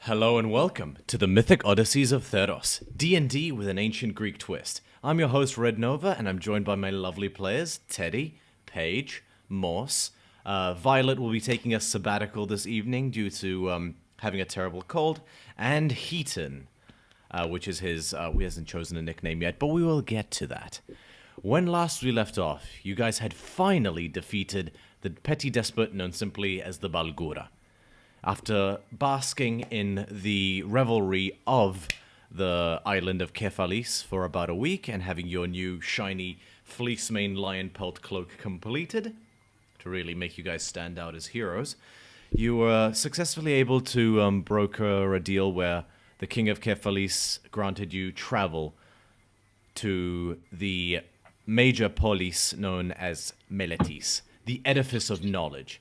Hello and welcome to the Mythic Odysseys of Theros, D&D with an ancient Greek twist. I'm your host Red Nova, and I'm joined by my lovely players, Teddy, Paige, Morse. Violet will be taking a sabbatical this evening due to having a terrible cold, and Heaton, which is his, he hasn't chosen a nickname yet, but we will get to that. When last we left off, you guys had finally defeated the petty despot known simply as the Balgura. After basking in the revelry of the island of Kephalis for about a week and having your new shiny fleece mane lion pelt cloak completed, to really make you guys stand out as heroes, you were successfully able to broker a deal where the king of Kephalis granted you travel to the major polis known as Meletis, the edifice of knowledge.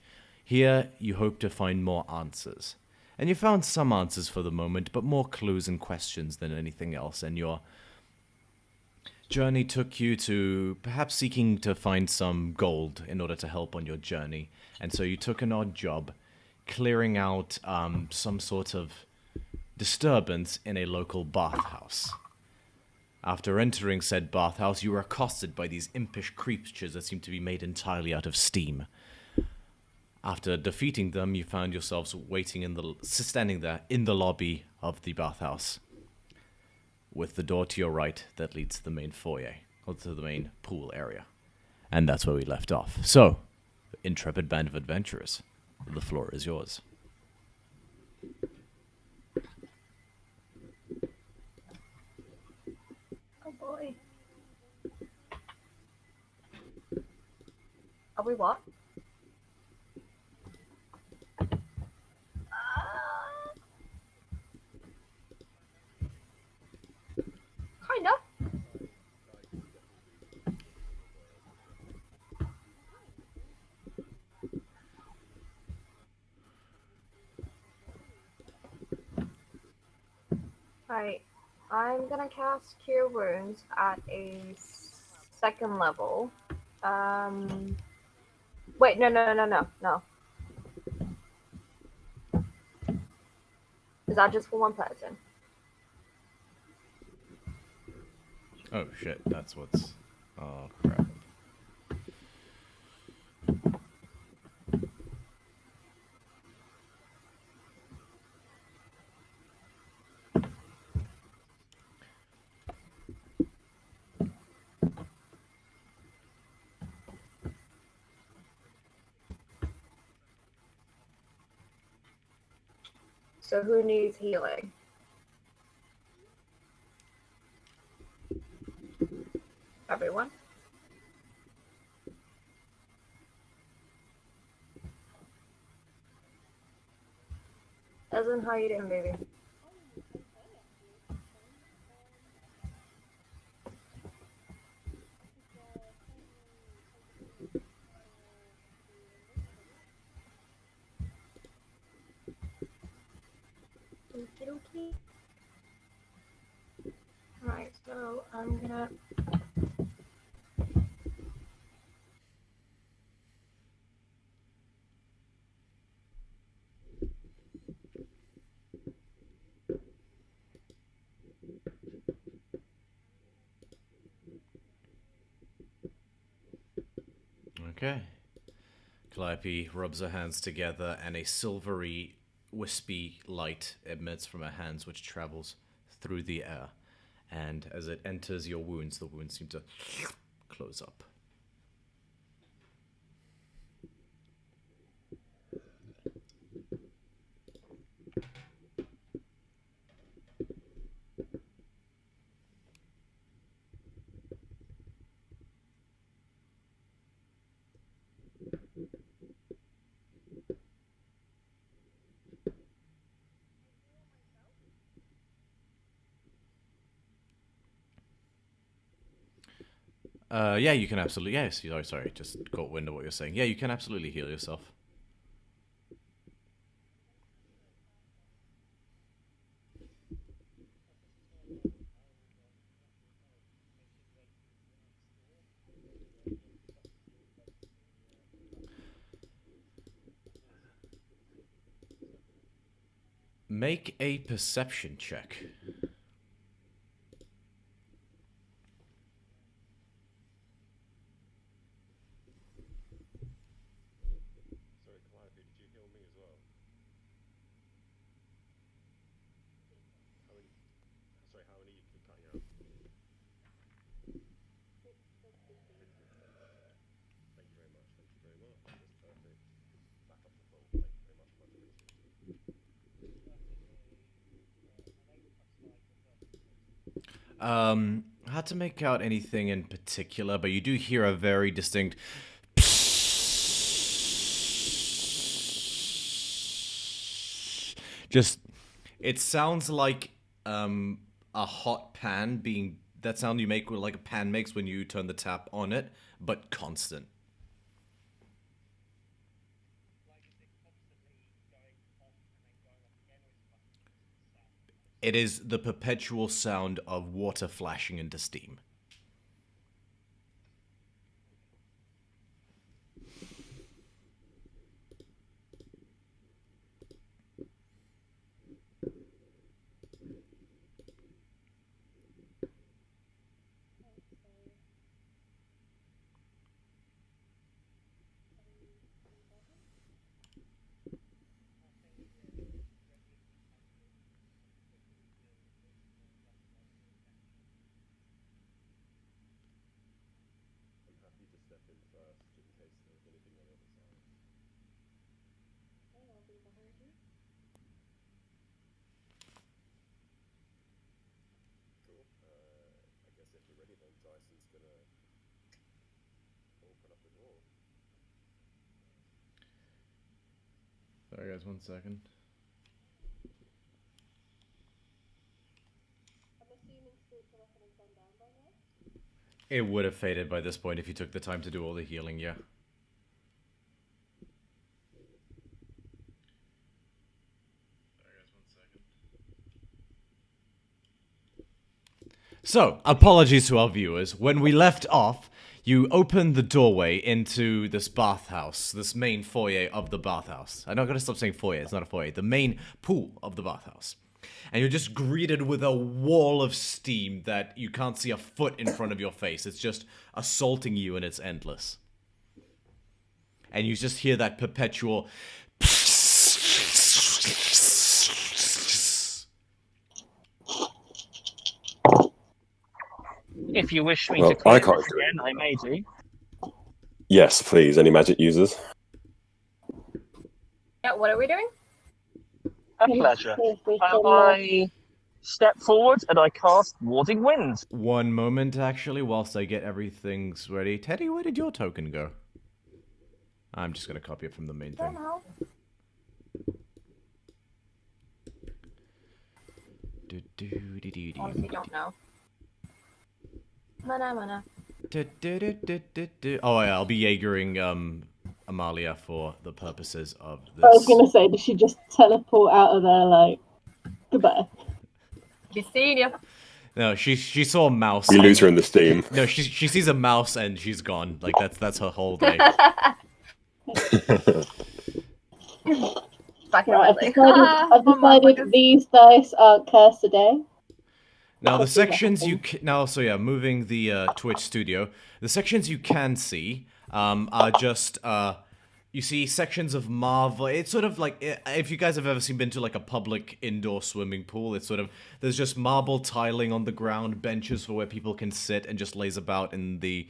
Here, you hope to find more answers. And you found some answers for the moment, but more clues and questions than anything else, and your journey took you to perhaps seeking to find some gold in order to help on your journey. And so you took an odd job clearing out some sort of disturbance in a local bathhouse. After entering said bathhouse, you were accosted by these impish creatures that seemed to be made entirely out of steam. After defeating them, you found yourselves standing there in the lobby of the bathhouse, with the door to your right that leads to the main foyer, or to the main pool area. And that's where we left off. So, intrepid band of adventurers, the floor is yours. Oh boy. Are we what? Kind of. Right. I'm gonna cast Cure Wounds at a second level. Wait, no. Is that just for one person? Oh shit, that's what's... Oh crap. So who needs healing? Everyone? As in, how you doing, baby? Okey-dokey. Alright, so I'm gonna... Okay. Calliope rubs her hands together, and a silvery, wispy light emits from her hands, which travels through the air. And as it enters your wounds, the wounds seem to close up. Yeah, you can absolutely... Yes, sorry, just caught wind of what you're saying. Yeah, you can absolutely heal yourself. Make a perception check. Sorry, Calliope, did you heal me as well? How many you keep cutting out? Thank you very much, thank you very much. That's perfect. Back up to full. Thank you very much, much appreciated. Hard to make out anything in particular, but you do hear a very distinct just, it sounds like a hot pan being, that sound you make like a pan makes when you turn the tap on it, but constant. It is the perpetual sound of water flashing into steam. I'm happy to step in first in case there's anything on the other side. I'll be behind you. Cool. I guess if you're ready then, Dyson's gonna open up the door. Sorry guys, 1 second. I'm assuming spiritual weapon has gone down by now. It would have faded by this point if you took the time to do all the healing, yeah. So, apologies to our viewers. When we left off, you opened the doorway into this bathhouse, this main foyer of the bathhouse. I know I'm gonna stop saying foyer, it's not a foyer. The main pool of the bathhouse. And you're just greeted with a wall of steam that you can't see a foot in front of your face. It's just assaulting you and it's endless. And you just hear that perpetual... If you wish me Well, to clear I can't this do it. again, I may do. Yes, please. Any magic users? Yeah, what are we doing? A pleasure. See if we And can, I step forward and I cast Warding Wind. One moment, actually, whilst I get everything's ready. Teddy, where did your token go? I'm just gonna copy it from the main I don't thing. know. Honestly, don't know. Mana. Oh yeah, I'll be Jaegering Amalia for the purposes of this. I was gonna say, did she just teleport out of there like goodbye? Be seeing you. No, she saw a mouse. We lose her in the steam. No, she sees a mouse and she's gone. Like that's her whole day. Back Right, in I've decided these dice aren't cursed today. Now the sections you moving the Twitch studio. The sections you can see are just you see sections of marble. It's sort of like if you guys have ever been to like a public indoor swimming pool. It's sort of there's just marble tiling on the ground, benches for where people can sit and just laze about in the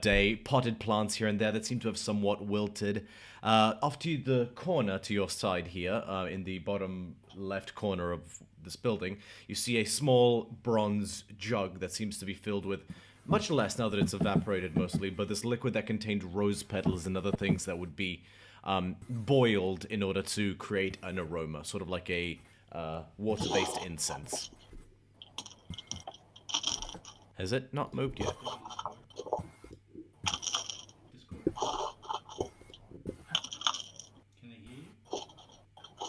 day. Potted plants here and there that seem to have somewhat wilted. Off to the corner to your side here, in the bottom left corner of this building, you see a small bronze jug that seems to be filled with much less now that it's evaporated mostly, but this liquid that contained rose petals and other things that would be boiled in order to create an aroma, sort of like a water-based incense. Has it not moved yet?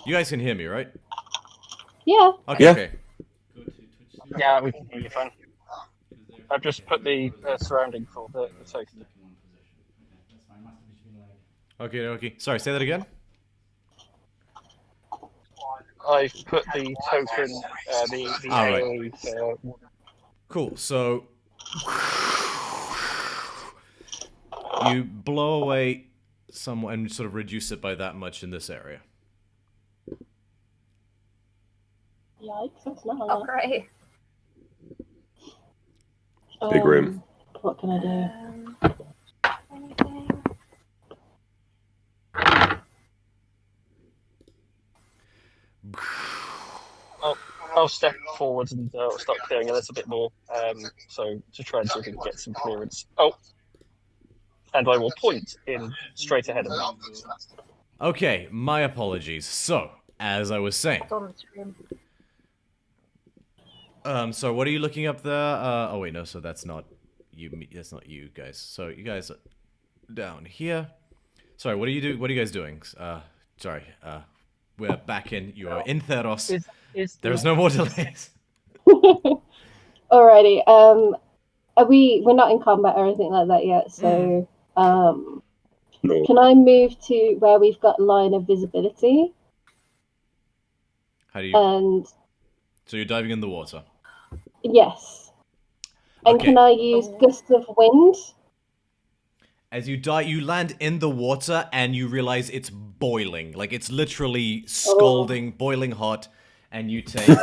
You guys can hear me, right? Yeah. Okay, Yeah. okay. Yeah, we can hear you fine. I've just put the surrounding for the token. Okay. Sorry, say that again? I've put the token, the Alright. AoE for... Cool, so you blow away somewhat and sort of reduce it by that much in this area. Yikes, that's not Oh, great. Big room. What can I do? Anything? I'll step forward and start clearing a little bit more, so to try and see if we can get some clearance. Oh! And I will point in straight ahead of me. Okay, my apologies. So, as I was saying, It's on the screen. so what are you looking up there? Oh wait, no, so that's not you. That's not you guys. So you guys are down here. Sorry, what are you guys doing? Sorry, we're back in. You are in Theros. There's no more delays. Alrighty. We're not in combat or anything like that yet, so No. can I move to where we've got line of visibility? How do you? And So you're diving in the water. yes. And Okay. can I use gust of wind? As you die, you land in the water and you realize it's boiling. Like it's literally scalding, boiling hot, and you take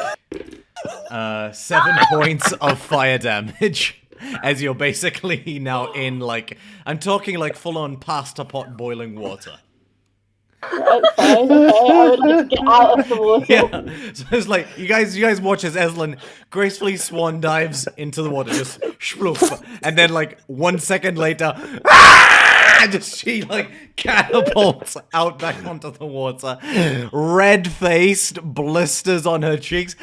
7 points of fire damage. As you're basically now in like, I'm talking like full-on pasta pot boiling water. Right, fine, okay. I would like to get out of the water. Yeah, so it's like you guys watch as Eslin gracefully swan dives into the water, just sploof, and then like 1 second later, just she like catapults out back onto the water, red-faced, blisters on her cheeks.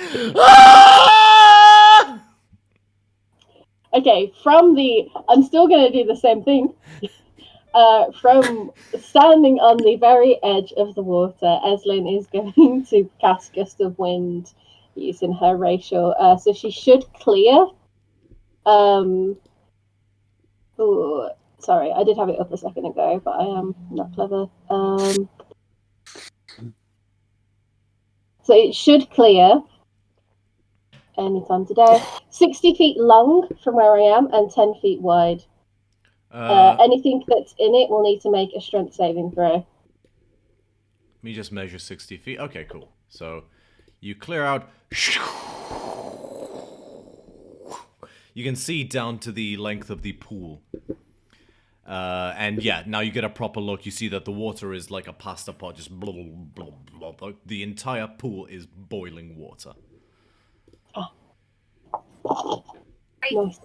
Okay, I'm still going to do the same thing. From standing on the very edge of the water, Eslin is going to cast Gust of Wind using her racial. So she should clear. Ooh, sorry, I did have it up a second ago, but I am not clever. So it should clear anytime today. 60 feet long from where I am and 10 feet wide. Anything that's in it will need to make a strength saving throw. Let me just measure 60 feet. Okay, cool. So you clear out. You can see down to the length of the pool. And yeah, now you get a proper look. You see that the water is like a pasta pot, just blah, blah, blah, blah. The entire pool is boiling water. Nice.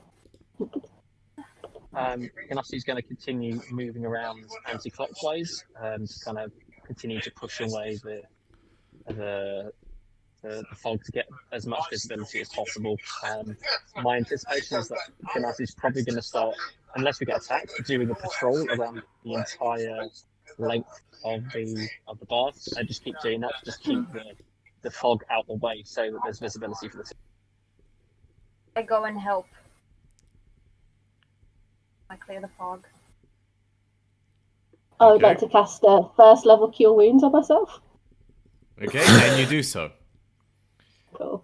Ganassi's going to continue moving around anti-clockwise to kind of continue to push away the fog to get as much visibility as possible. My anticipation is that Ganassi's probably going to start, unless we get attacked, doing a patrol around the entire length of the bath. I just keep doing that to just keep the fog out the way so that there's visibility for the. I go and help. I clear the fog. I would Okay. like to cast a first level Cure Wounds on myself. Okay, and you do so. Cool.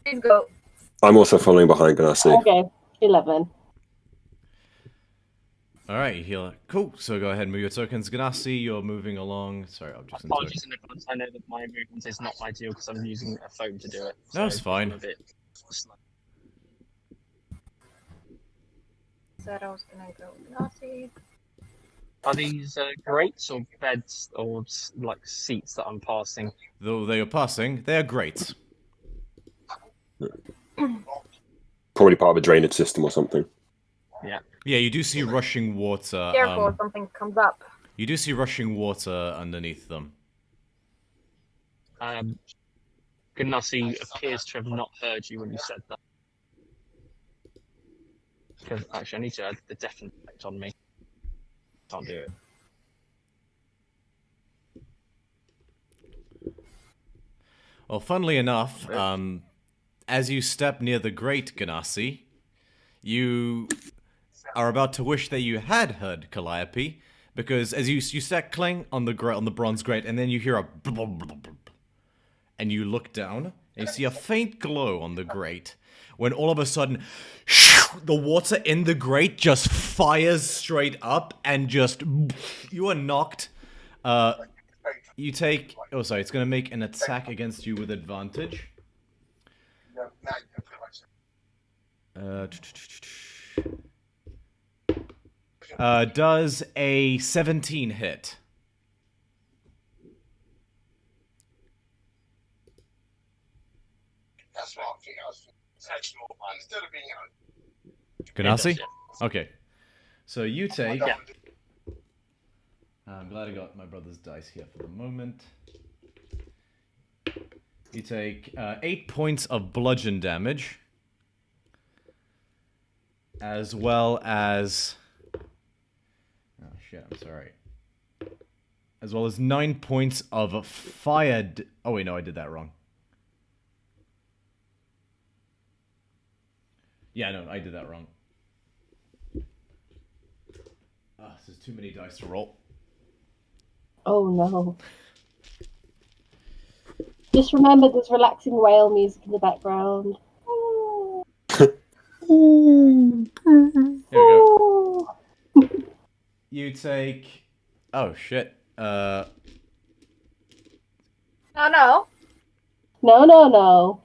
Please go. I'm also following behind Ganassi. Okay, 11. Alright, you heal. Cool, so go ahead and move your tokens. Ganassi, you're moving along. Sorry, objects and tokens. Apologies in advance. I know that my movement is not ideal because I'm using a phone to do it. No, it's fine. I'm a bit slow. Said I was gonna go with Nazi. Are these grates or beds or like seats that I'm passing? Though they are passing, they are great. Probably part of a drainage system or something. Yeah. Yeah, you do see rushing water. Careful if something comes up. You do see rushing water underneath them. Ganassi appears to have not heard you when you said that. Because actually, I need to add the deafening effect on me. Can't do it. Well, funnily enough, as you step near the grate, Ganassi, you are about to wish that you had heard Calliope, because as you start clang on the bronze grate, and then you hear a blub, blub, blub, and you look down, and you see a faint glow on the grate. When all of a sudden, the water in the grate just fires straight up, and just you are knocked. You take. Oh, sorry. It's gonna make an attack against you with advantage. Does a 17 hit? Ganassi? Okay. So you take... Yeah. I'm glad I got my brother's dice here for the moment. You take 8 points of bludgeon damage. As well as... Oh shit, I'm sorry. As well as 9 points of fire... Oh wait, no, I did that wrong. Yeah, no, I did that wrong. There's too many dice to roll. Oh no. Just remember there's relaxing whale music in the background. There we go. You take... Oh, shit. No. No.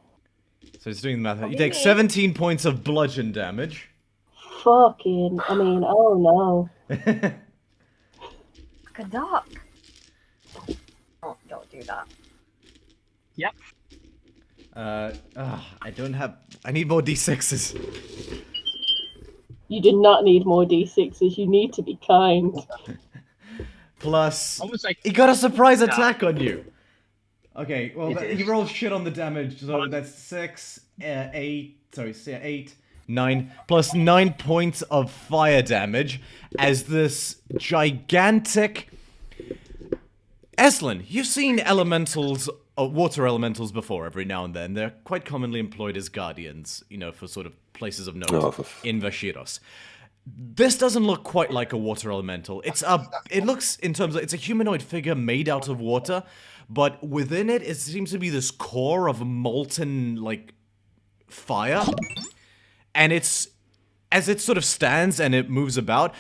So it's doing the math. You take 17 points of bludgeon damage. Oh no. Like a duck. Oh, don't do that. Yep. I don't have... I need more d6s. You do not need more d6s, you need to be kind. Plus... Almost like... He got a surprise attack on you. Okay, well, He did. he rolled shit on the damage, so that's 8, 9, plus 9 points of fire damage as this gigantic... Eslin, you've seen elementals, water elementals before every now and then. They're quite commonly employed as guardians, you know, for sort of places of note in Vashiros. This doesn't look quite like a water elemental. It looks, in terms of, it's a humanoid figure made out of water, but within it, it seems to be this core of molten, like, fire. And it's, as it sort of stands and it moves about,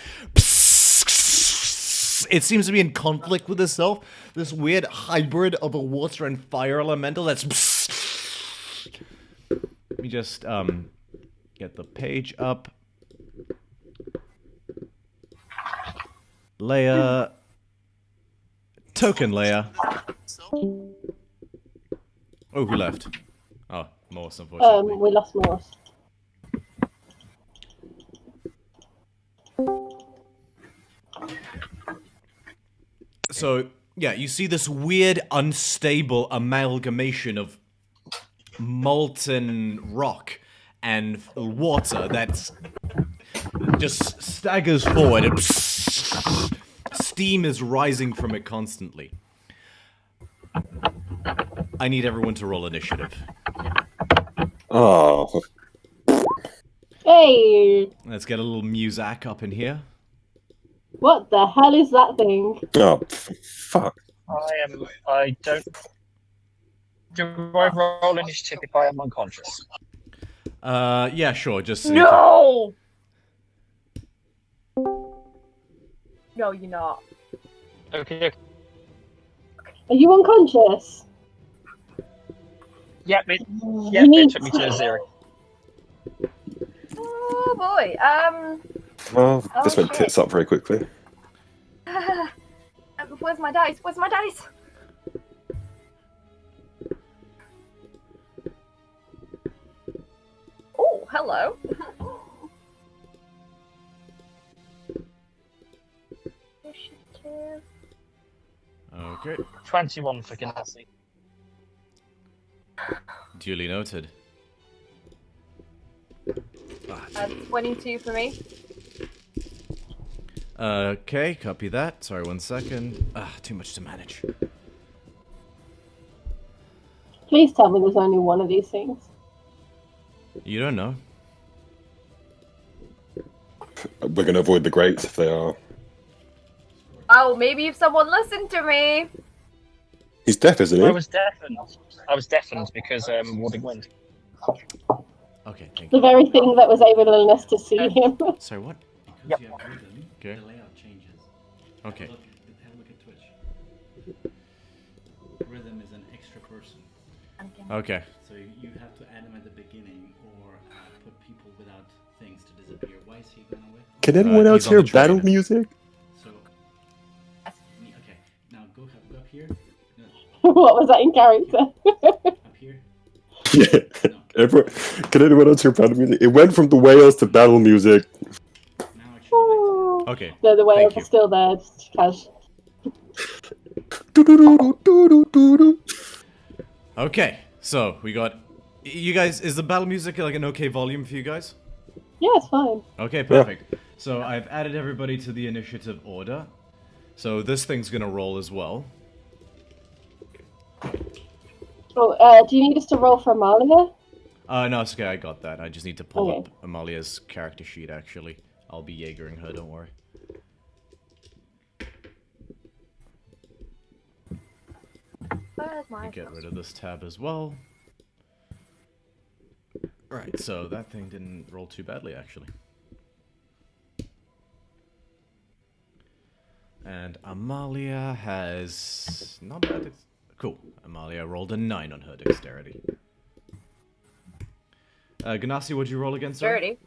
it seems to be in conflict with itself. This weird hybrid of a water and fire elemental that's... Let me just, get the page up. Leia... Token Leia. Oh, who left? Oh, Morse, unfortunately. We lost Morse. So, yeah, you see this weird, unstable amalgamation of molten rock and water that just staggers forward and steam is rising from it constantly. I need everyone to roll initiative. Oh, Hey! Let's get a little muzak up in here. What the hell is that thing? oh, fuck. I don't... Do I roll initiative if I am unconscious? Yeah, sure, just... No! No, you're not. Okay. Are you unconscious? Yep, it You need took me to 0. Oh boy. Well, this Oh, went shit. tits up very quickly. Where's my dice? Where's my dice? Oh, hello. Initiative. Okay, 21 for Ganassi. duly noted. 22 for me. Okay, copy that. Sorry, 1 second. Too much to manage. Please tell me there's only one of these things. You don't know. We're going to avoid the grates if they are. Oh, maybe if someone listened to me. He's deaf, isn't he? I was deafened. I was deafened because warding wind. Okay, thank The you. very thing that was enabling us to see him. Sorry, what? Because Yep. you have rhythm, Okay. the layout changes. Okay. Have a look at Twitch. Rhythm is an extra person. Okay. So you have to add them at the beginning or put people without things to disappear. Why is he going away? Can anyone he's else on hear the train. battle music? So, okay. Now go up here. No, What was that in character? up here. Yeah. No. Everyone, can anyone else hear battle music? It went from the whales to battle music. Now it should be Okay. No, the whales Thank you. are still there, just cash. Doo-doo-doo-doo-doo-doo-doo. Okay. So we got. You guys, is the battle music like an okay volume for you guys? Yeah, it's fine. Okay, perfect. So I've added everybody to the initiative order. So this thing's gonna roll as well. Oh, do you need us to roll for Amalia? No, it's okay. I got that. I just need to pull Okay. up Amalia's character sheet. Actually, I'll be Jaegering her. Don't worry. Where's my Get rid of this tab as well. Right. So that thing didn't roll too badly, actually. And Amalia has not bad. Cool. Amalia rolled a 9 on her dexterity. Ganassi, what'd you roll again, sir? Dirty.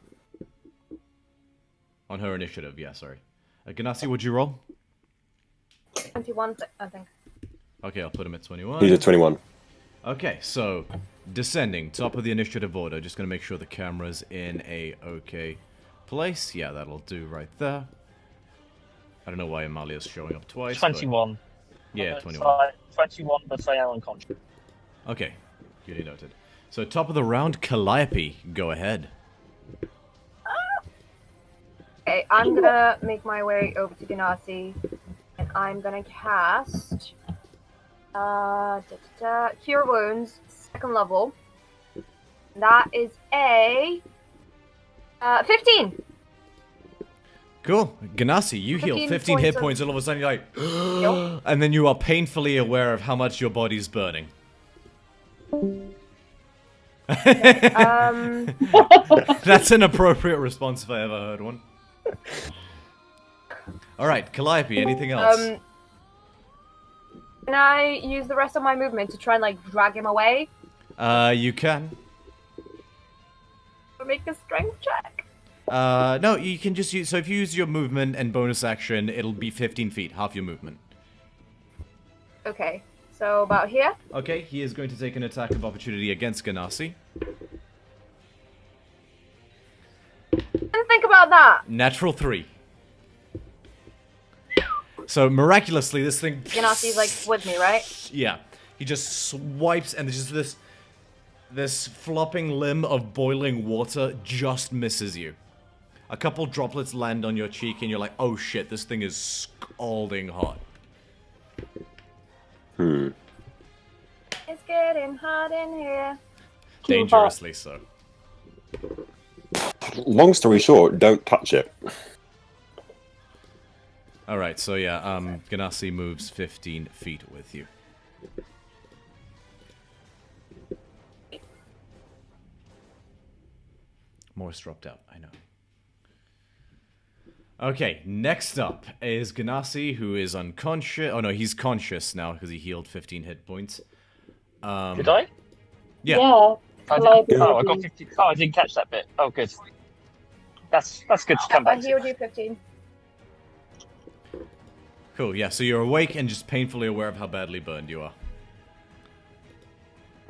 On her initiative, yeah, sorry. Ganassi, what'd you roll? 21, I think. Okay, I'll put him at 21. He's at 21. Okay, so descending, top of the initiative order. Just gonna make sure the camera's in a okay place. Yeah, that'll do right there. I don't know why Amalia's showing up twice. but- 21. Yeah, So 21. 21, but I am unconscious. Okay, duly noted. So top of the round, Calliope, go ahead. Okay, I'm gonna make my way over to Ganassi, and I'm gonna cast Cure Wounds, 2nd level. That is a 15. Cool. Ganassi, you heal 15 15 hit points of- points, and all of a sudden you're like, Yep. and then you are painfully aware of how much your body's burning. That's an appropriate response if I ever heard one. Alright, Calliope, anything else? Can I use the rest of my movement to try and like drag him away? You can. Or make a strength check? No, you can just use, so if you use your movement and bonus action, it'll be 15 feet, half your movement. Okay, so about here. Okay, he is going to take an attack of opportunity against Ganassi. And think about that. Natural 3. So miraculously, this thing. Ganassi's like with me, right? Yeah, he just swipes, and there's just this flopping limb of boiling water just misses you. A couple droplets land on your cheek, and you're like, "Oh shit, this thing is scalding hot." Hmm. It's getting hot in here. Dangerously so. Long story short, don't touch it. All right, so yeah, Ganassi moves 15 feet with you. Morris dropped out, I know. Okay, next up is Ganassi, who is unconscious. Oh no, he's conscious now because he healed 15 hit points. Did I? Yeah. I Calliope did, I did. got 50. Oh, I didn't catch that bit. Oh, good. That's good to come I back to. healed you 15. Cool, yeah, so you're awake and just painfully aware of how badly burned you are.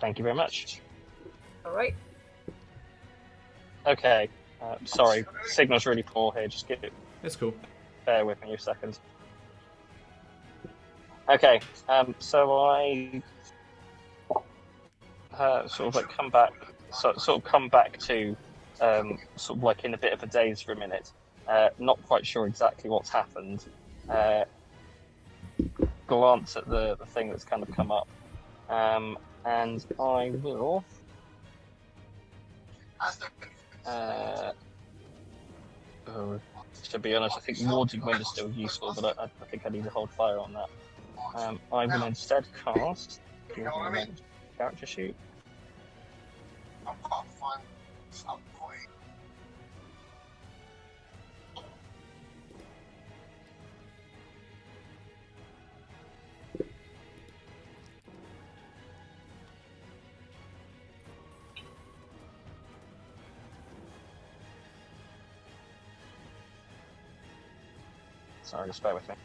Thank you very much. Alright. Okay. Sorry, signal's really poor here. Just It's cool. bear with me a second. Okay. So I sort of like come back. Sort of come back to sort of like in a bit of a daze for a minute. Not quite sure exactly what's happened. Glance at the thing that's kind of come up, and I will. To be honest, I think warding wind is still useful, but I think I need to hold fire on that. I will instead cast. Give me a moment. Character sheet. Sorry, just bear with me.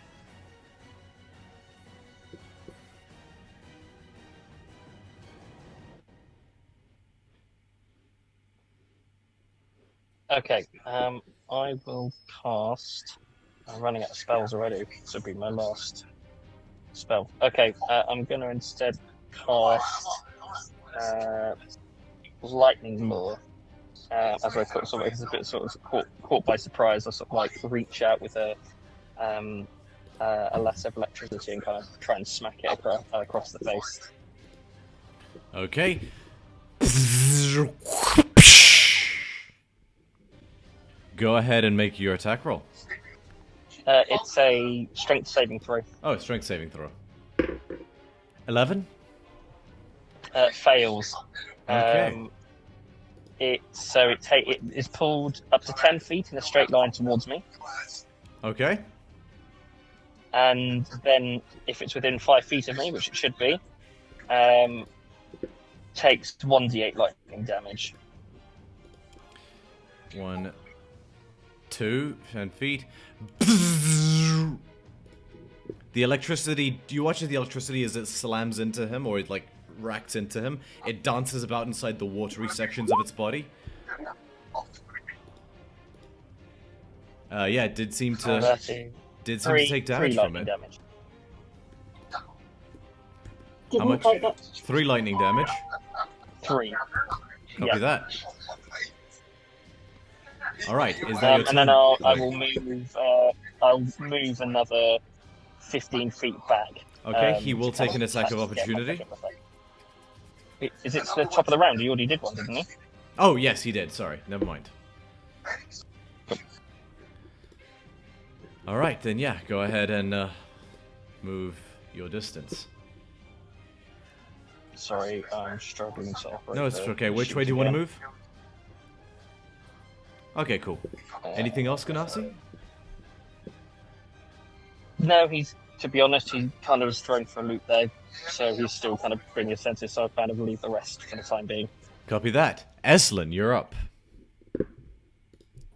Okay, I will cast. I'm running out of spells already. This will be my last spell. Okay, I'm going to instead cast Lightning Lure. As I it's a bit sort of caught by surprise. I sort of like reach out with a lasso of electricity and kind of try and smack it across the face. Okay. Go ahead and make your attack roll. It's a strength saving throw. Oh, strength saving throw. 11? Fails. Okay. It is pulled up to 10 feet in a straight line towards me. Okay. And then, if it's within 5 feet of me, which it should be, takes 1d8 lightning damage. 1, 2, 10 feet. The electricity, do you watch the electricity as it slams into him, or it like racks into him? It dances about inside the watery sections of its body. Yeah, it did seem to take damage from it. Damage. How much? 3 lightning damage. 3. Copy that. All right, is that your turn? And then I'll move another 15 feet back. Okay, he will take an attack of opportunity. Is it the top of the round? He already did one, didn't he? Oh, yes, he did. Sorry, never mind. All right, then yeah, go ahead and move your distance. Sorry, I'm struggling to operate. No, it's okay. Which way do you want to move? Okay, cool. Anything else, Ganassi? No, to be honest, he kind of was thrown for a loop there, so he's still kind of bringing his senses, so I'll kind of leave the rest for the time being. Copy that. Eslin, you're up.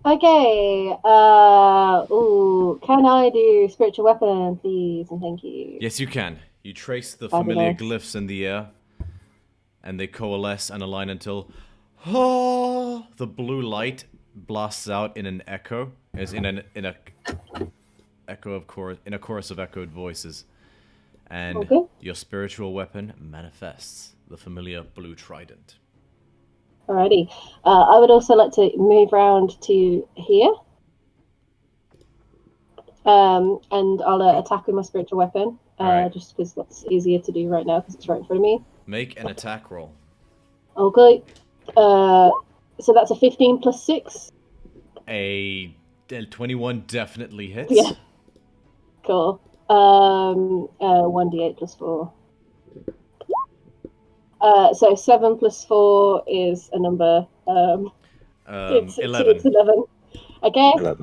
Okay, can I do spiritual weapon, please, and thank you. Yes, you can. You trace the Fabulous. familiar glyphs in the air, and they coalesce and align until the blue light blasts out in an echo, as in a chorus of echoed voices, and Okay. your spiritual weapon manifests, the familiar blue trident. Alrighty. I would also like to move round to here. And I'll attack with my spiritual weapon, Alright. just because that's easier to do right now because it's right in front of me. Make an attack roll. Okay. So that's a 15 plus 6. A 21 definitely hits. Yeah. Cool. 1d8 plus 4. So 7 plus 4 is a number. It's 11. It's 11. Okay. 11.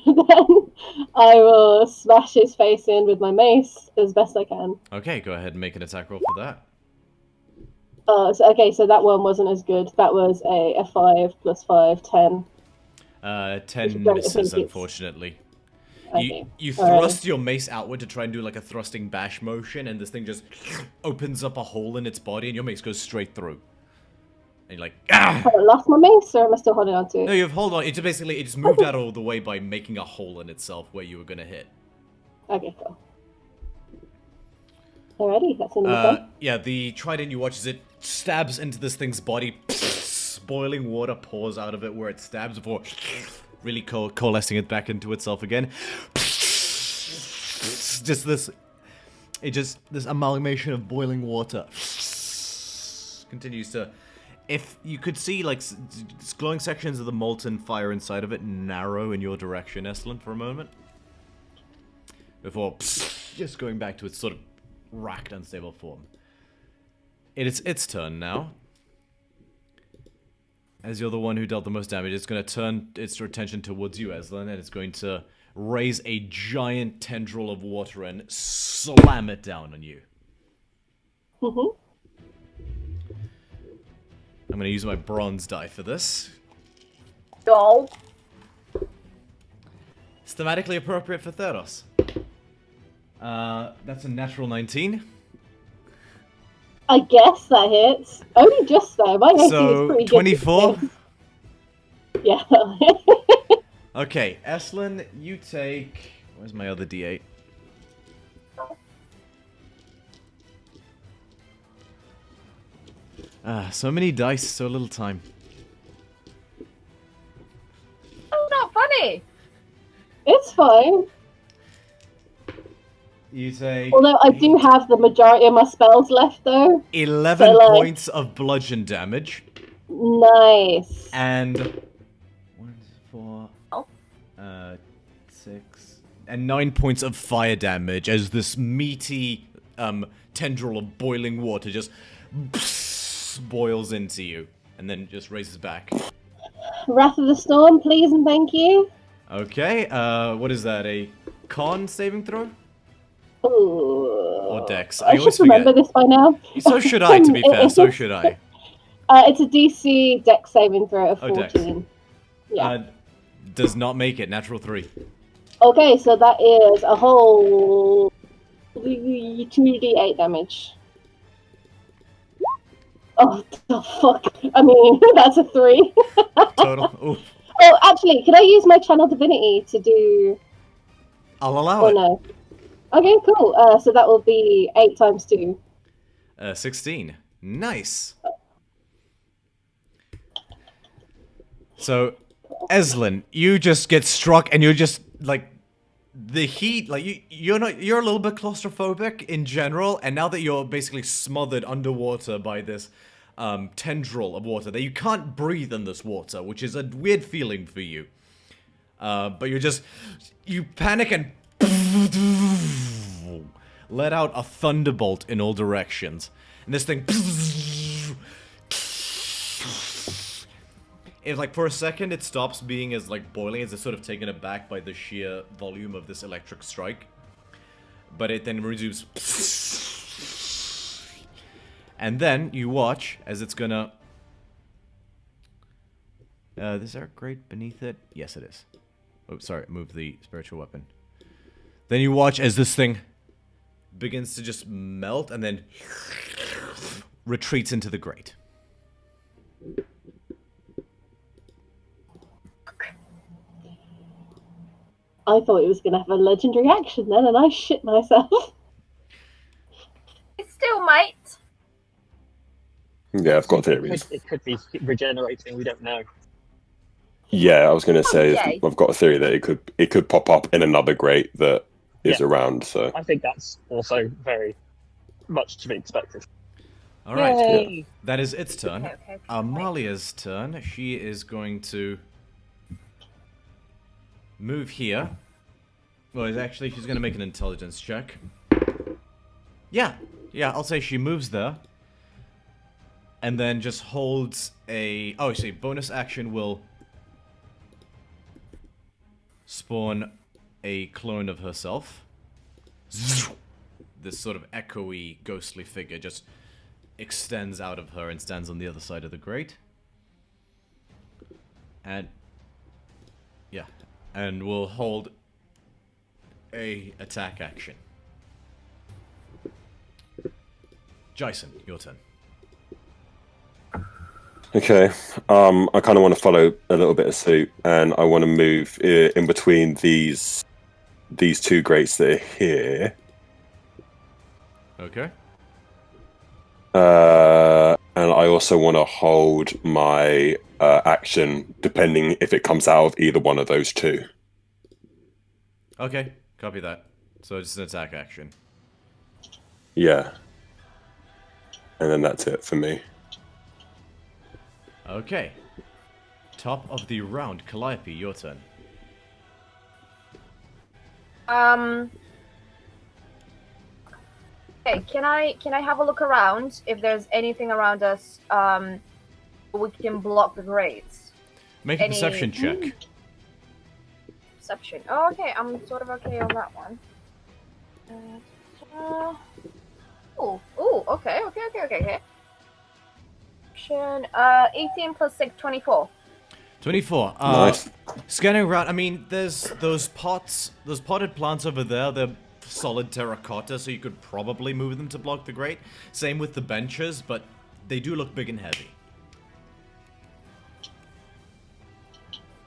Then I will smash his face in with my mace as best I can. Okay, go ahead and make an attack roll for that. So that one wasn't as good. That was a 5 plus 5, 10. 10 Right, I misses, think it's- unfortunately. Okay. You Alright. thrust your mace outward to try and do like a thrusting bash motion, and this thing just opens up a hole in its body, and your mace goes straight through. And you're like, ah! Have I lost my mace, or am I still holding on to it? No, you've hold on. It just moved out of the way by making a hole in itself where you were gonna hit. Okay, cool. Alrighty, that's another one. Yeah, the trident you watch as it stabs into this thing's body. Boiling water pours out of it where it stabs before really coalescing it back into itself again. Just this amalgamation of boiling water continues to. If you could see like glowing sections of the molten fire inside of it narrow in your direction, Eslin, for a moment, before just going back to its sort of racked, unstable form. It is its turn now. As you're the one who dealt the most damage, it's going to turn its attention towards you, Eslin, and it's going to raise a giant tendril of water and slam it down on you. Mm-hmm. I'm going to use my bronze die for this. Doll. It's thematically appropriate for Theros. That's a natural 19. I guess that hits. Only just though. My AC is So, pretty good. 24? Yeah. Okay, Eslin, you take... Where's my other d8? So many dice, so little time. That's not funny. It's fine. You take... Although I do have the majority of my spells left though. 11 So, like- points of bludgeon damage. Nice. And... 1, 4... 6... And 9 points of fire damage as this meaty tendril of boiling water just... boils into you. And then just raises back. Wrath of the Storm, please and thank you. Okay, what is that? A con saving throw? Ooh. Or dex? I always should remember forget. this by now. So should I, to be fair. So should I. It's a DC dex saving throw of Oh, dex. 14. Yeah. Does not make it. Natural 3. Okay, so that is a whole 2d8 damage. Oh, the fuck. I mean, that's a 3. Total. Ooh. Oh, actually, can I use my Channel Divinity to do... I'll allow Oh, it. no. Okay, cool. So that will be 8 times 2. 16. Nice. So, Eslin, you just get struck and you're just, like, the heat, like, you're a little bit claustrophobic in general, and now that you're basically smothered underwater by this tendril of water, that you can't breathe in this water, which is a weird feeling for you. But you panic and let out a thunderbolt in all directions. And this thing... It's like, for a second, it stops being as, like, boiling, as it's sort of taken aback by the sheer volume of this electric strike. But it then resumes... And then, you watch as it's gonna... is there a grate beneath it? Yes, it is. Oh, sorry, move the spiritual weapon. Then you watch as this thing begins to just melt and then retreats into the grate. I thought it was going to have a legendary action then, and I shit myself. It still might. Yeah, I've got theories. It could be regenerating. We don't know. Yeah, I was going to say Okay. I've got a theory that it could pop up in another grate that is Yeah. around. So I think that's also very much to be expected. Alright, Yay! that is its turn. Okay. Amalia's turn. She is going to move here. Well, actually, she's going to make an intelligence check. Yeah, I'll say she moves there. And then just holds a... Oh, see, bonus action will spawn a clone of herself. This sort of echoey, ghostly figure just extends out of her and stands on the other side of the grate. And... yeah. And will hold a attack action. Jason, your turn. okay, I kind of want to follow a little bit of suit, and I want to move in between these two grates that are here. Okay. And I also want to hold my action, depending if it comes out of either one of those two. Okay, copy that. So just an attack action. Yeah. And then that's it for me. Okay. Top of the round, Calliope, your turn. Okay, can I have a look around if there's anything around us we can block the grates? Make a perception check. Perception. Oh, okay, I'm sort of okay on that one. Okay. Perception. 18 plus 6, 24. 24. Nice. Scanning around, I mean, there's those pots, those potted plants over there, they're solid terracotta, so you could probably move them to block the grate. Same with the benches, but they do look big and heavy.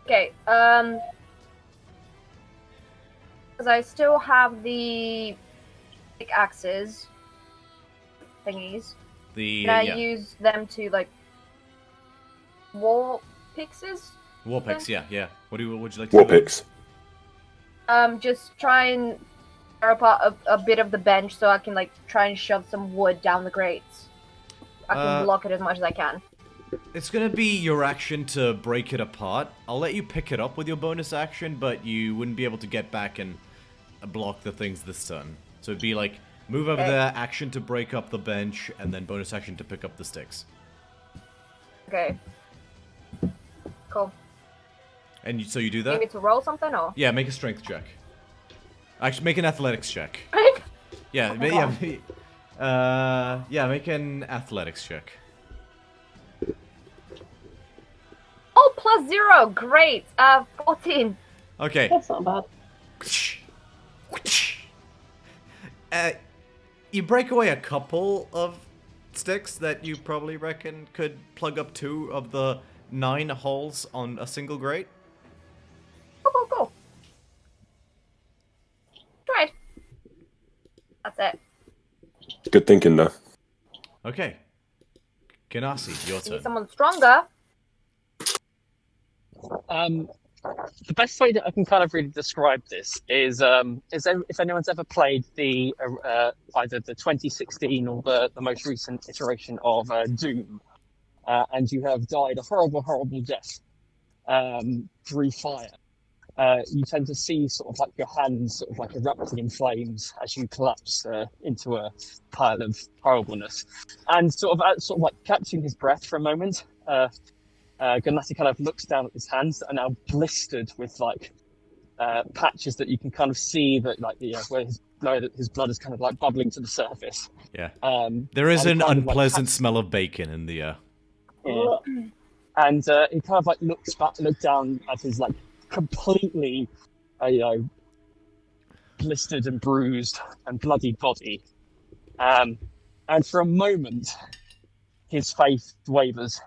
Okay, because I still have the pickaxes thingies. Can I use them to, like, war pixes? War picks, yeah. Would you like to War do? picks. Just try and tear apart a bit of the bench so I can, like, try and shove some wood down the grates. I can block it as much as I can. It's gonna be your action to break it apart. I'll let you pick it up with your bonus action, but you wouldn't be able to get back and block the things this turn. So it'd be like, move over there, action to break up the bench, and then bonus action to pick up the sticks. Okay. Cool. And so you do You that? need me to roll something, or? Yeah, make a strength check. Actually, make an athletics check. Yeah, make an athletics check. Oh, plus 0! Great! 14. Okay. That's not bad. You break away a couple of sticks that you probably reckon could plug up 2 of the 9 holes on a single grate. Cool. Tried. That's it. Good thinking, though. Okay. Ganassi, your Need turn. someone stronger. The best way that I can kind of really describe this is if anyone's ever played the either the 2016 or the most recent iteration of Doom, and you have died a horrible death through fire. You tend to see sort of like your hands sort of like erupting in flames as you collapse into a pile of horribleness, and sort of like catching his breath for a moment. Ganassi kind of looks down at his hands that are now blistered with like patches that you can kind of see that like where his blood is kind of like bubbling to the surface. Yeah. There is an kind of, like, unpleasant smell of bacon in the air. Yeah. And he kind of like looks down at his like completely blistered and bruised and bloody body, and for a moment his faith wavers.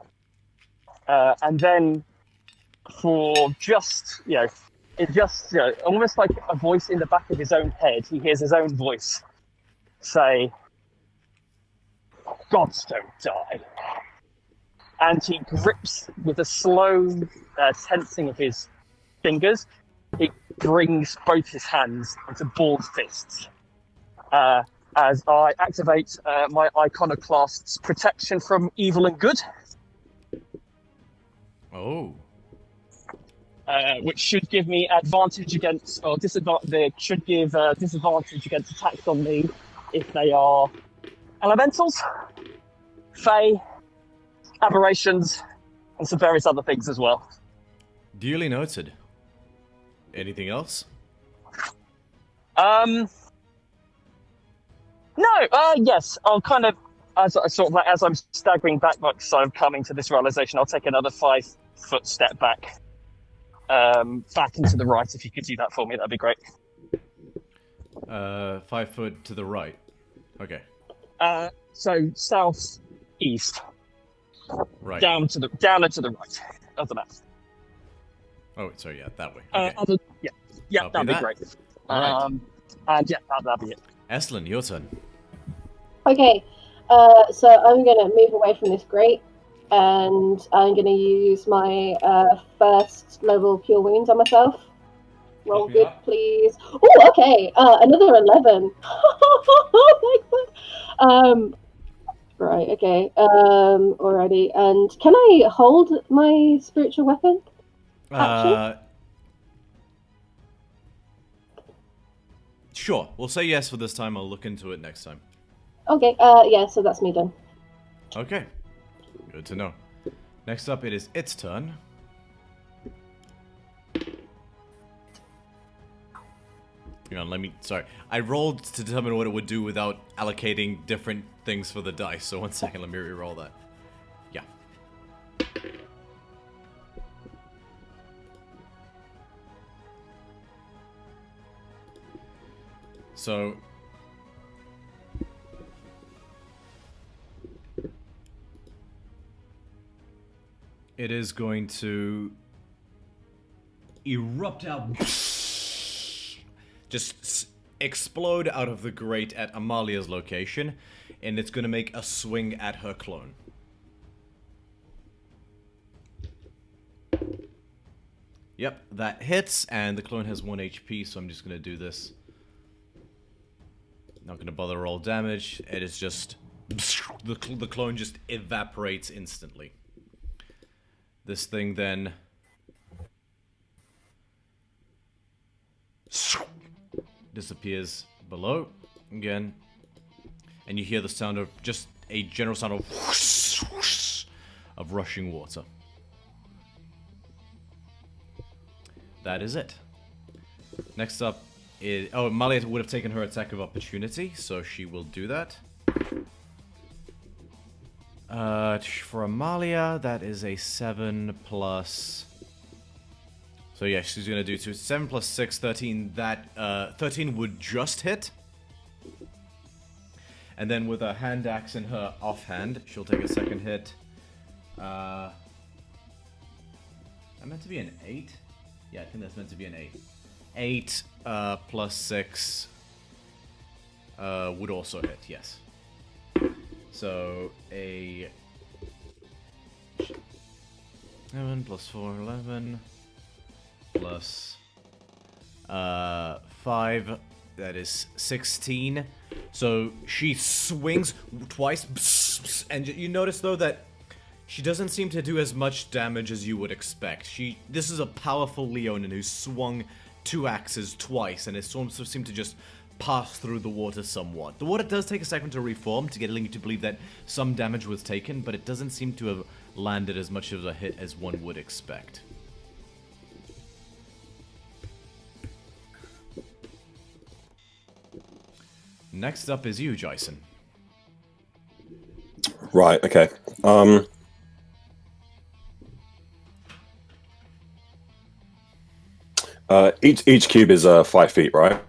And then, for almost like a voice in the back of his own head, he hears his own voice say, "Gods don't die." And he grips with a slow tensing of his fingers. He brings both his hands into balled fists. As I activate my iconoclast's protection from evil and good. Oh. Which should give me advantage against, or disadvantage. Should give disadvantage against attacks on me if they are elementals, fae, aberrations, and some various other things as well. Duly noted. Anything else? No. Yes. I'll kind of, as I'm staggering back, like sort of coming to this realization, I'll take another 5-foot step back, back into the right. If you could do that for me, that'd be great. 5 foot to the right. Okay. So southeast, Right. down and to the right of the map. Oh, sorry, yeah, that way. Okay. That'd Copy be that. great. Alright. And yeah, that'd be it. Estlin, your turn. Okay, so I'm gonna move away from this grate, and I'm gonna use my first level cure wounds on myself. Roll Copy good, that. please. Oh, okay. Another 11. Right. Okay. Alrighty. And can I hold my spiritual weapon? Sure. We'll say yes for this time. I'll look into it next time. Okay, yeah, so that's me done. Okay. Good to know. Next up, it is its turn. Hang on, sorry. I rolled to determine what it would do without allocating different things for the dice, so 1 second, let me re-roll that. Yeah. So... it is going to erupt out, just explode out of the grate at Amalia's location, and it's going to make a swing at her clone. Yep, that hits, and the clone has 1 HP, so I'm just going to do this. Not going to bother roll damage. It is just... the clone just evaporates instantly. This thing then disappears below again, and you hear the sound of just a general sound of whoosh, whoosh, of rushing water. That is it. Next up is... oh, Malia would have taken her attack of opportunity, so she will do that. For Amalia, that is a 7 plus... so yeah, she's gonna do 7 plus 6, 13. That, 13 would just hit. And then with a hand axe in her offhand, she'll take a second hit. That meant to be an 8? Yeah, I think that's meant to be an 8. 8, plus 6, would also hit, yes. So, a 7 plus 4, 11, plus 5, that is 16. So, she swings twice, and you notice, though, that she doesn't seem to do as much damage as you would expect. This is a powerful Leonin who swung 2 axes twice, and it seems to just pass through the water somewhat. The water does take a second to reform to get you to believe that some damage was taken, but it doesn't seem to have landed as much of a hit as one would expect. Next up is you, Jason. Right, okay. Each cube is 5 feet, right?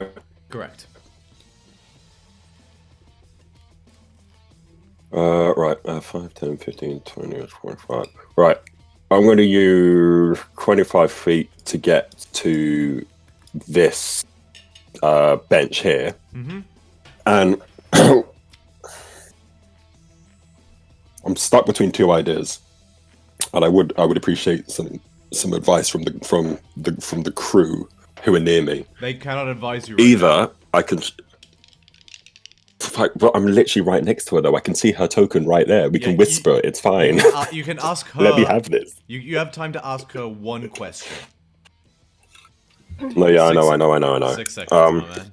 Correct. Right, 5, 10, 15, 20, 25. Right, I'm going to use 25 feet to get to this bench here. Mm-hmm. And I'm stuck between 2 ideas, and I would appreciate some advice from the crew who are near me. They cannot advise you. Right Either now. I can. But I'm literally right next to her, though. I can see her token right there. We can whisper. It's fine. You can ask her. Let me have this. You have time to ask her one question. No, yeah, I know. 6 seconds, my man.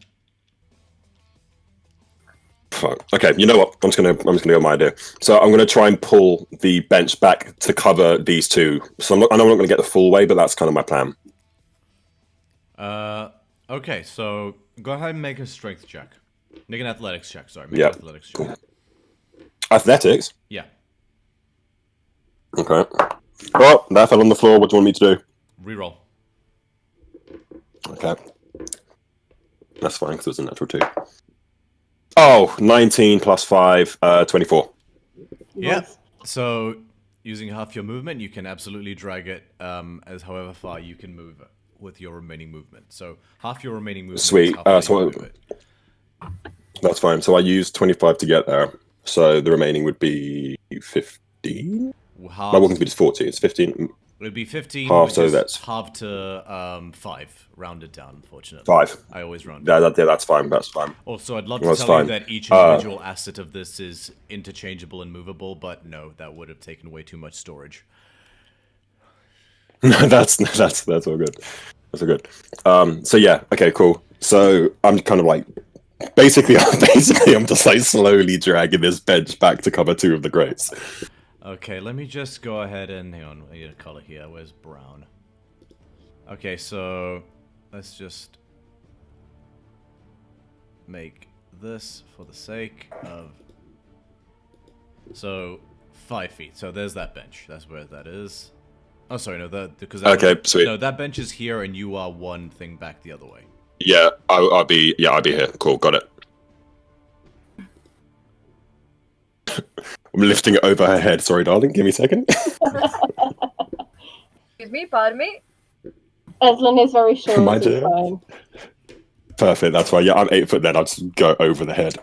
Fuck. Okay, you know what? I'm just gonna go with my idea. So I'm gonna try and pull the bench back to cover these two. So I know I'm not gonna get the full way, but that's kind of my plan. Okay, so go ahead and make a strength check. Make an athletics check. Sorry, make Yeah. an athletics check. Cool. Athletics. Yeah. Okay. Well, that fell on the floor. What do you want me to do? Reroll. Okay. That's fine because it was a natural 2. Oh, 19 plus 5, 24. Yeah. Nice. So using half your movement, you can absolutely drag it as however far you can move it with your remaining movement. So half your remaining movement. Sweet. Is how far So you can move it. That's fine. So I used 25 to get there. So the remaining would be 15? Half, My walking speed is 40. It's 15. it would be 15. Half, which so is that's- half to 5, rounded down. Unfortunately, 5. I always round. Yeah, that's fine. That's fine. Also, I'd love to That's tell fine. you that each individual asset of this is interchangeable and movable, but no, that would have taken way too much storage. that's all good. That's all good. So yeah, okay, cool. So I'm kind of like Basically, I'm just like slowly dragging this bench back to cover 2 of the grates. Okay, let me just go ahead and hang on. I need a color here. Where's brown? Okay, so let's just make this for the sake of. So 5 feet. So there's that bench. That's where that is. Oh, sorry, no, because Okay, sweet. No, that bench is here, and you are 1 thing back the other way. Yeah, I'll be here. Cool, got it. I'm lifting it over her head. Sorry, darling. Give me a second. Excuse me, pardon me. Eslin is very sure My it's dear. fine. Perfect. That's why. Yeah, I'm 8 foot. Then I'll just go over the head.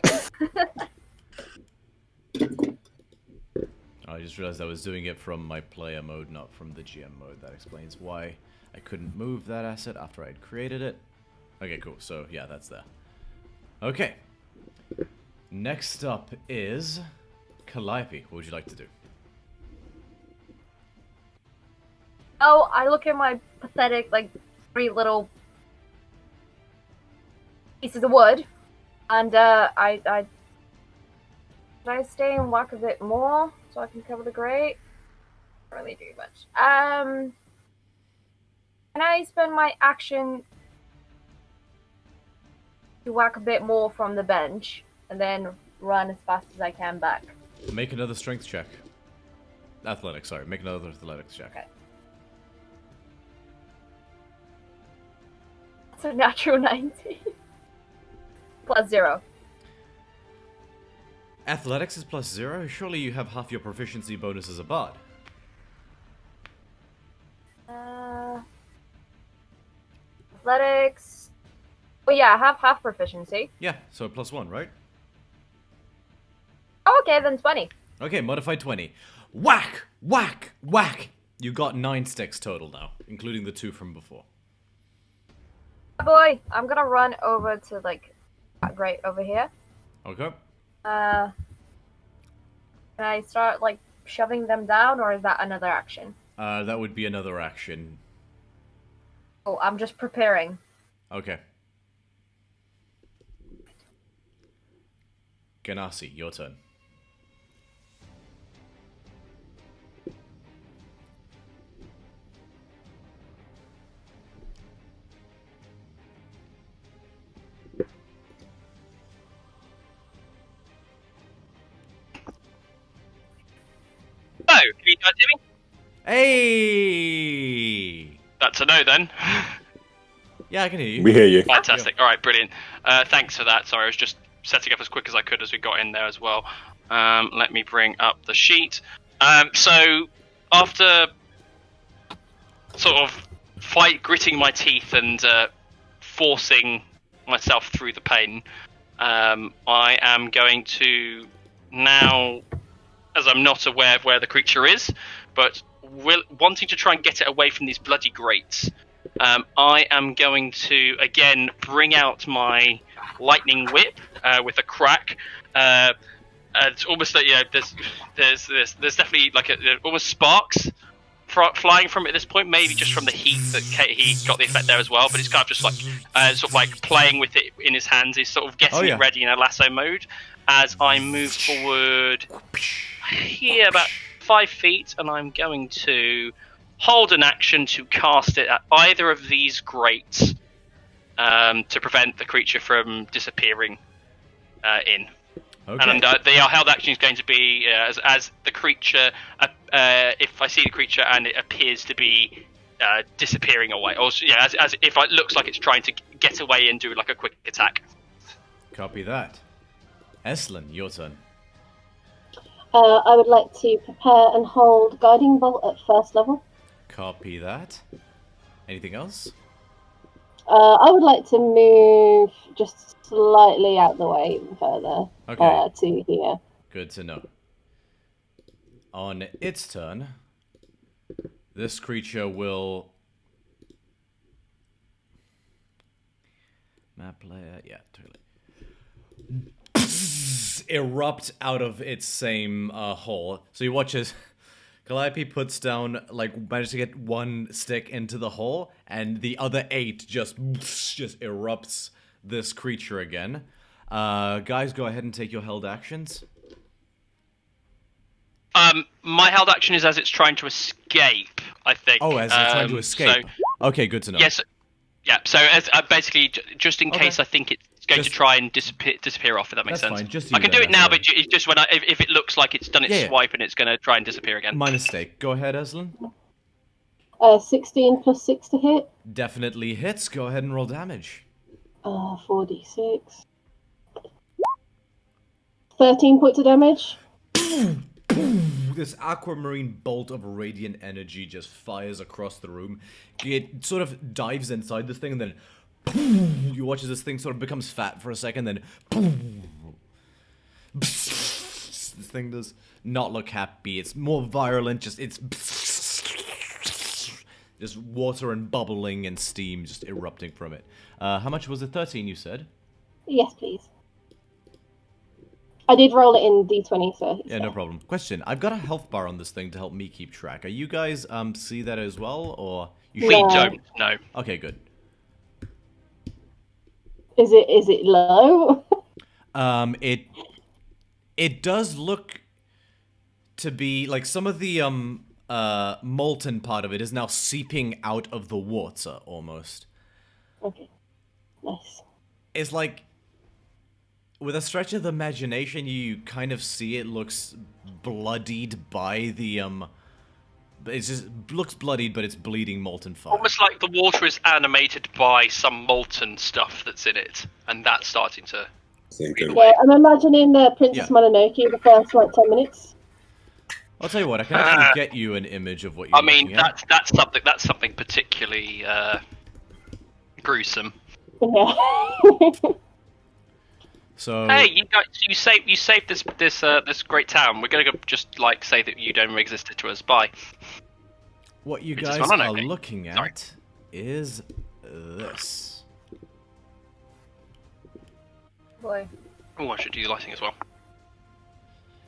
I just realized I was doing it from my player mode, not from the GM mode. That explains why I couldn't move that asset after I'd created it. Okay, cool. So, yeah, that's there. Okay. Next up is Calliope. What would you like to do? Oh, I look at my pathetic, like, 3 little pieces of wood, and I stay and walk a bit more so I can cover the grate? Don't really do much. Can I spend my action to whack a bit more from the bench and then run as fast as I can back? Make another strength check. Athletics, sorry. Make another athletics check. Okay. That's a natural 90. Plus 0. Athletics is plus 0? Surely you have half your proficiency bonus as a bard. Athletics. Well, yeah, I have half proficiency. Yeah, so plus 1, right? Oh, okay, then 20. Okay, modified 20. Whack! Whack! Whack! You got 9 sticks total now, including the 2 from before. Boy, I'm gonna run over to, like, that grate over here. Okay. Can I start, like, shoving them down, or is that another action? That would be another action. Oh, I'm just preparing. Okay. Ganassi, your turn. Oh, can you guys hear me? Hey! That's a no then. Yeah, I can hear you. We hear you. Fantastic. All right, brilliant. Thanks for that. Sorry, I was just setting up as quick as I could as we got in there as well. Let me bring up the sheet. So after sort of gritting my teeth and forcing myself through the pain, I am going to now, as I'm not aware of where the creature is, but wanting to try and get it away from these bloody grates, I am going to again bring out my lightning whip with a crack. It's almost like, there's definitely like almost sparks flying from it at this point, maybe just from the heat that he got the effect there as well. But it's kind of just like sort of like playing with it in his hands. He's sort of getting it ready in a lasso mode as I move forward here about 5 feet, and I'm going to hold an action to cast it at either of these grates to prevent the creature from disappearing in. Okay. And the held action is going to be as the creature, if I see the creature and it appears to be disappearing away, or as if it looks like it's trying to get away and do like a quick attack. Copy that. Eslin, your turn. I would like to prepare and hold Guiding Bolt at first level. Copy that. Anything else? I would like to move just slightly out the way even further to here. Good to know. On its turn, this creature will... Map player, yeah, totally. Erupt out of its same hole. So you watch as Calliope puts down, manages to get 1 stick into the hole, and the other 8 just erupts this creature again. Guys, go ahead and take your held actions. My held action is as it's trying to escape, I think. Oh, as it's trying to escape. Okay, good to know. Yes. Yeah, so as, basically, just in case I think it's going to try and disappear off, if that makes That's sense. fine, just I you can do then, it now, Aslan. but it's just when if it looks like it's done its swipe and it's going to try and disappear again. My mistake. Go ahead, Aslan. 16 plus 6 to hit. Definitely hits. Go ahead and roll damage. 4d6. 13 points of damage. This aquamarine bolt of radiant energy just fires across the room. It sort of dives inside this thing, and then you watch as this thing sort of becomes fat for a second, then this thing does not look happy. It's more virulent. It's just water and bubbling and steam just erupting from it. How much was it? 13, you said? Yes, please. I did roll it in d20, so... Yeah, no problem. Question, I've got a health bar on this thing to help me keep track. Are you guys see that as well, or... We don't, no. Okay, good. Is it low? It does look to be, like, some of the, molten part of it is now seeping out of the water, almost. Okay. Nice. It's like... With a stretch of the imagination, you kind of see it looks bloodied by the, it just looks bloodied, but it's bleeding molten fire. Almost like the water is animated by some molten stuff that's in it, and that's starting to... Yeah, I'm imagining Princess Mononoke the first, 10 minutes. I'll tell you what, I can actually get you an image of what you're looking at. that's something particularly, gruesome. Yeah. So hey, you saved this great town. We're gonna go just say that you don't exist to us. Bye. What you guys are looking at is this. Boy. Oh, I should do lighting as well.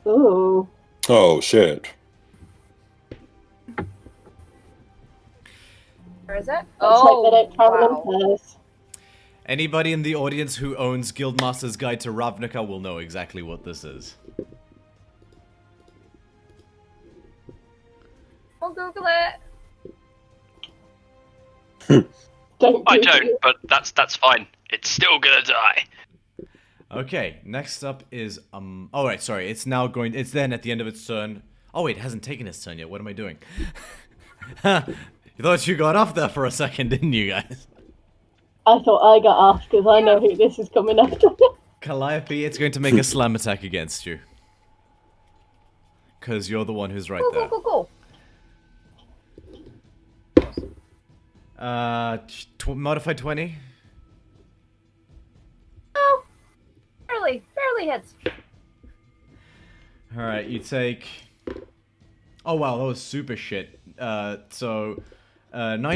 Ooh. Oh shit. Where is it? Oh, they don't travel in pairs. Anybody in the audience who owns Guildmaster's Guide to Ravnica will know exactly what this is. I'll Google it. I don't, but that's fine. It's still gonna die. Okay, next up is oh right, sorry. It's then at the end of its turn. Oh wait, it hasn't taken its turn yet. What am I doing? You thought you got off there for a second, didn't you guys? I thought I got off because I know who this is coming after. Calliope, it's going to make a slam attack against you. Because you're the one who's right there. Cool. Modified 20? Oh, barely hits. Alright, you take... Oh wow, that was super shit. 9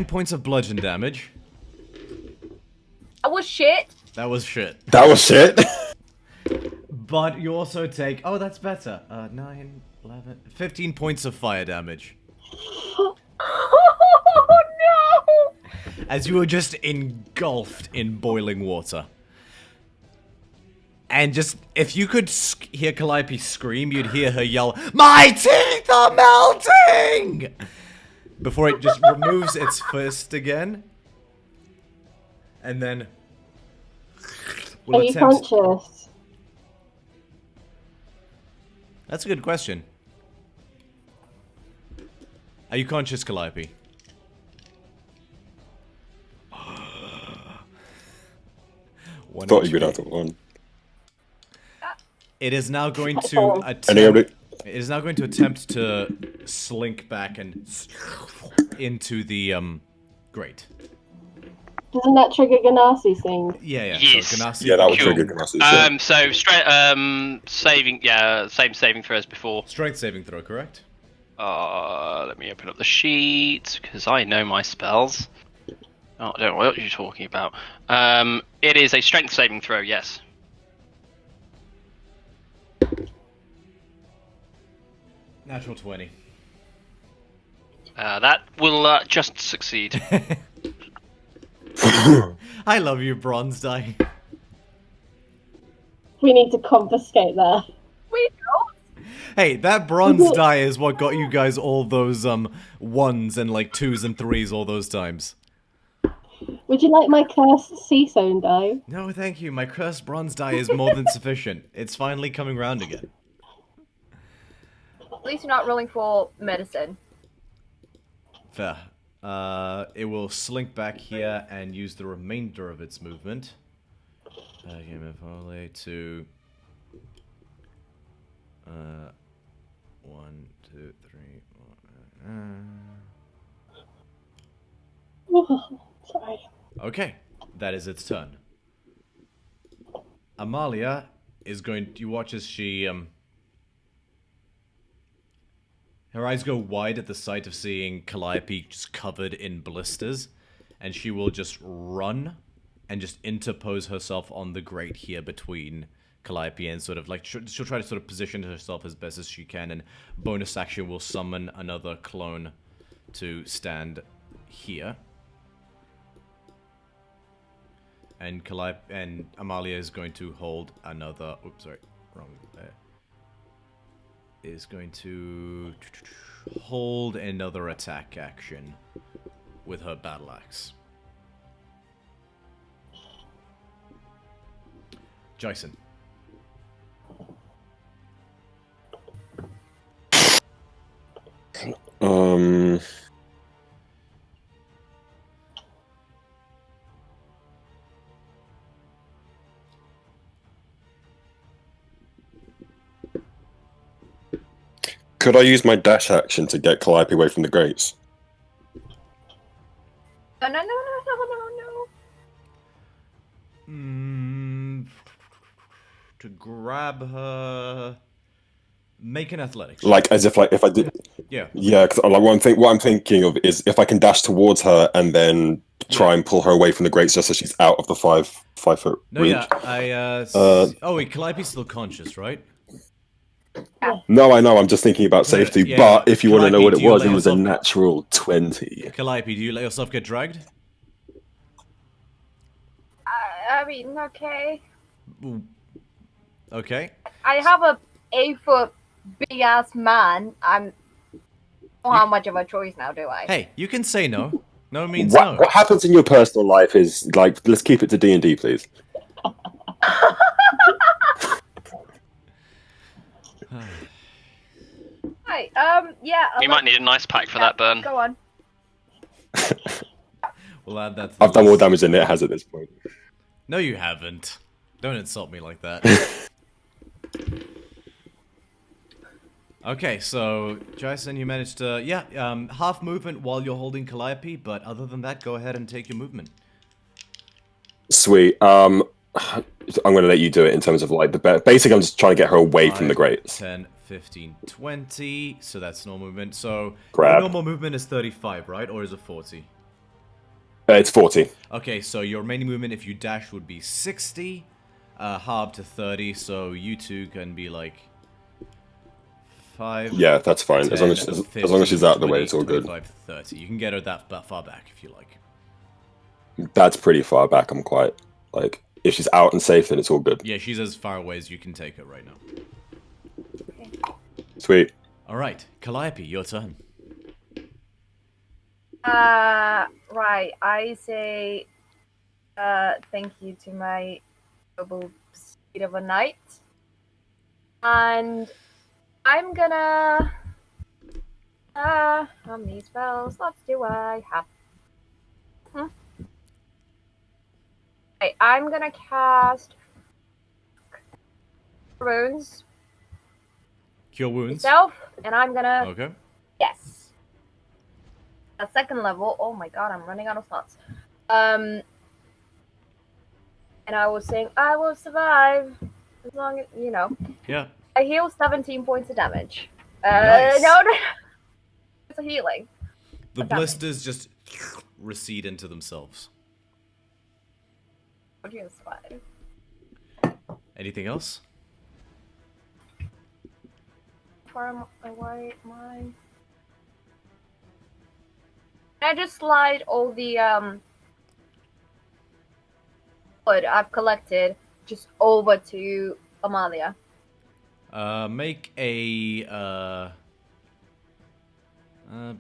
points of bludgeon damage. That was shit. That was shit. That was shit. But you also take... Oh, that's better. 9, 11... 15 points of fire damage. Oh, no! As you were just engulfed in boiling water. And just... If you could hear Calliope scream, you'd hear her yell, "My teeth are melting!" Before it just removes its fist again. And then... Are you conscious? That's a good question. Are you conscious, Calliope? Thought you'd be out of one. It is now going to attempt to slink back and into the grate. Doesn't that trigger Ganassi's thing? Yeah. Yes. So Ganassi, Yeah, that would trigger Ganassi's. So saving, same saving throw as before. Strength saving throw, correct? Let me open up the sheet because I know my spells. Oh, I don't know what you're talking about. It is a strength saving throw, yes. Natural 20. That will just succeed. I love you, bronze die. we need to confiscate that. We don't. Hey, that bronze die is what got you guys all those ones and like 2s and 3s all those times. Would you like my cursed sea stone die? No, thank you. My cursed bronze die is more than sufficient. It's finally coming round again. At least you're not rolling for medicine. Fair. It will slink back here and use the remainder of its movement. Game of Volley to 1, 2, 3, 4. Oh, sorry. Okay, that is its turn. Amalia is going. You watch as she her eyes go wide at the sight of seeing Calliope just covered in blisters, and she will just run and just interpose herself on the grate here between Calliope and sort of like she'll try to sort of position herself as best as she can, and bonus action will summon another clone to stand here. And Calliope and Amalia is going to hold another. Oops, sorry, wrong. Is going to hold another attack action with her battle axe. Jason. Could I use my dash action to get Calliope away from the grates? No, no, no, no, no, no, no. To grab her, make an athletics. Like as if I did. Yeah. Yeah, because like what I'm thinking of is if I can dash towards her and then try and pull her away from the grates just so she's out of the 5 foot No, reach. yeah, oh wait, Calliope's still conscious, right? No, I know. I'm just thinking about safety. Yeah, but if you want to know what Calliope, it was, do you it was a let natural 20. Calliope, do you let yourself get dragged? I mean, okay. Ooh. Okay. I have a 8-foot big ass man. I don't have much of a choice now, do I? Hey, you can say no. No means What, no. what happens in your personal life is like, let's keep it to D&D, please. Hi. Yeah. You might need an ice pack for that burn. Go on. We'll add that to the I've done more list. damage than it has at this point. No, you haven't. Don't insult me like that. Okay, so Jason, you managed to half movement while you're holding Calliope, but other than that, go ahead and take your movement. Sweet. I'm going to let you do it in terms of like the basic. I'm just trying to get her away from the 5, grates. 10, 15, 20. So that's normal movement. So Grab. your normal movement is 35, right? Or is it 40? It's 40. Okay, so your remaining movement, if you dash, would be 60, halved to 30. So you two can be like 5. Yeah, that's fine. 10, as long as she's out of the way, it's all good. 25, 30. You can get her that far back if you like. That's pretty far back. I'm quite like, if she's out and safe, then it's all good. Yeah, she's as far away as you can take her right now. Sweet. All right, Calliope, your turn. Right. I say, thank you to my noble steed of a knight, and I'm gonna. How many spell slots do I have? Right, I'm gonna cast Wounds Cure wounds. myself, and I'm gonna. Okay. Yes. A second level. Oh my god, I'm running out of slots. And I was saying I will survive as long as Yeah. I heal 17 points of damage. Nice. No, it's a healing. The Okay. blisters just recede into themselves. What do you survive? Anything else? Far away, mine. Can I just slide all the wood I've collected just over to Amalia. Make a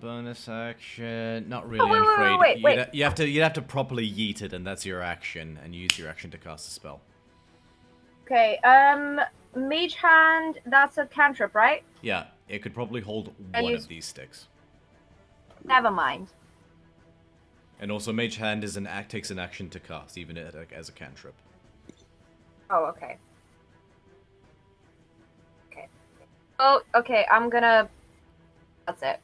bonus action. Not really. wait, I'm afraid. wait. You'd have to properly yeet it, and that's your action, and use your action to cast a spell. Okay, Mage Hand, that's a cantrip, right? Yeah, it could probably hold I one use- of these sticks. Never mind. And also, Mage Hand takes an action to cast, even as a cantrip. Oh, okay. Okay. Oh, okay, I'm gonna... That's it.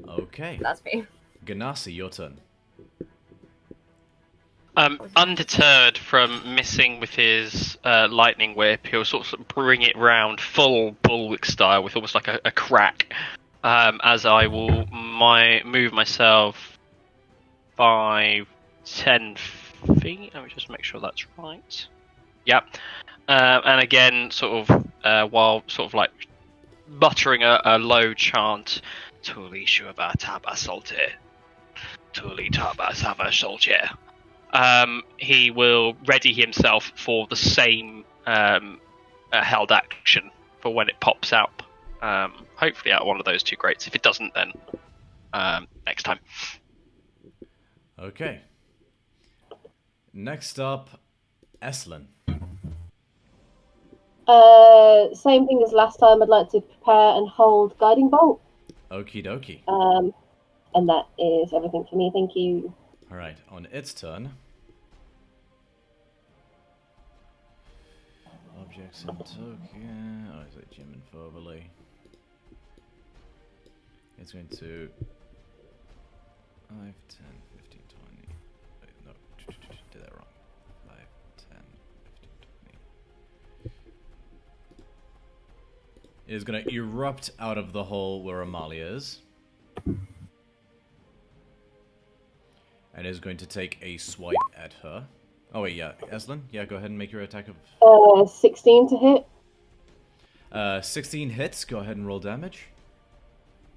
Okay. That's me. Ganassi, your turn. Undeterred from missing with his lightning whip, he'll sort of bring it round full Bulwark style with almost like a crack. As I will move myself 5, 10 feet. Let me just make sure that's right. Yep. And again, sort of while sort of like muttering a low chant, Tuli Shuba Taba Salte. Tuli Taba Sava Soldier. He will ready himself for the same held action for when it pops out. Hopefully out of one of those two greats. If it doesn't, then next time. Okay. Next up, Eslin. Same thing as last time. I'd like to prepare and hold Guiding Bolt. Okie dokie. And that is everything for me. Thank you. Alright, on its turn. Objects and token. Oh, is it Jim and Foverly? It's going to 5, 10, 15, 20. Wait, no, did that wrong. 5, 10, 15, 20. It is going to erupt out of the hole where Amalia is. And is going to take a swipe at her. Oh wait, yeah, Eslin, yeah, go ahead and make your attack of... 16 to hit. 16 hits, go ahead and roll damage.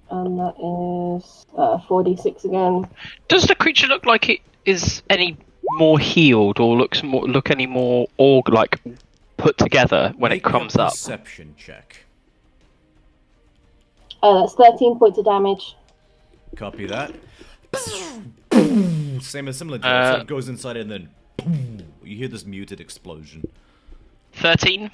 And that is 4d6 again. Does the creature look like it is any more healed, or look any more like put together when it comes Make a up? perception check. That's 13 points of damage. Copy that. Similar to it, so it goes inside and then boom, you hear this muted explosion. 13?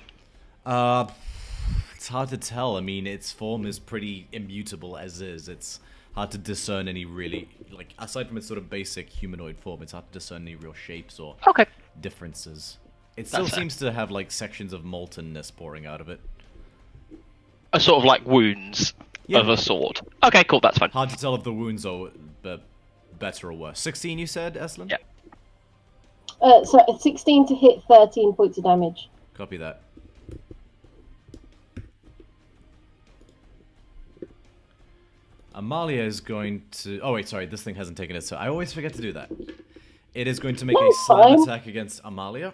It's hard to tell. I mean, its form is pretty immutable as is. It's hard to discern any really, like, aside from its sort of basic humanoid form, it's hard to discern any real shapes or differences. It still seems to have, like, sections of moltenness pouring out of it. A sort of like wounds of a sort. Okay, cool, that's fine. Hard to tell if the wounds are better or worse. 16, you said, Eslin? Yeah. So 16 to hit, 13 points of damage. Copy that. Amalia is going to... Oh, wait, sorry. This thing hasn't taken it, so I always forget to do that. It is going to make a slam attack against Amalia.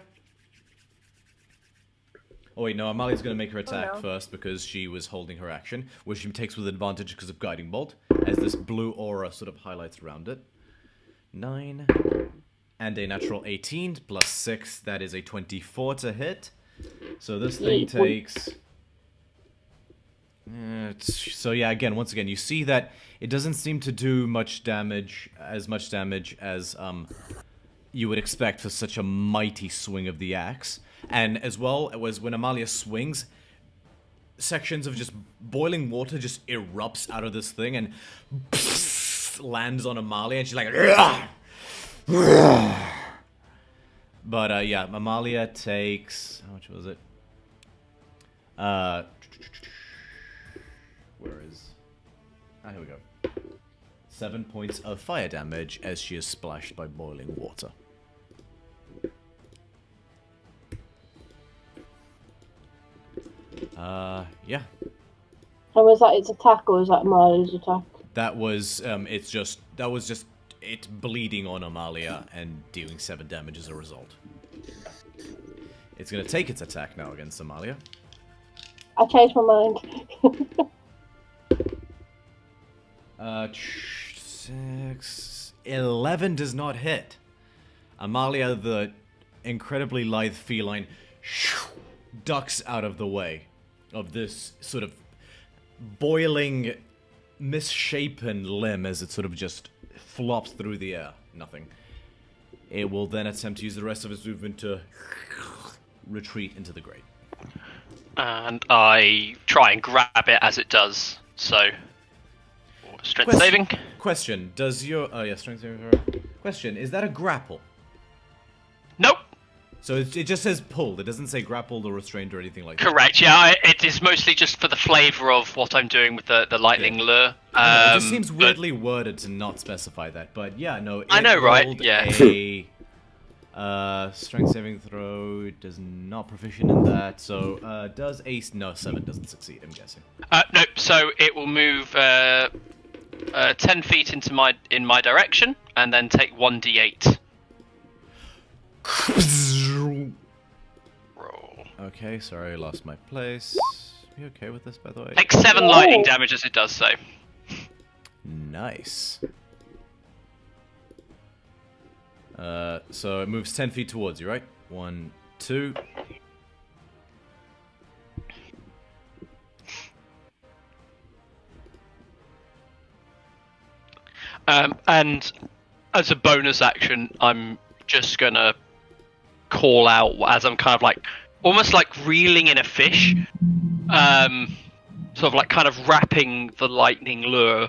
Oh, wait, no. Amalia's going to make her attack first because she was holding her action, which she takes with advantage because of Guiding Bolt, as this blue aura sort of highlights around it. 9. And a natural 18 plus 6. That is a 24 to hit. So this thing takes... so yeah, once again, you see that it doesn't seem to do much damage as you would expect for such a mighty swing of the axe. And as well as when Amalia swings, sections of just boiling water just erupts out of this thing and lands on Amalia, and she's like, but yeah, Amalia takes, how much was it? Where is... here we go. 7 points of fire damage as she is splashed by boiling water. Yeah. And was that its attack, or was that Amalia's attack? That was, that was just it bleeding on Amalia and dealing 7 damage as a result. It's gonna take its attack now against Amalia. I changed my mind. 6... 11 does not hit. Amalia, the incredibly lithe feline, ducks out of the way of this sort of boiling, misshapen limb as it sort of just flops through the air. Nothing. It will then attempt to use the rest of its movement to retreat into the grate. And I try and grab it as it does. So, strength saving. Question: does your strength saving throw? Question: is that a grapple? Nope. So it just says pulled. It doesn't say grappled or restrained or anything like that. Correct. Yeah, it is mostly just for the flavour of what I'm doing with the lightning lure. It just seems weirdly worded to not specify that. But yeah, no. I know, right? rolled Yeah. A strength saving throw. It does not proficient in that. So does ace? No, 7 doesn't succeed. I'm guessing. Nope. So it will move 10 feet in my direction, and then take 1d8. Roll. Okay, sorry, I lost my place. You okay with this, by the way? Take 7 lightning damage as it does so. Nice. So it moves 10 feet towards you, right? 1, 2. And as a bonus action, I'm just gonna call out as I'm kind of like almost like reeling in a fish, sort of like kind of wrapping the lightning lure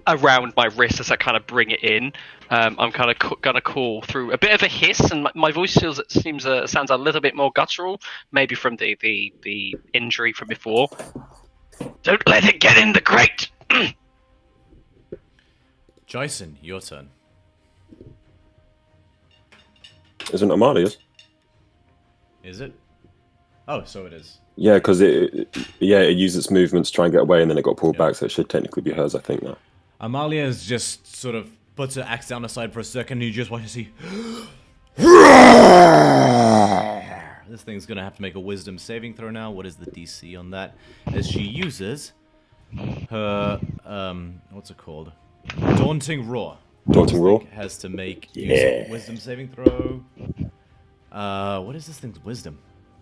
around my wrist as I kind of bring it in. I'm kind of gonna call through a bit of a hiss, and my voice sounds a little bit more guttural, maybe from the injury from before. Don't let it get in the grate. Jason, your turn. Isn't Amalia's? Is it? Oh, so it is. Yeah, because it used its movements to try and get away, and then it got pulled back, so it should technically be hers, I think, now. Amalia is just sort of puts her axe down aside for a second, and you just watch her see. This thing's gonna have to make a wisdom saving throw now. What is the DC on that? As she uses her what's it called? Daunting Roar. Daunting Roar? Has to make use of wisdom saving throw. What is this thing's wisdom?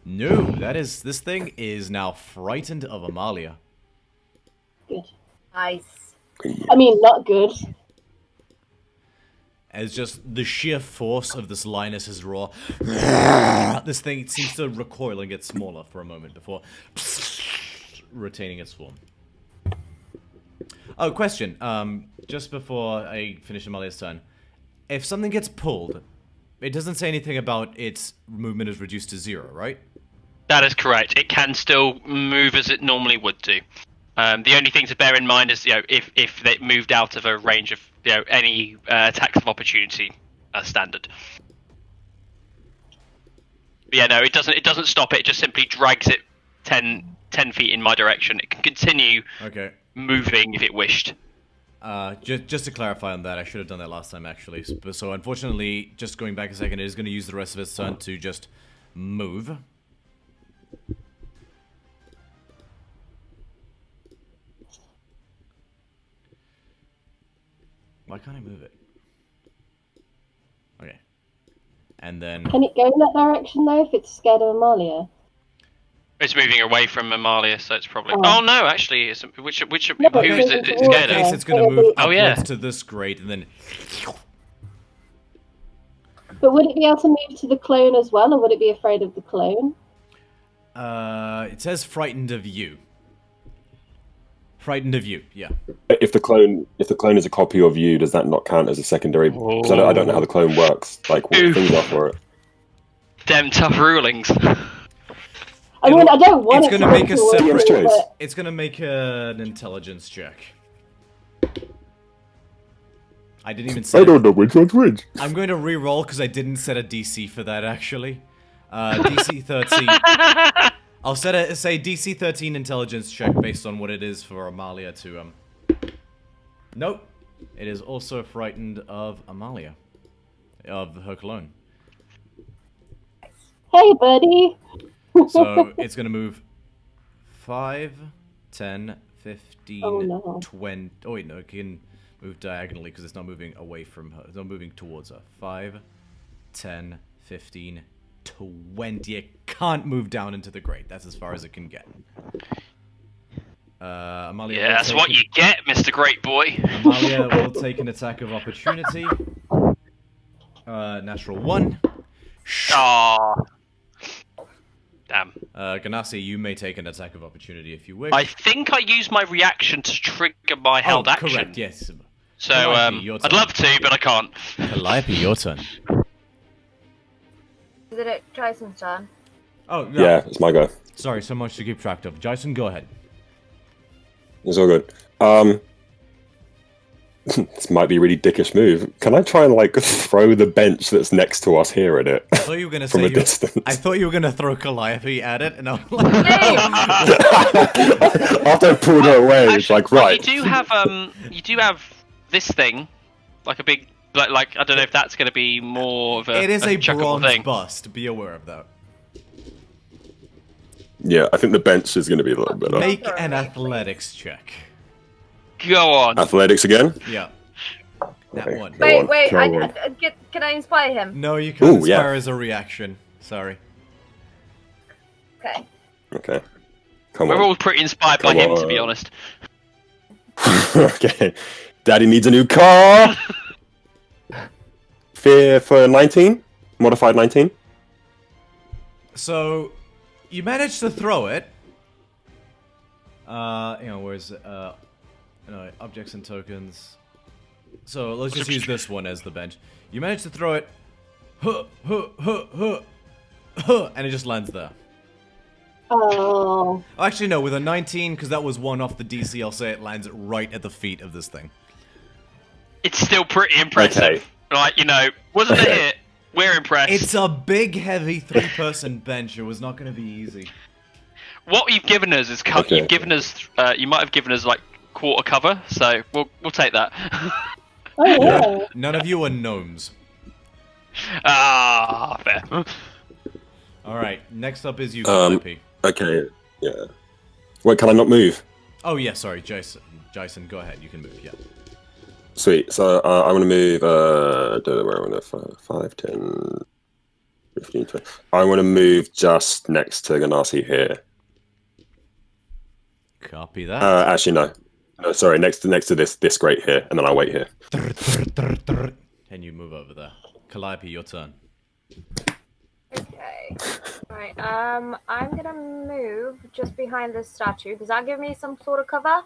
No, this thing is now frightened of Amalia. Good. Nice. I mean, not good. As just the sheer force of this Linus's roar, this thing seems to recoil and get smaller for a moment before retaining its form. Oh, question. Just before I finish Amalia's turn, if something gets pulled, it doesn't say anything about its movement is reduced to 0, right? That is correct. It can still move as it normally would do. The only thing to bear in mind is, if it moved out of a range of, any attacks of opportunity standard. But yeah, no, it doesn't stop it. It just simply drags it 10 feet in my direction. It can continue moving if it wished. Just to clarify on that, I should have done that last time, actually. So unfortunately, just going back a second, it is going to use the rest of its turn to just move. Why can't I move it? Okay. And then... Can it go in that direction, though, if it's scared of Amalia? It's moving away from Amalia, so it's probably... Oh. Oh, no, actually, it's... who is it it's In scared case of? it's going to move Oh, yeah. upwards to this grate, and then... But would it be able to move to the clone as well, or would it be afraid of the clone? It says frightened of you. Frightened of you, yeah. If the clone is a copy of you, does that not count as a secondary? Because I don't know how the clone works. Like, what things are for it? Damn tough rulings. I mean, I don't want it's it gonna to make a look separate. towards you, but- It's gonna make an intelligence check. I didn't even say. I don't know which one's which. I'm going to re-roll because I didn't set a DC for that actually. DC 13. I'll say DC 13 intelligence check based on what it is for Amalia to Nope. It is also frightened of Amalia, of her clone. Hey, buddy. So it's going to move 5, 10, 15, Oh, no. 20. Oh, wait, no, it can move diagonally because it's not moving away from her. It's not moving towards her. 5, 10, 15, 20. It can't move down into the grate. That's as far as it can get. Amalia. Yeah, that's what you get, Mr. Great Boy. Amalia will take an attack of opportunity. Natural 1. Ah. Damn. Ganassi, you may take an attack of opportunity if you wish. I think I used my reaction to trigger my held action. Correct, yes. So, Calliope, your I'd turn. love to, but I can't. Calliope, your turn. Is it Jason's turn? Oh, Yeah, it's my go. Sorry, so much to keep track of. Jason, go ahead. It's all good. This might be a really dickish move. Can I try and like throw the bench that's next to us here at it I thought you were gonna from say a distance? I thought you were gonna throw Calliope at it, and I'm like, After I pulled her away, it's like right. You do have this thing, like a big, like I don't know if that's going to be more of a. it is a chuckable bronze thing. bust. Be aware of that. Yeah, I think the bench is going to be a little bit up. Make an athletics check. Go on. Athletics again? Yeah. That Okay. one. Go on, Wait, go on. can I inspire him? No, you can't Ooh, yeah. inspire as a reaction. Sorry. Okay. Okay. Come We're on. all pretty inspired by Come him, to be on. honest. Okay. Daddy needs a new car. Fear for 19? Modified 19? So, you managed to throw it. Where's it? No, objects and tokens. So let's just use this one as the bench. You managed to throw it, and it just lands there. Oh. Actually, no, with a 19, because that was one off the DC, I'll say it lands right at the feet of this thing. It's still pretty impressive. Okay. Like, wasn't Okay. a hit. We're impressed. It's a big, heavy 3-person bench. It was not going to be easy. What you've given us is Okay. you've given us. You might have given us like quarter cover, so we'll take that. Oh yeah. None of you are gnomes. Fair. Alright, next up is you, Calliope. Okay. Yeah. Wait, can I not move? Oh, yeah, sorry, Jason. Jason, go ahead. You can move, yeah. Sweet. So I'm going to move, where am I? 5, 10, 15, 20. I want to move just next to Ganassi here. Copy that. Actually, no. No, sorry, next to this grate here, and then I'll wait here. And you move over there. Calliope, your turn. Okay. Right. I'm gonna move just behind this statue. Does that give me some sort of cover?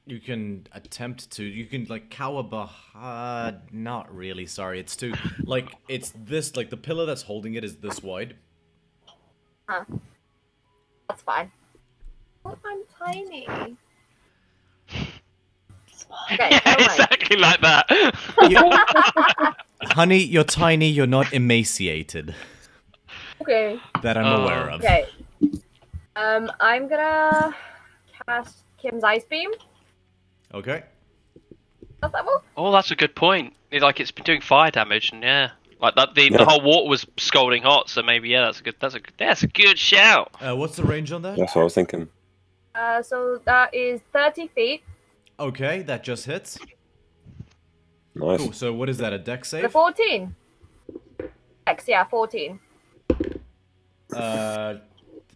You can attempt to. You can, like, cower behind. Not really, sorry. It's too. Like, it's this. Like, the pillar that's holding it is this wide. Huh. That's fine. Well, I'm tiny. Okay, Yeah, never mind. exactly like that. Honey, you're tiny, you're not emaciated. Okay. That I'm aware of. Okay. I'm gonna cast Kim's Ice Beam. Okay. That's level. Oh, that's a good point. It's been doing fire damage, and yeah, like that. The whole water was scalding hot, so maybe that's a good shout. What's the range on that? That's what I was thinking. So that is 30 feet. Okay, that just hits. Nice. Cool, so what is that, a dex The save? 14. X, yeah, 14.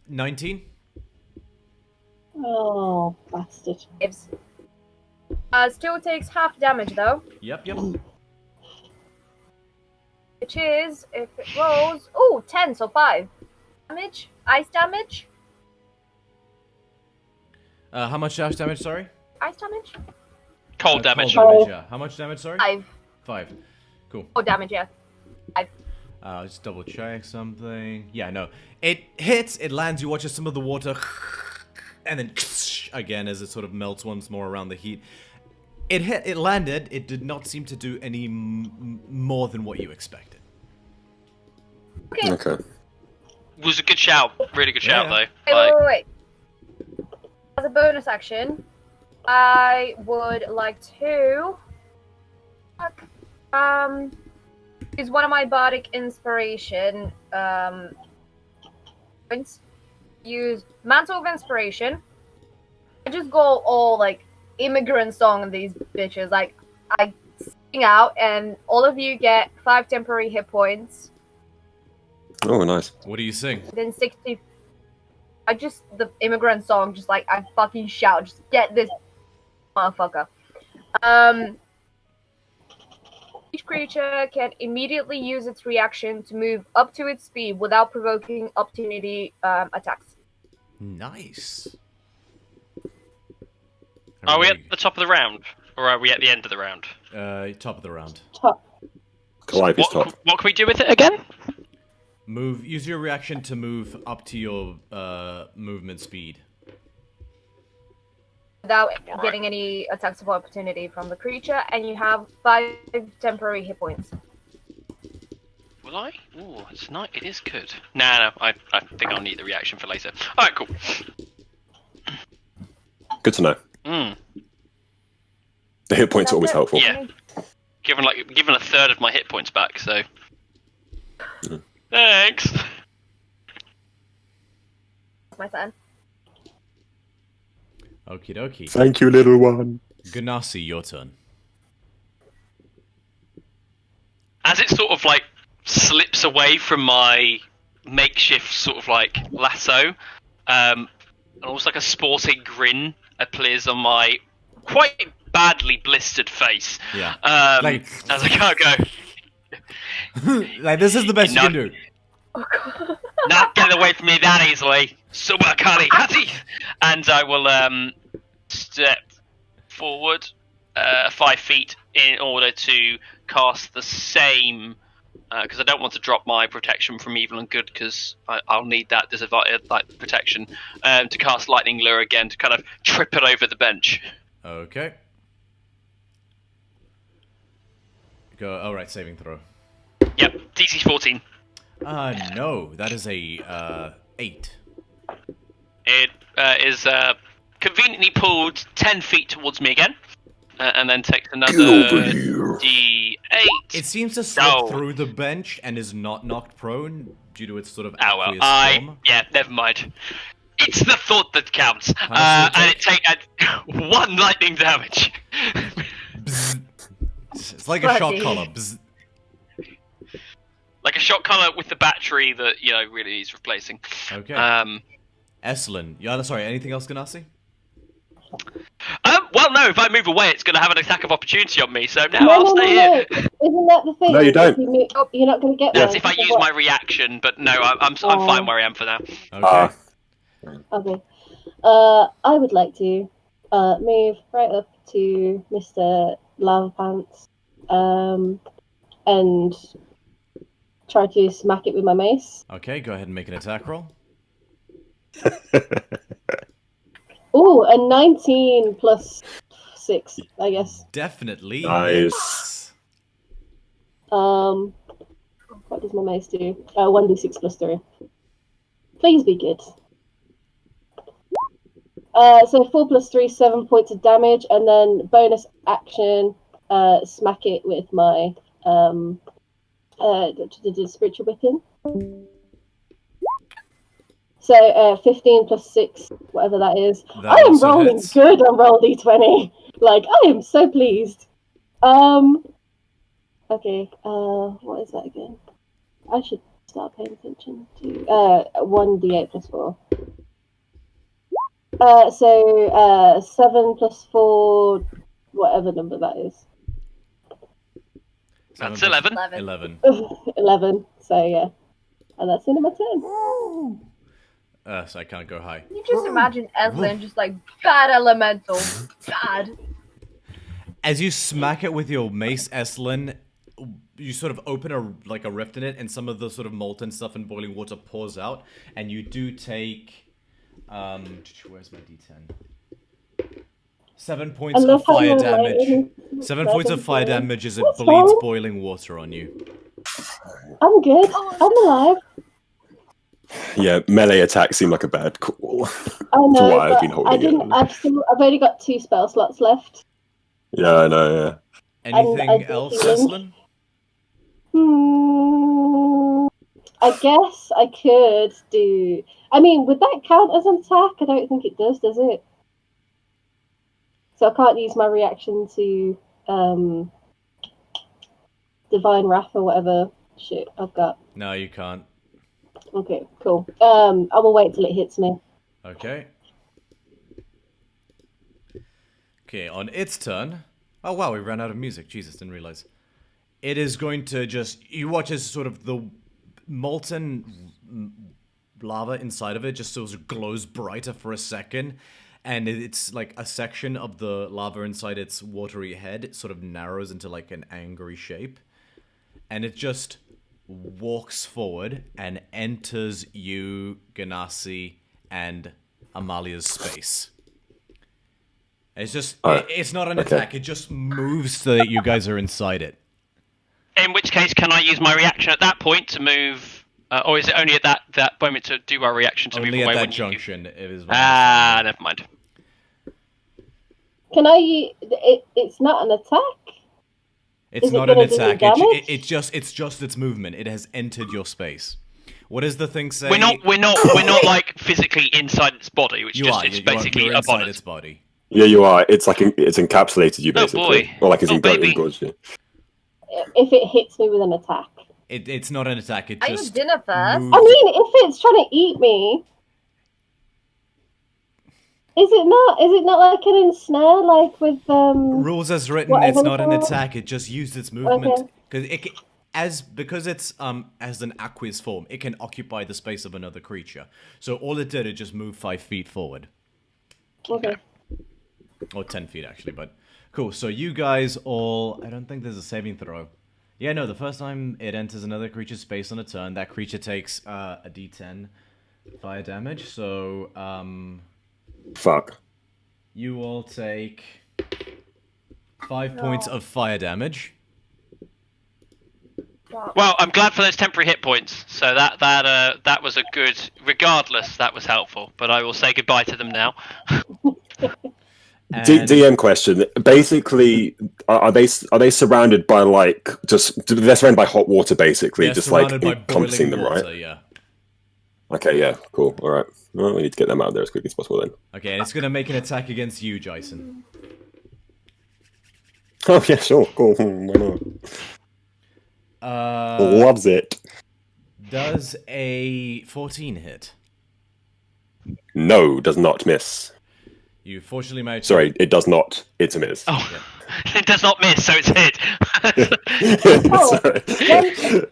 19? Oh, bastard. Gives. Still takes half damage though, Yep. which is, if it rolls, ooh, 10, so 5. Damage, ice damage, How much dash damage, sorry? ice damage, Cold damage. Cold damage, yeah. How much damage, sorry? 5. 5. Cool. Oh, damage, yeah. 5. Just double check something. Yeah, no. It hits, it lands, you watch as some of the water, and then again as it sort of melts once more around the heat. It hit, it landed, it did not seem to do any more than what you expected. Okay. Okay. Was a good shout. Really good shout, Yeah. though. Wait. As a bonus action, I would like to use one of my bardic inspiration points. Use Mantle of Inspiration. I just go all like immigrant song on these bitches. Like I sing out, and all of you get 5 temporary hit points. Oh, nice. What do you sing? Within 60. The immigrant song, just like, I fucking shout, just get this motherfucker. Each creature can immediately use its reaction to move up to its speed without provoking opportunity attacks. Nice. Are we at the top of the round? Or are we at the end of the round? Top of the round. Top. Calliope's top. What can we do with it again? Use your reaction to move up to your movement speed. Without getting any attacks of opportunity from the creature, and you have 5 temporary hit points. Will I? Ooh, it's not. It is good. No, I think I'll need the reaction for later. Alright, cool. Good to know. The hit points are always helpful. Yeah. Given a third of my hit points back, so. Thanks. My turn. Okie dokie. Thank you, little one. Ganassi, your turn. As it sort of like slips away from my makeshift sort of like lasso, almost like a sporting grin appears on my quite badly blistered face. Yeah. As I can't go. Like, this is the best you can do. Not get away from me that easily. Super Kali Hati! And I will step forward 5 feet in order to cast the same, because I don't want to drop my protection from evil and good, because I'll need that protection, to cast Lightning Lure again to kind of trip it over the bench. Okay. Go. Alright, saving throw. Yep, DC 14. No, that is a 8. It is conveniently pulled 10 feet towards me again, and then takes another D8. It seems to slip through the bench and is not knocked prone due to its sort of aqueous form. Yeah, never mind. It's the thought that counts. And it takes 1 lightning damage. It's like a shot collar. Bzz. Like a shot collar with the battery that, really needs replacing. Okay. Eslin. Yeah, sorry, anything else, Ganassi? Well, no, if I move away, it's going to have an attack of opportunity on me, so I'll stay here. Isn't that the thing? No, you don't. You're not going to get That's one. if I use my reaction, but no, I'm fine where I am for now. Okay. Okay. I would like to move right up to Mr. Lava Pants and try to smack it with my mace. Okay, go ahead and make an attack roll. Ooh, a 19 plus 6, I guess. Definitely. Nice. What does my mace do? 1d6 plus 3. Please be good. So 4 plus 3, 7 points of damage, and then bonus action, smack it with my spiritual weapon. So 15 plus 6, whatever that is. That I am also rolling hits. good on roll d20. Like, I am so pleased. Okay, what is that again? I should start paying attention to 1d8 plus 4. So 7 plus 4, whatever number that is. That's 11. 11. 11, so yeah. And that's the end of my turn. So I can't go high. Can you just imagine Evelyn just like bad elemental? Bad. As you smack it with your mace, Eslin, you sort of open a rift in it, and some of the sort of molten stuff and boiling water pours out, and you do take where's my d10? 7 points of fire damage. 7 points of fire damage as it bleeds boiling water on you. I'm good. I'm alive. Yeah, melee attacks seem like a bad call. I know, For what I've but been holding in. I've only got 2 spell slots left. Yeah, I know, yeah. Anything else, Eslin? I guess I could do... I mean, would that count as an attack? I don't think it does it? So I can't use my reaction to Divine Wrath or whatever shit I've got. No, you can't. Okay, cool. I will wait till it hits me. Okay. Okay, on its turn. Oh wow, we ran out of music. Jesus, didn't realize. It is going to just. You watch as sort of the molten lava inside of it just sort of glows brighter for a second, and it's like a section of the lava inside its watery head. It sort of narrows into like an angry shape, and it just walks forward and enters you, Ganassi, and Amalia's space. It's just, it's not an attack, it just moves so that you guys are inside it. In which case, can I use my reaction at that point to move, or is it only at that moment to do our reaction to Only move away? at that when junction. It is never mind. Can I? It's not an attack. It's Is it not an gonna do attack. damage? It's just its movement. It has entered your space. What does the thing say? We're not like physically inside its body, which it's basically you're a inside bonnet. its body. Yeah, you are. It's like it's encapsulated you basically, boy. or like it's baby. engorged you. If it hits me with an attack. It's not an attack. It Are just you dinner first? moves. I mean, if it's trying to eat me, is it not? Is it not like an ensnare, like with Rules as written. It's whatever not an it's called? attack. It just used its movement Okay. because it's as an aqueous form. It can occupy the space of another creature. So all it did, it just moved 5 feet forward. Okay. Or 10 feet, actually, but... Cool, so you guys all... I don't think there's a saving throw. Yeah, no, the first time it enters another creature's space on a turn, that creature takes a d10 fire damage, so... Fuck. You all take 5 points of fire damage. Well, I'm glad for those temporary hit points. So that was a good. Regardless, that was helpful. But I will say goodbye to them now. DM question. Basically, are they surrounded by like they're surrounded by hot water basically, They're just like surrounded by encompassing them, boiling water, right? yeah. Okay, yeah, cool. All right. Well, we need to get them out of there as quickly as possible then. Okay, and it's gonna make an attack against you, Jason. Oh yeah, sure, cool. Why not? Loves it. Does a 14 hit? No, does not miss. You fortunately managed. Sorry, it does not. It's a miss. Oh, it does not miss, so it's hit. Sorry.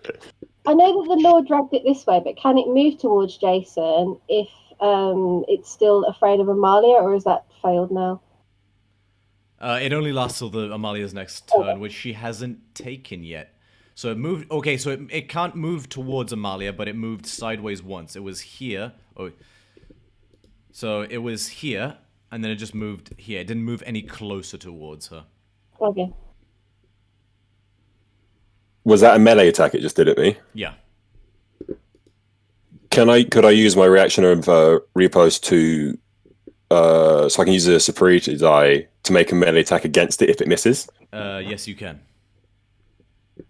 I know that the Lord dragged it this way, but can it move towards Jason if it's still afraid of Amalia, or is that failed now? It only lasts till the Amalia's next turn, which she hasn't taken yet. So it moved. Okay, so it can't move towards Amalia, but it moved sideways once. It was here. Oh, so it was here, and then it just moved here. It didn't move any closer towards her. Okay. Was that a melee attack it just did at me? Yeah. Could I use my reaction of repost to so I can use a superiority die to make a melee attack against it if it misses? Yes, you can.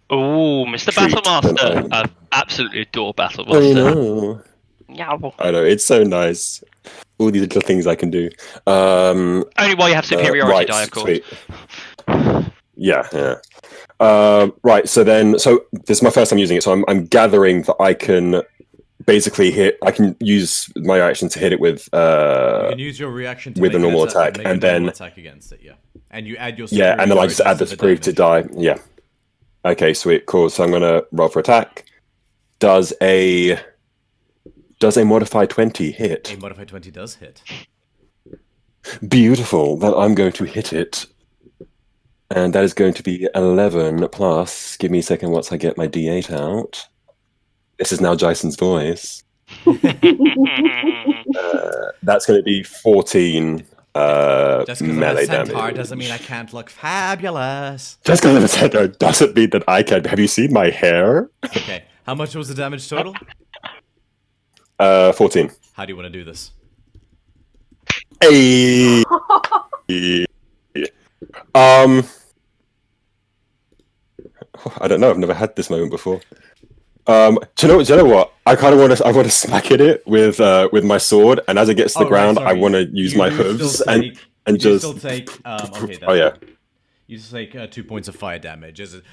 Oh, Mr. Treat, Battlemaster. I absolutely adore I Battlemaster. know. Yeah. I know, it's so nice. All these little things I can do. Only while you have superiority right, die, of course. sweet. Yeah. Right, so this is my first time using it, so I'm gathering that I can basically I can use my reaction to hit it with You can use your reaction to with make a normal an attack, make and a normal then attack against it, yeah. And you add your and then I just add the superiority die. Yeah. Okay, sweet, cool. So I'm gonna roll for attack. Does a modified 20 hit? A modified 20 does hit. Beautiful. Then I'm going to hit it. And that is going to be 11 plus. Give me a second once I get my D8 out. This is now Jason's voice. That's going to be 14 Just because I'm a melee centaur damage. doesn't mean I can't look fabulous. Just because I'm a centaur doesn't mean that I can. Have you seen my hair? Okay, how much was the damage total? 14. How do you want to do this? Hey. I don't know. I've never had this moment before. Do you know what? I kind of want to smack at it with my sword, and as it gets to the ground, I want to use my hooves and just. Still take. Okay. Oh yeah. You just take 2 points of fire damage as it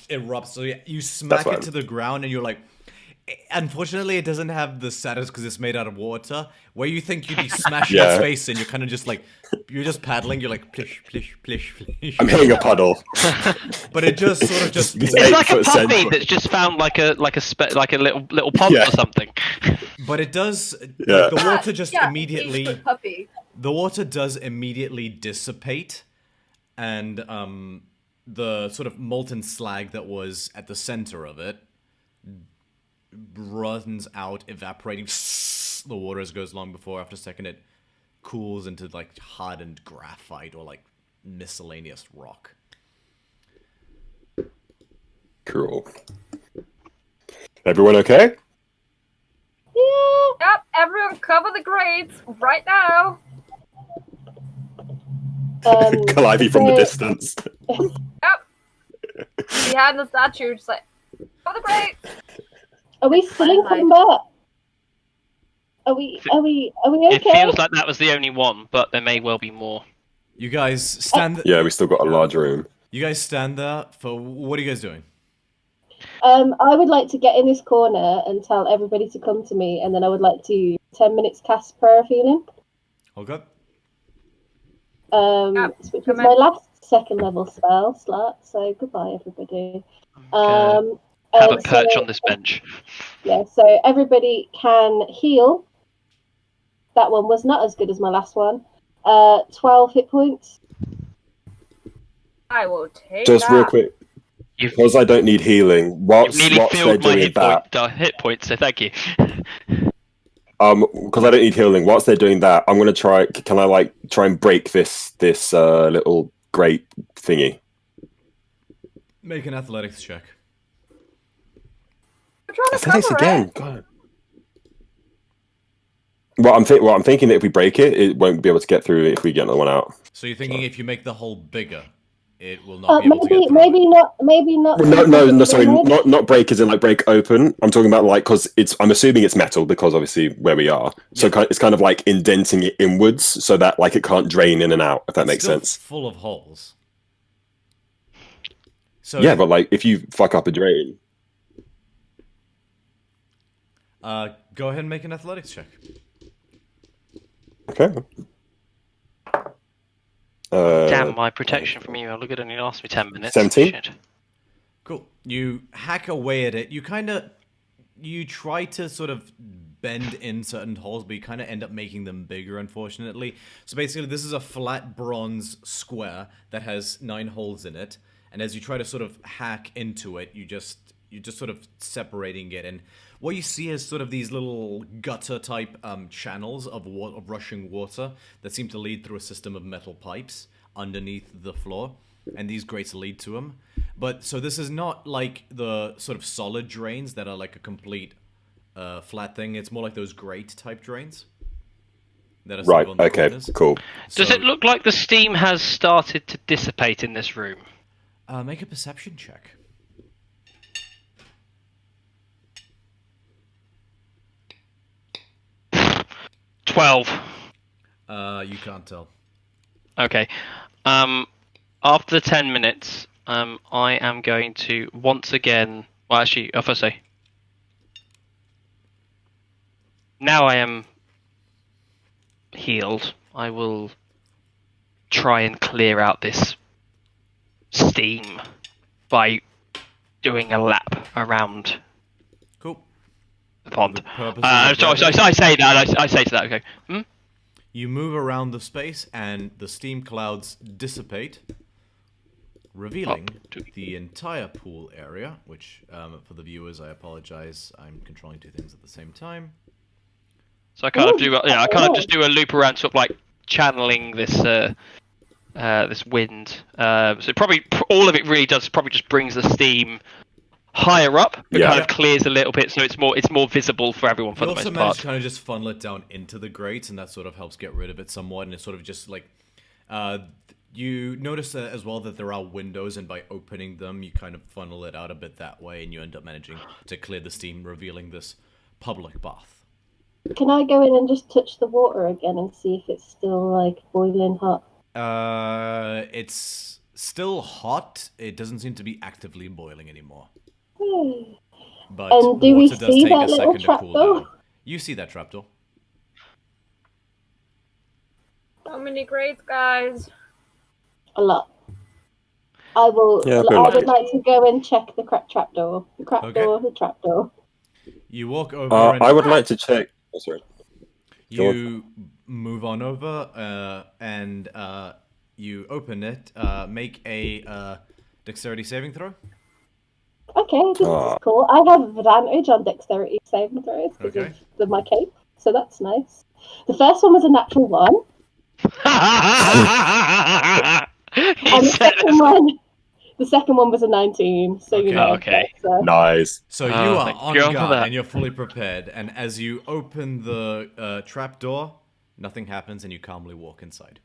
erupts. So you smack it to the ground, and you're like, Unfortunately, it doesn't have the status because it's made out of water. Where you think you'd be smashing Yeah. its face in, you're kind of just like, you're just paddling. You're like plish, plish, plish, plish. I'm hitting a puddle. But it just sort of just. This It's like a 8-foot puppy central. that's just found like a little pond Yeah. or something. But it does. Yeah. Like, the water just Yeah, immediately. 8-foot puppy. The water does immediately dissipate, and the sort of molten slag that was at the center of it runs out, evaporating. The water as it goes along before. After a second, it cools into like hardened graphite or like miscellaneous rock. Cool. Everyone okay? Yep, everyone cover the grates right now. Calliope from the so- distance. Behind the statue, just like, cover the grates. Are we still in Fine, combat? Are we okay? It feels like that was the only one, but there may well be more. You guys stand. Yeah, we still got a large room. You guys stand there for what are you guys doing? I would like to get in this corner and tell everybody to come to me, and then I would like to 10 minutes cast prayer of healing. Okay. Which was come my in. last second level spell slot. So goodbye, everybody. Have a and perch so- on this bench. Yeah, so everybody can heal. That one was not as good as my last one. 12 hit points. I will take Just that. real quick, You've, because I don't need healing. you've Whilst nearly they're filled my doing that, hit points, so thank you. because I don't need healing. Whilst they're doing that, I'm gonna try. Can I like try and break this little grate thingy? Make an athletics check. I'm trying to Athletics cover again. it. God. Well, I'm thinking that if we break it, it won't be able to get through it if we get another one out. So you're thinking if you make the hole bigger, it will not be able to get Maybe, through. maybe not. Well, no, sorry, not break as in like break open. I'm talking about like because I'm assuming it's metal because obviously where we are. So it's kind of like indenting it inwards so that like it can't drain in and out. If that makes Still sense. Full of holes. So Yeah, but like if you fuck up a drain. go ahead and make an athletics check. Okay. Damn, my protection from you. Look, it only lasts me 10 minutes. 17? Shit. Cool. You hack away at it. You try to sort of bend in certain holes, but you kind of end up making them bigger, unfortunately. So basically, this is a flat bronze square that has 9 holes in it, and as you try to sort of hack into it, you're just sort of separating it, and what you see is sort of these little gutter-type channels of rushing water that seem to lead through a system of metal pipes underneath the floor, and these grates lead to them. But so this is not like the sort of solid drains that are like a complete flat thing. It's more like those grate-type drains that are sort Right. of on the Okay. corners. Cool. Does So, it look like the steam has started to dissipate in this room? make a perception check. 12. You can't tell. Okay. After the 10 minutes, I am going to once again. Well, actually, if I say. Now I am healed. I will try and clear out this steam by doing a lap around Cool. the pond. The purpose of So the I say that. I say to that. Okay. You move around the space, and the steam clouds dissipate, revealing the entire pool area. Which, for the viewers, I apologize. I'm controlling 2 things at the same time. So I kind of do. I kind of just do a loop around, sort of like channeling this this wind. So probably all of it really does probably just brings the steam higher up, but Yeah. kind of clears a little bit, so it's more visible for everyone for You the also most manage part. to kind of just funnel it down into the grates, and that sort of helps get rid of it somewhat. And it's sort of just like, you notice as well that there are windows, and by opening them, you kind of funnel it out a bit that way, and you end up managing to clear the steam, revealing this public bath. Can I go in and just touch the water again and see if it's still like boiling hot? It's still hot. It doesn't seem to be actively boiling anymore. but And do we water does see take that a little second to cool trapdoor? down. You see that trapdoor. So many grates, guys. A lot. I will. Yeah, I but would like to go and check the trapdoor. The trapdoor. Okay. The trapdoor. You walk over and I would like to check. Oh, sorry. Go on. you move on over and you open it. Make a dexterity saving throw. Okay, this is Ah. cool. I have advantage on dexterity saving throws because Okay. of my cape, so that's nice. The first one was a natural 1, and the second one was a 19. So you Okay. know. Okay. That's, Nice. So you Oh, are thank on God for guard that. and you're fully prepared. And as you open the trapdoor, nothing happens, and you calmly walk inside.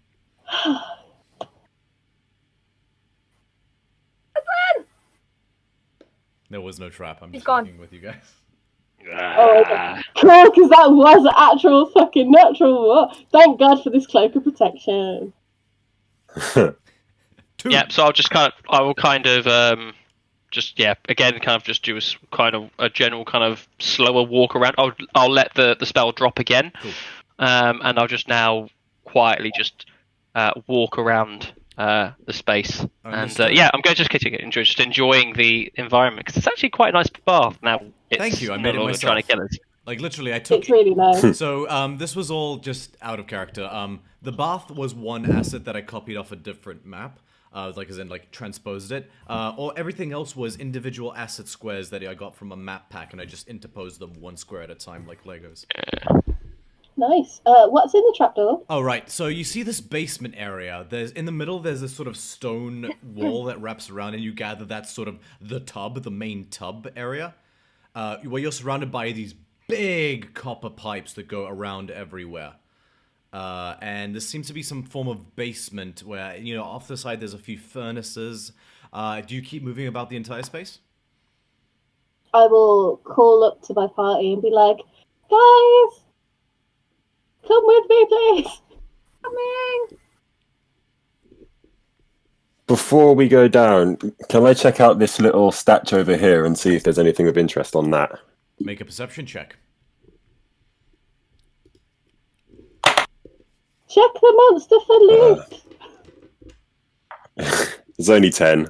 There was no trap. I'm He's just gone. fucking with you guys. Oh, okay. Cool, because that was actual fucking natural one. Thank God for this cloak of protection. Two. Yep. So I will kind of again kind of just do a general kind of slower walk around. I'll let the spell drop again, Cool. and I'll just now quietly just walk around the space. Understood. And I'm going to just enjoying the environment because it's actually quite a nice bath now. It's Thank you, I no made it longer myself. trying to kill us. Like literally, I took. It's really nice. So this was all just out of character. The bath was one asset that I copied off a different map. Transposed it. Or everything else was individual asset squares that I got from a map pack, and I just interposed them one square at a time, like Legos. Nice. What's in the trapdoor? Oh right, so you see this basement area. There's in the middle. There's this sort of stone wall that wraps around, and you gather that's sort of the main tub area, where you're surrounded by these big copper pipes that go around everywhere. And there seems to be some form of basement where, off the side there's a few furnaces. Do you keep moving about the entire space? I will call up to my party and be like, guys, come with me, please. Coming. Before we go down, can I check out this little statue over here and see if there's anything of interest on that? Make a perception check. Check the monster for loot. There's only 10.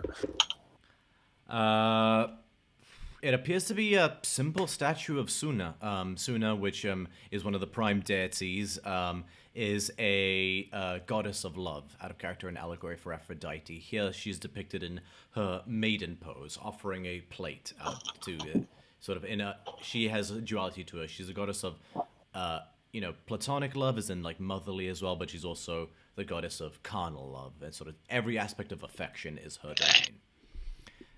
It appears to be a simple statue of Suna. Suna, which is one of the prime deities, is a goddess of love, out of character and allegory for Aphrodite. Here she's depicted in her maiden pose, offering a plate out to she has a duality to her. She's a goddess of platonic love, as in like motherly as well, but she's also the goddess of carnal love, and sort of every aspect of affection is her domain.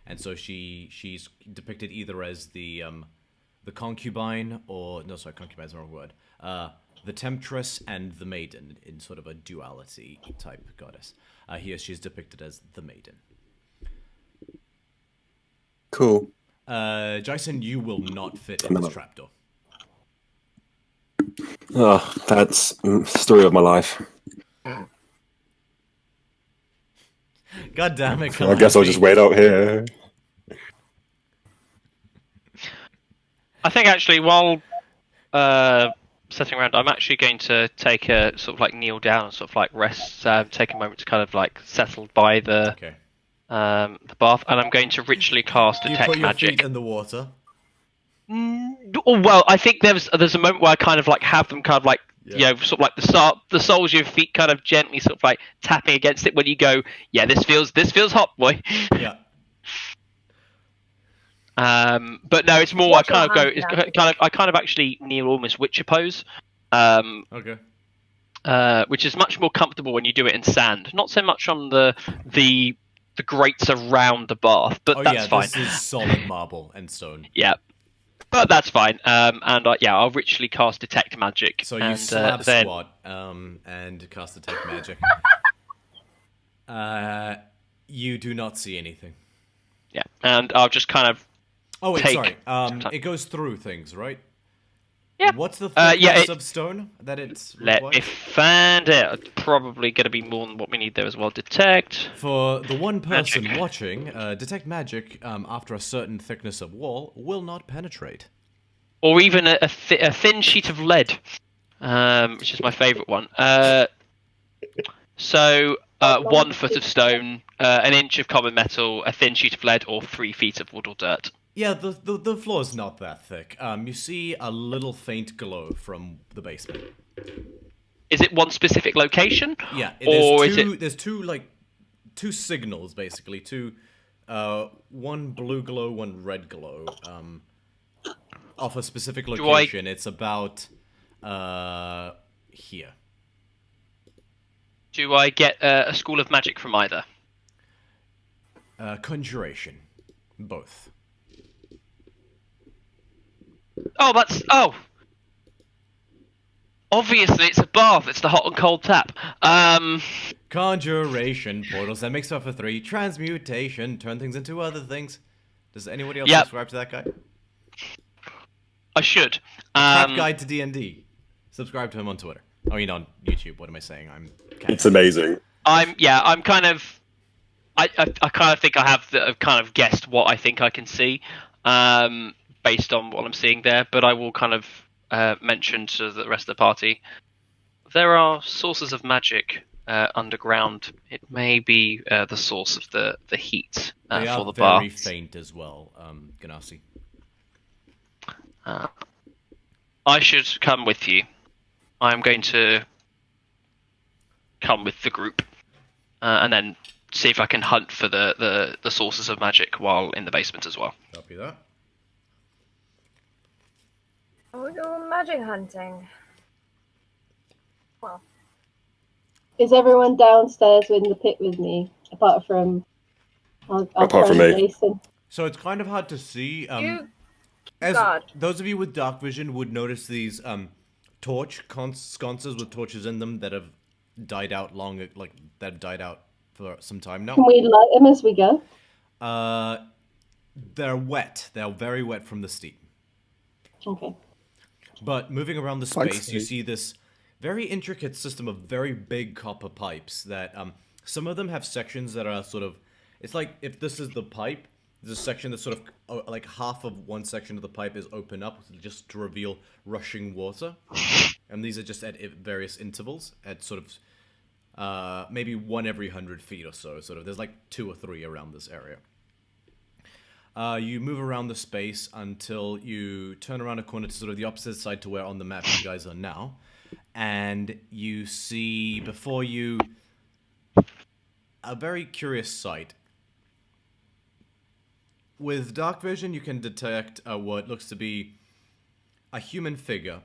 And so she's depicted either as the concubine, or no, sorry, concubine's the wrong word. The temptress and the maiden in sort of a duality type goddess. Here she's depicted as the maiden. Cool. Jason, you will not fit in this trapdoor. Oh, that's the story of my life. God damn it, I guess I'll just wait out here. I think actually while sitting around, I'm actually going to take a sort of like kneel down and sort of like rest, take a moment to kind of like settle by the bath, and I'm going to ritually cast You detect put your magic. feet in the water. Well, I think there's a moment where I kind of like have them kind of like sort of like the soles of your feet kind of gently sort of like tapping against it when you go, yeah, this feels hot, boy. Yeah. But no, it's more Watch I kind of your go. hands It's now. I kind of actually kneel almost Witcher pose. Okay. Which is much more comfortable when you do it in sand. Not so much on the grates around the bath, but that's fine. This is solid marble and stone. Yeah, but that's fine. I'll ritually cast detect magic. So you and, slap then... squat and cast detect magic. You do not see anything. Yeah, and I'll just kind of. Oh wait, take sorry. some time. It goes through things, right? Yeah. What's the yeah, thickness of stone that it's Let me required? find out. It's probably going to be more than what we need there as well. Detect. For the one person Magic. watching, detect magic after a certain thickness of wall will not penetrate. Or even a thin sheet of lead, which is my favourite one. So 1 foot of stone, an inch of common metal, a thin sheet of lead, or 3 feet of wood or dirt. Yeah, the floor's not that thick. You see a little faint glow from the basement. Is it one specific location? Yeah, Or there's two signals basically. One blue glow, one red glow. Off a specific location. It's about here. Do I get a school of magic from either? Conjuration, both. Oh. Obviously, it's a bath. It's the hot and cold tap. Conjuration, portals that makes up for 3. Transmutation, turn things into other things. Does anybody else Yep. subscribe to that guy? I should. Cat Guide to D&D. Subscribe to him on Twitter. Oh, on YouTube. What am I saying? It's amazing. I'm kind of. I kind of think I've kind of guessed what I think I can see, based on what I'm seeing there. But I will kind of mention to the rest of the party, there are sources of magic underground. It may be the source of the heat They for are the very bath. faint as well, Ganassi. I should come with you. I'm going to come with the group, and then see if I can hunt for the sources of magic while in the basement as well. Copy that. We're doing magic hunting. Well, Is everyone downstairs in the pit with me, apart from Apart from me. Jason? So it's kind of hard to see. you God. Those of you with dark vision would notice these torch sconces with torches in them that have died out for some time now. Can we light them as we go? They're wet. They're very wet from the steam. Okay. But moving around the Thanks, space, you Steve. see this very intricate system of very big copper pipes that some of them have sections that are sort of. It's like if this is the pipe, there's a section that's sort of like half of one section of the pipe is open up just to reveal rushing water, and these are just at various intervals at sort of maybe 1 every 100 feet or so. Sort of there's like 2 or 3 around this area. You move around the space until you turn around a corner to sort of the opposite side to where on the map you guys are now, and you see before you a very curious sight. With dark vision, you can detect what looks to be a human figure,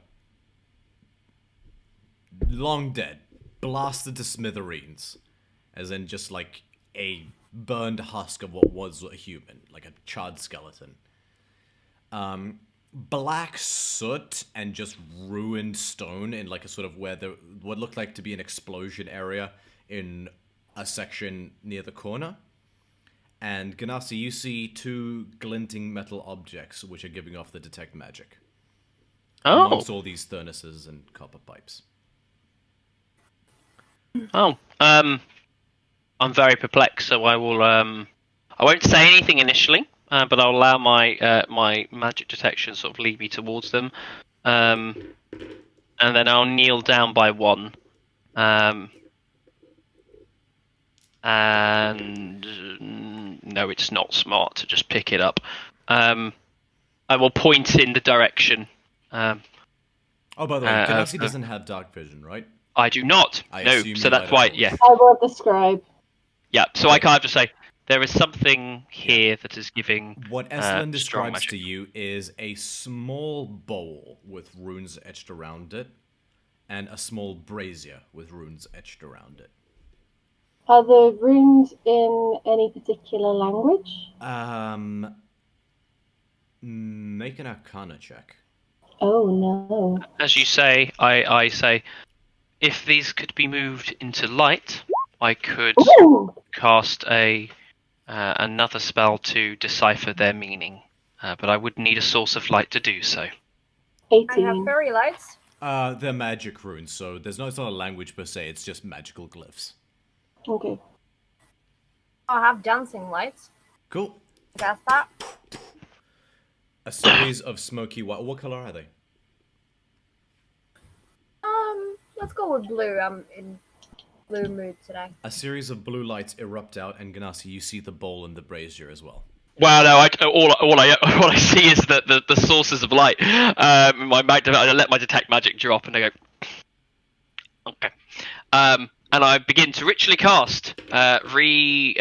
long dead, blasted to smithereens, as in just like a burned husk of what was a human, like a charred skeleton. Black soot and just ruined stone in like a sort of what looked like to be an explosion area in a section near the corner. And Ganassi, you see 2 glinting metal objects which are giving off the detect magic. Oh. Amongst all these furnaces and copper pipes. Oh. I'm very perplexed, so I will. I won't say anything initially, but I'll allow my my magic detection sort of lead me towards them, and then I'll kneel down by one, and no, it's not smart to just pick it up. I will point in the direction. Oh, by the way, Ganassi doesn't have dark vision, right? I do not. I No, assume so you that's let why. it go. Yeah. I will describe. Yeah, so I can't just say there is something here that is giving. What Estlin strong describes magic. to you is a small bowl with runes etched around it, and a small brazier with runes etched around it. Are the runes in any particular language? Make an Arcana check. Oh no. As you say, I say, if these could be moved into light, I could Ooh! cast another spell to decipher their meaning, but I would need a source of light to do so. I have 18. fairy lights. They're magic runes, so it's not a language per se, it's just magical glyphs. Okay. I have dancing lights. Cool. That's that. A series of smoky white. What color are they? Let's go with blue. I'm in blue mood today. A series of blue lights erupt out, and Ganassi, you see the bowl and the brazier as well. Well, no, all I see is the sources of light. I let my detect magic drop, and I go, okay. And I begin to ritually cast Identify?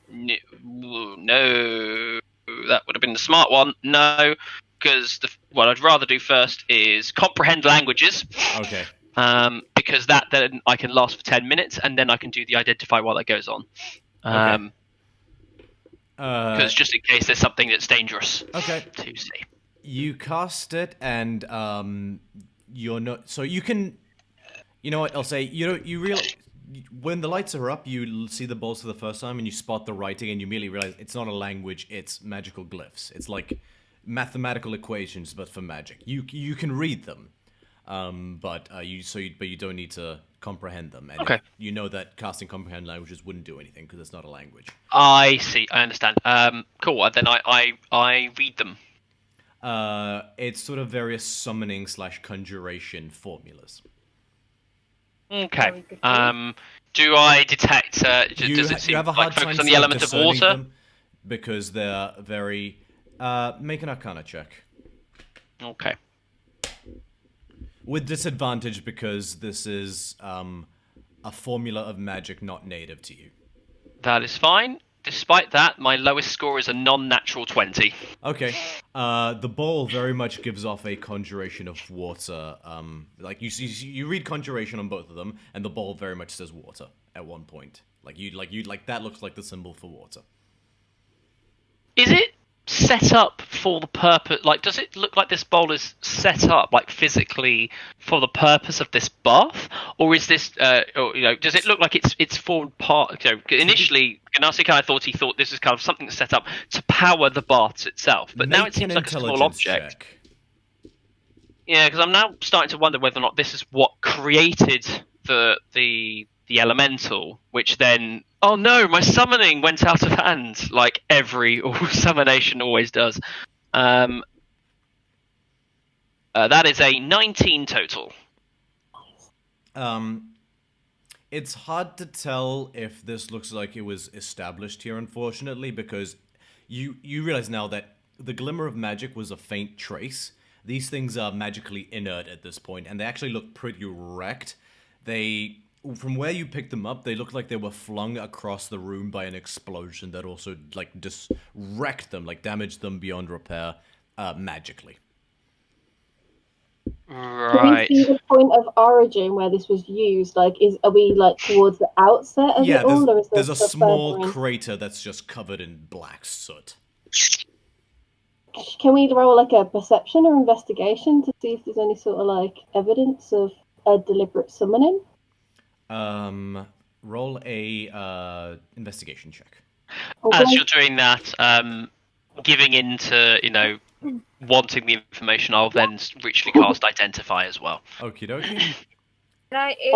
No, that would have been the smart one. No, because what I'd rather do first is comprehend languages. Okay. Because that then I can last for 10 minutes, and then I can do the identify while that goes on. Because just in case there's something that's dangerous. Okay. To see. You cast it, and you're not. So you can. You know what? I'll say you realize when the lights are up, you see the balls for the first time, and you spot the writing, and you immediately realize it's not a language; it's magical glyphs. It's like mathematical equations, but for magic. You can read them, but you don't need to comprehend them. And okay. You know that casting comprehend languages wouldn't do anything because it's not a language. I see. I understand. Cool. Then I read them. It's sort of various summoning / conjuration formulas. Okay. Do I detect? Does it seem like focus on the element of water? Them because they're very. Make an Arcana check. Okay. With disadvantage because this is a formula of magic not native to you. That is fine. Despite that, my lowest score is a non-natural 20. Okay. The bowl very much gives off a conjuration of water. Like you read conjuration on both of them, and the bowl very much says water at one point. Like that looks like the symbol for water. Is it set up for the purpose? Like, does it look like this bowl is set up, like physically, for the purpose of this bath, or is this, does it look like it's formed part? Initially, Ganassi kind of thought this is kind of something that's set up to power the baths itself, but now it seems like a small object. Check. Yeah, because I'm now starting to wonder whether or not this is what created the elemental, which then, oh no, my summoning went out of hand, like every summonation always does. That is a 19 total. It's hard to tell if this looks like it was established here, unfortunately, because you realize now that the glimmer of magic was a faint trace. These things are magically inert at this point, and they actually look pretty wrecked. From where you picked them up, they look like they were flung across the room by an explosion that also, like, just wrecked them, like, damaged them beyond repair, magically. Right. Can we see the point of origin where this was used? Like, are we, like, towards the outset of it all? Or is there's a small crater that's just covered in black soot. Can we roll, like, a perception or investigation to see if there's any sort of, like, evidence of a deliberate summoning? Roll a investigation check. Okay. As you're doing that, giving in to, wanting the information, I'll then ritually cast Identify as well. Okie dokie. Can I aid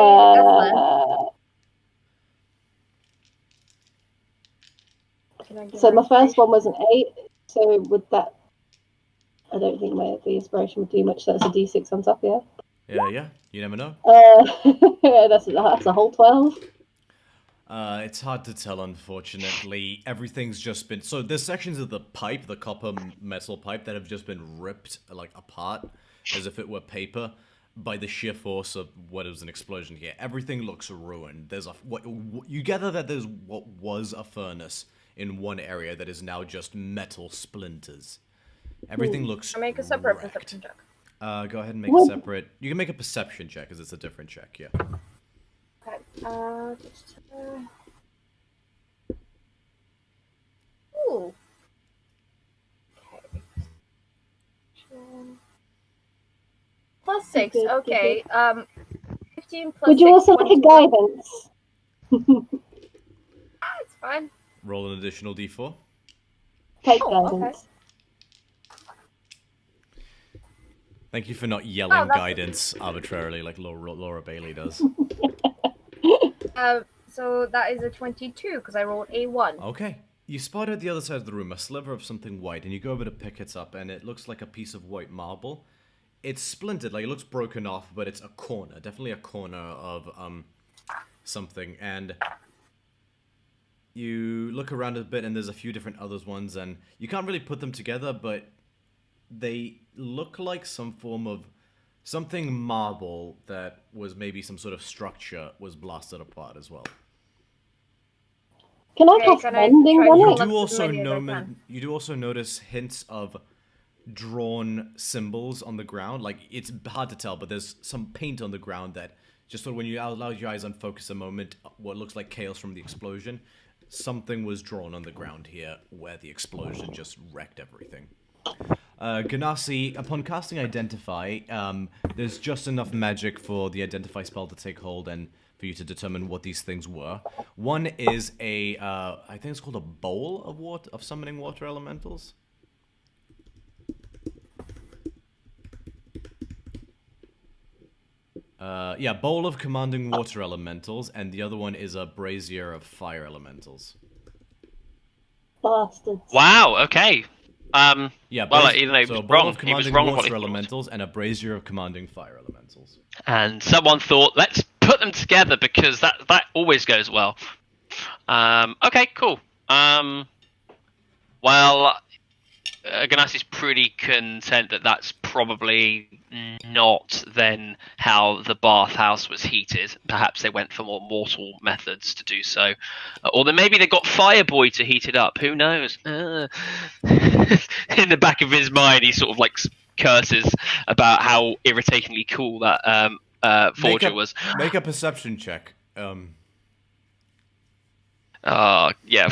Evelyn? So my first one was an 8, so would that... I don't think the inspiration would do much, so that's a d6 on top, yeah? Yeah, you never know. That's a whole 12. It's hard to tell, unfortunately. Everything's just been... So there's sections of the pipe, the copper metal pipe, that have just been ripped, like, apart, as if it were paper, by the sheer force of what was an explosion here. Everything looks ruined. You gather that there's what was a furnace in one area that is now just metal splinters. Everything looks I'll make a separate wrecked. perception check. Go ahead and make a separate... You can make a perception check, because it's a different check, yeah. Okay, Ooh. Okay. +6, okay. 15 plus Would you 6, also like a 22. guidance? It's fine. Roll an additional d4. Take Oh, guidance. Thank you for not yelling that's- guidance arbitrarily like Laura Bailey does. So that is a 22 because I rolled a 1. Okay. You spot at the other side of the room a sliver of something white, and you go over to pick it up, and it looks like a piece of white marble. It's splintered, like it looks broken off, but it's a corner, definitely a corner of something. And you look around a bit, and there's a few different other ones, and you can't really put them together, but they look like some form of something marble that was maybe some sort of structure was blasted apart as well. Can I Okay, cast can I mending try on to it? pull up as many as I can? You do also notice hints of drawn symbols on the ground. Like, it's hard to tell, but there's some paint on the ground that just sort of when you allow your eyes unfocus a moment, what looks like chaos from the explosion, something was drawn on the ground here where the explosion just wrecked everything. Ganassi, upon casting Identify, there's just enough magic for the Identify spell to take hold and for you to determine what these things were. One is a, I think it's called a bowl of summoning water elementals. Yeah, bowl of commanding water elementals, and the other one is a brazier of fire elementals. Bastards. Wow. Okay. Yeah, Well, even though he so was a bowl wrong, of he was commanding wrong on what water he thought. elementals and a brazier of commanding fire elementals. And someone thought, let's put them together because that always goes well. Okay, cool. Well, Ganassi's pretty content that that's probably not then how the bathhouse was heated. Perhaps they went for more mortal methods to do so. Or then maybe they got Fireboy to heat it up. Who knows? In the back of his mind, he sort of like curses about how irritatingly cool that Forger was. Make a perception check. Yeah.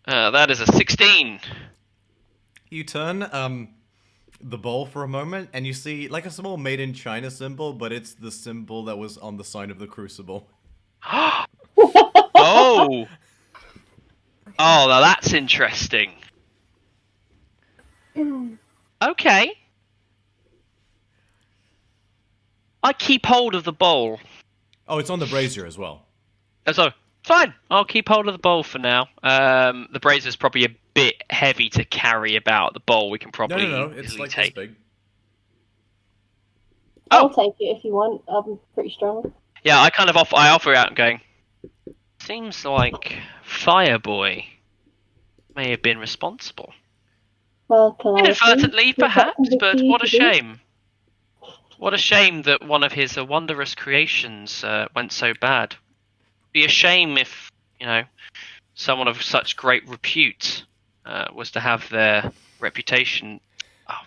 That is a 16. You turn the bowl for a moment, and you see like a small made in China symbol, but it's the symbol that was on the sign of the crucible. Oh! Oh, now that's interesting. Okay. I keep hold of the bowl. Oh, it's on the brazier as well. So, fine. I'll keep hold of the bowl for now. The brazier's probably a bit heavy to carry about. The bowl we can probably No. It's easily like take. this big. I'll take it if you want. I'm pretty strong. Yeah, I kind of offer it out and going, seems like Fireboy may have been responsible. Well, Inadvertently, perhaps, but what a shame. shame. What a shame that one of his wondrous creations went so bad. Be a shame if, someone of such great repute was to have their reputation. Oh,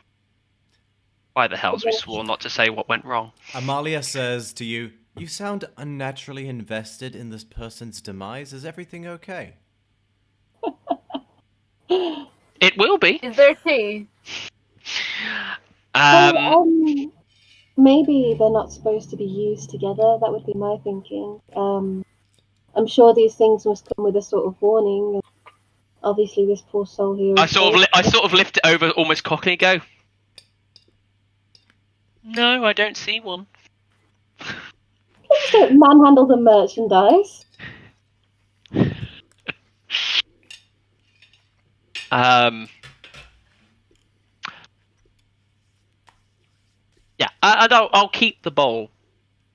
why the hell's we swore not to say what went wrong? Amalia says to you, "You sound unnaturally invested in this person's demise. Is everything okay?" It will be. Is there tea? Maybe they're not supposed to be used together. That would be my thinking. I'm sure these things must come with a sort of warning. Obviously, this poor soul here. I sort of lift it over almost cockily and go, no, I don't see one. Please don't manhandle the merchandise. Yeah, I'll keep the bowl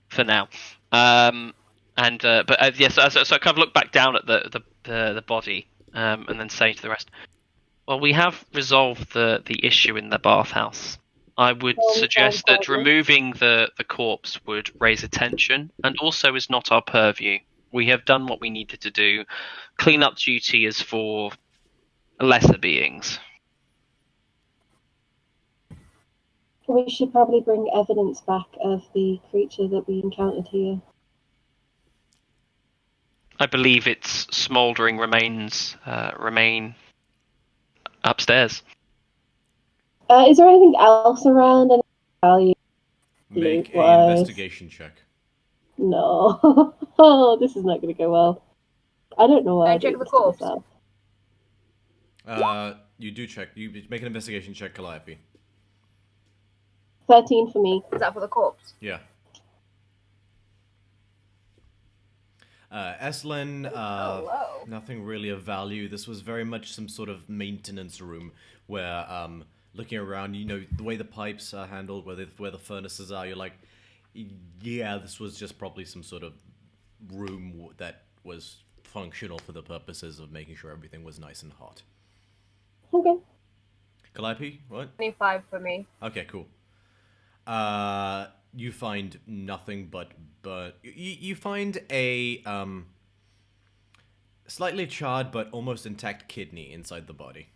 for now. So I kind of look back down at the body, and then say to the rest, well, we have resolved the issue in the bathhouse. I would suggest that removing the corpse would raise attention, and also is not our purview. We have done what we needed to do. Clean-up duty is for lesser beings. We should probably bring evidence back of the creature that we encountered here. I believe its smouldering remains remain upstairs. Is there anything else around? Any value? Make an Loot-wise? investigation check. No. Oh, this is not going to go well. I don't know why. Can I check the corpse? You do check. You make an investigation check, Calliope. 13 for me. Is that for the corpse? Yeah. Eslin, Hello. nothing really of value. This was very much some sort of maintenance room where, looking around, you know, the way the pipes are handled, where the furnaces are, you're like, yeah, this was just probably some sort of room that was functional for the purposes of making sure everything was nice and hot. Okay. Calliope, what? 25 for me. Okay, cool. You find nothing but you find a slightly charred but almost intact kidney inside the body.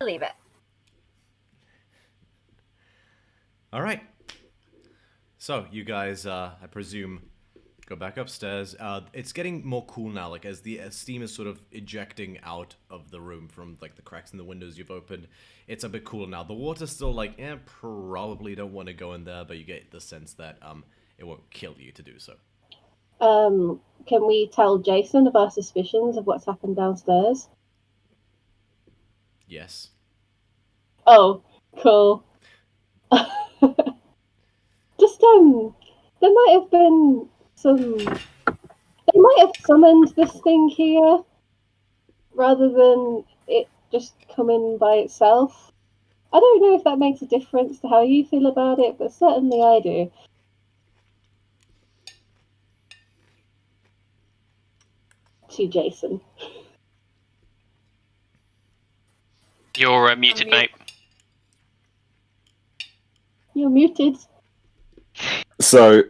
Leave it. All right. So you guys, I presume, go back upstairs. It's getting more cool now, like as the steam is sort of ejecting out of the room from like the cracks in the windows you've opened. It's a bit cooler now. The water's still like, probably don't want to go in there, but you get the sense that it won't kill you to do so. Can we tell Jason of our suspicions of what's happened downstairs? Yes. Oh, cool. Just there might have been they might have summoned this thing here rather than it just coming by itself. I don't know if that makes a difference to how you feel about it, but certainly I do. To Jason. You're muted, mate. You're muted. So,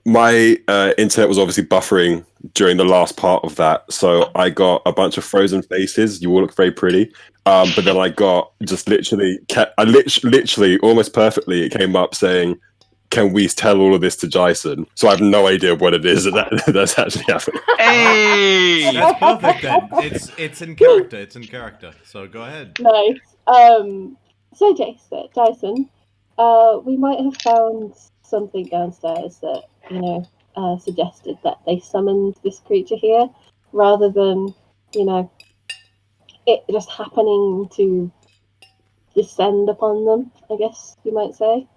my internet was obviously buffering during the last part of that, so I got a bunch of frozen faces. You all look very pretty, but then I got just literally almost perfectly. It came up saying, "Can we tell all of this to Jason?" So I have no idea what it is that's actually happening. Hey! That's perfect then. It's in character. It's in character. So go ahead. Nice. So Jason, we might have found something downstairs that, suggested that they summoned this creature here, rather than, it just happening to descend upon them, I guess you might say.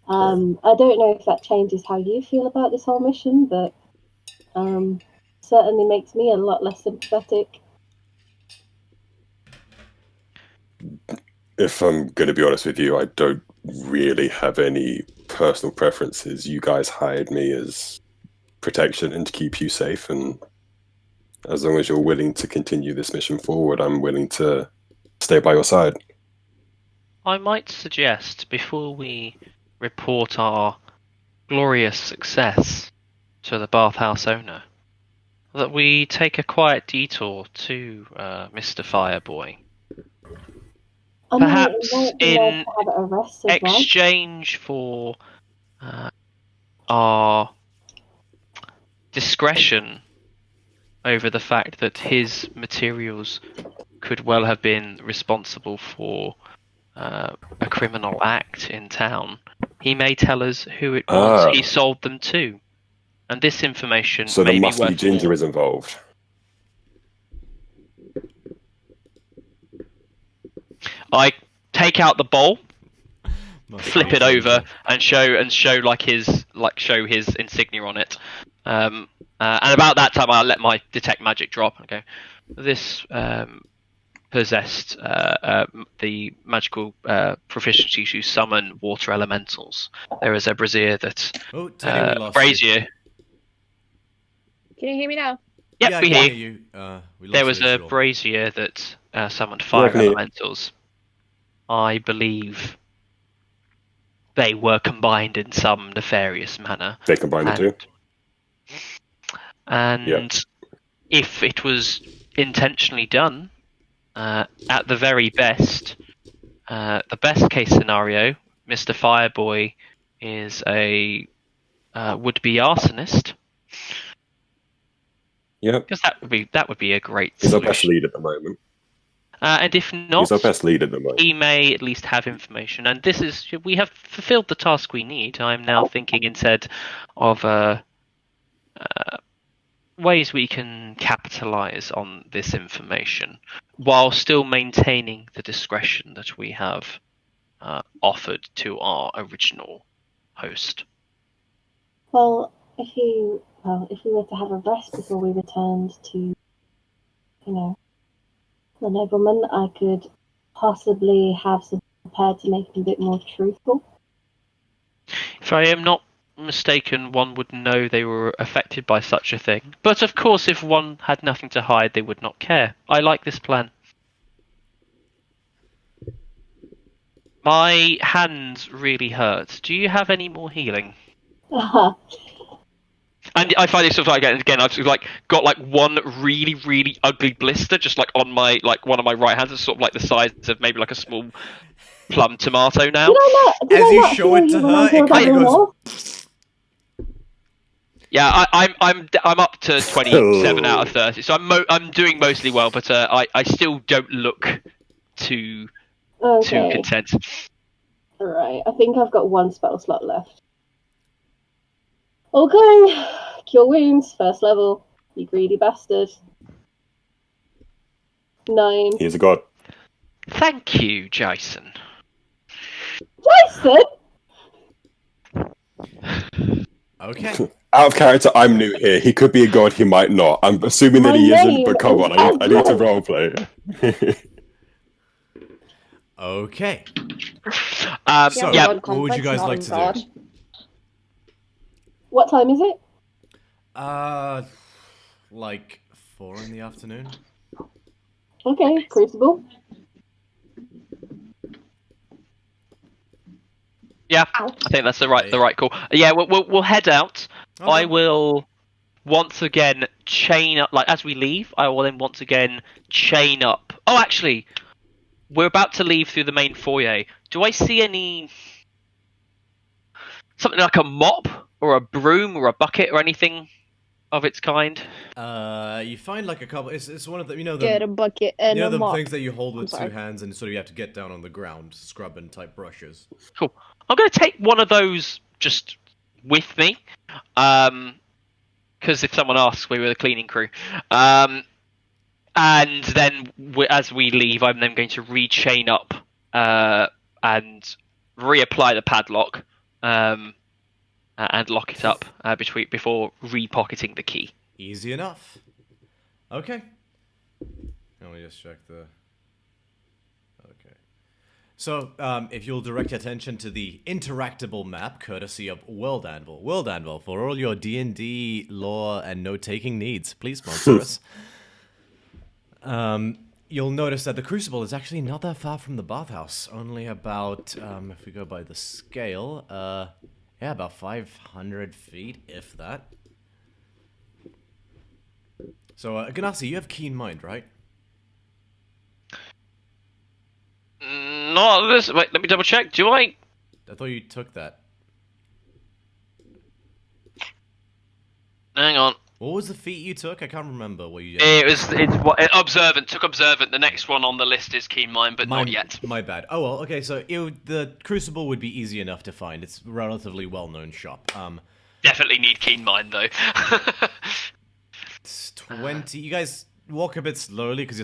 I don't know if that changes how you feel about this whole mission, but certainly makes me a lot less sympathetic. If I'm going to be honest with you, I don't really have any personal preferences. You guys hired me as protection and to keep you safe, and as long as you're willing to continue this mission forward, I'm willing to stay by your side. I might suggest, before we report our glorious success to the bathhouse owner, that we take a quiet detour to Mr. Fireboy. Perhaps in exchange for our discretion over the fact that his materials could well have been responsible for a criminal act in town, he may tell us who it was he sold them to. And this information so may the be musty worth ginger more. is involved. I take out the bowl, flip it over, and show his insignia on it. And about that time, I let my detect magic drop and go, this possessed the magical proficiency to summon water elementals. There is a brazier that Teddy, we lost brazier. Can you hear me now? Yep, Yeah, we I can hear. hear you. We lost There was the a visual. brazier that summoned fire I can hear you. elementals. I believe they were combined in some nefarious manner. They combine the two. And if it was intentionally done, at the very best, the best case scenario, Mr. Fireboy is a would-be arsonist. Yep. Because that would be a great He's our solution. best lead at the moment. And if not, He's our best lead at the moment. he may at least have information. And we have fulfilled the task we need. I'm now thinking instead of ways we can capitalize on this information while still maintaining the discretion that we have offered to our original host. Well, if we were to have a rest before we returned to, the nobleman, I could possibly have some prepared to make it a bit more truthful. If I am not mistaken, one would know they were affected by such a thing. But of course, if one had nothing to hide, they would not care. I like this plan. My hands really hurt. Do you have any more healing? And I find it sort of like again, I've sort of like got like one really, really ugly blister just like on my one of my right hands. It's sort of like the size of maybe like a small plum tomato now. As you show it to her, it kind of goes. Yeah, I'm up to 27 out of 30, so I'm doing mostly well, but I still don't look too content. Alright, I think I've got one spell slot left. Okay, cure wounds, first level. You greedy bastard. 9. He's a god. Thank you, Jason. Jason? Okay. Out of character, I'm new here. He could be a god, he might not. I'm assuming that he isn't, but come on, I need to roleplay. Okay. So, what would you guys like to do? What time is it? Like 4 in the afternoon. Okay, Crucible. Yeah, I think that's the right call. Yeah, we'll head out. Okay. I will once again chain up. Like as we leave, I will then once again chain up. Oh, actually, we're about to leave through the main foyer. Do I see something like a mop or a broom or a bucket or anything of its kind? You find like a couple. It's one of the Get a bucket and a mop. things that you hold with 2 hands and sort of you have to get down on the ground, scrubbing type brushes. Cool. I'm going to take one of those just with me, because if someone asks, we were the cleaning crew. And then as we leave, I'm then going to re-chain up and reapply the padlock and lock it up before re-pocketing the key. Easy enough. Okay. Let me just check the... Okay. So, if you'll direct attention to the interactable map, courtesy of World Anvil. World Anvil, for all your D&D lore and note-taking needs, please sponsor us. You'll notice that the Crucible is actually not that far from the bathhouse. Only about, if we go by the scale, about 500 feet, if that. So, Ganassi, you have keen mind, right? Not this. Wait, let me double check. Do I? I thought you took that. Hang on. What was the feat you took? I can't remember what you. It's observant. Took observant. The next one on the list is keen mind, but not yet. My bad. Oh well. Okay, so the Crucible would be easy enough to find. It's a relatively well-known shop. Definitely need keen mind though. It's 20. You guys walk a bit slowly because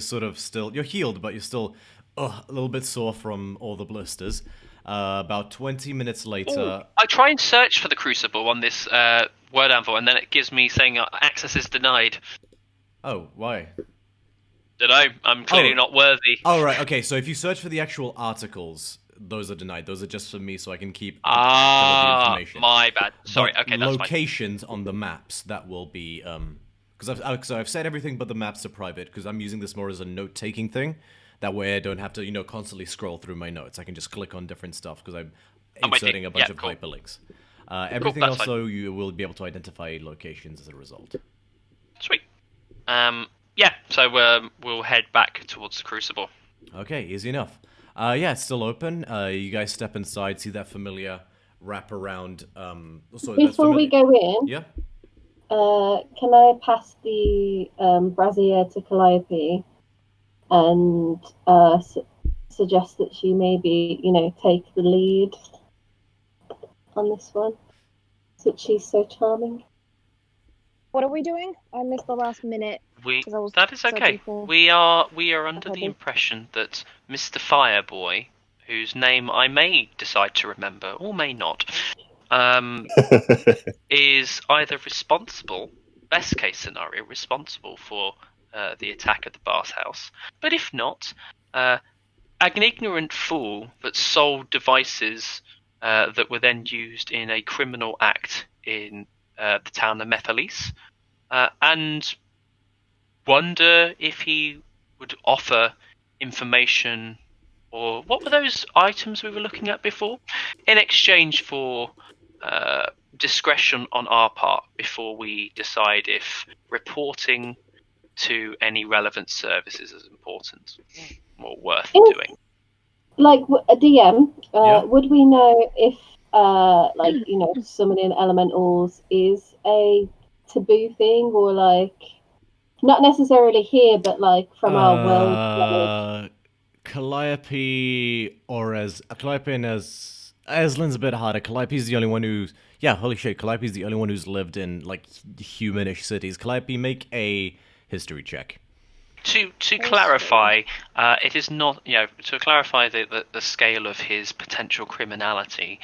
you're healed, but you're still a little bit sore from all the blisters. About 20 minutes later... Ooh, I try and search for the Crucible on this Word Anvil, and then it gives me saying access is denied. Oh, why? Dunno, I'm clearly not worthy. Oh, right, okay, so if you search for the actual articles, those are denied. Those are just for me so I can keep the information. My bad. Sorry, but okay, that's locations on the maps, that will be... Because I've said everything but the maps are private, because I'm using this more as a note-taking thing. That way I don't have to, constantly scroll through my notes. I can just click on different stuff because I'm inserting a bunch of hyperlinks. Everything else, though, you will be able to identify locations as a result. Sweet. So we'll head back towards the Crucible. Okay, easy enough. It's still open. You guys step inside, see that familiar wraparound. Before we go in, yeah. Can I pass the brazier to Calliope and suggest that she maybe, take the lead on this one, since she's so charming? What are we doing? I missed the last minute. That is okay. We are under the impression that Mr. Fireboy, whose name I may decide to remember or may not, is either responsible, best case scenario, responsible for the attack at the bathhouse. But if not, an ignorant fool that sold devices that were then used in a criminal act in the town of Methalis, and wonder if he would offer information, or what were those items we were looking at before, in exchange for discretion on our part before we decide if reporting to any relevant services is important or worth doing. Like a DM, would we know if, summoning elementals is a taboo thing, or like not necessarily here, but like from our world? Calliope and Aslan's a bit harder. Calliope's the only one who's Calliope's the only one who's lived in like humanish cities. Calliope, make a history check. To clarify, it is not, to clarify the scale of his potential criminality.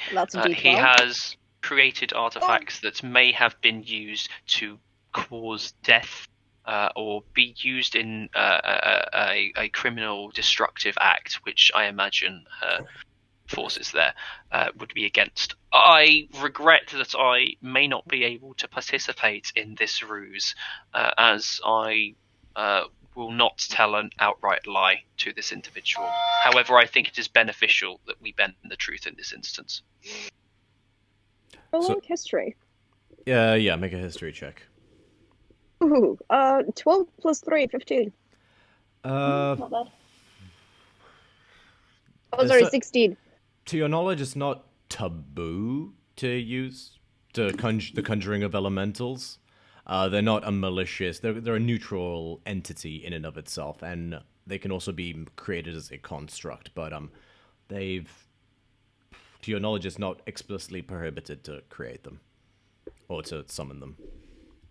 He has created artifacts that may have been used to cause death or be used in a criminal destructive act, which I imagine forces there would be against. I regret that I may not be able to participate in this ruse, as I will not tell an outright lie to this individual. However, I think it is beneficial that we bend the truth in this instance. History. Yeah, make a history check. Ooh, 12 plus 3, 15. Not bad. Oh, sorry, 16. To your knowledge, it's not taboo to use the conjuring of elementals. They're not a malicious. They're a neutral entity in and of itself, and they can also be created as a construct. But to your knowledge, it's not explicitly prohibited to create them or to summon them.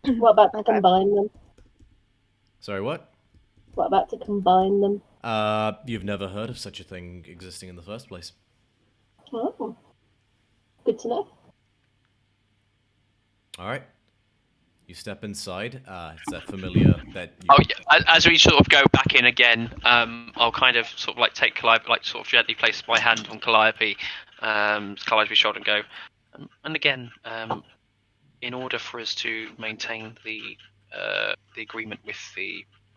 What about to combine them? Sorry, what? What about to combine them? You've never heard of such a thing existing in the first place. Oh, good to know. All right. You step inside. It's that familiar that. As we sort of go back in again, I'll kind of sort of like take Calliope, like sort of gently place my hand on Calliope's shoulder and go. And again, in order for us to maintain the agreement with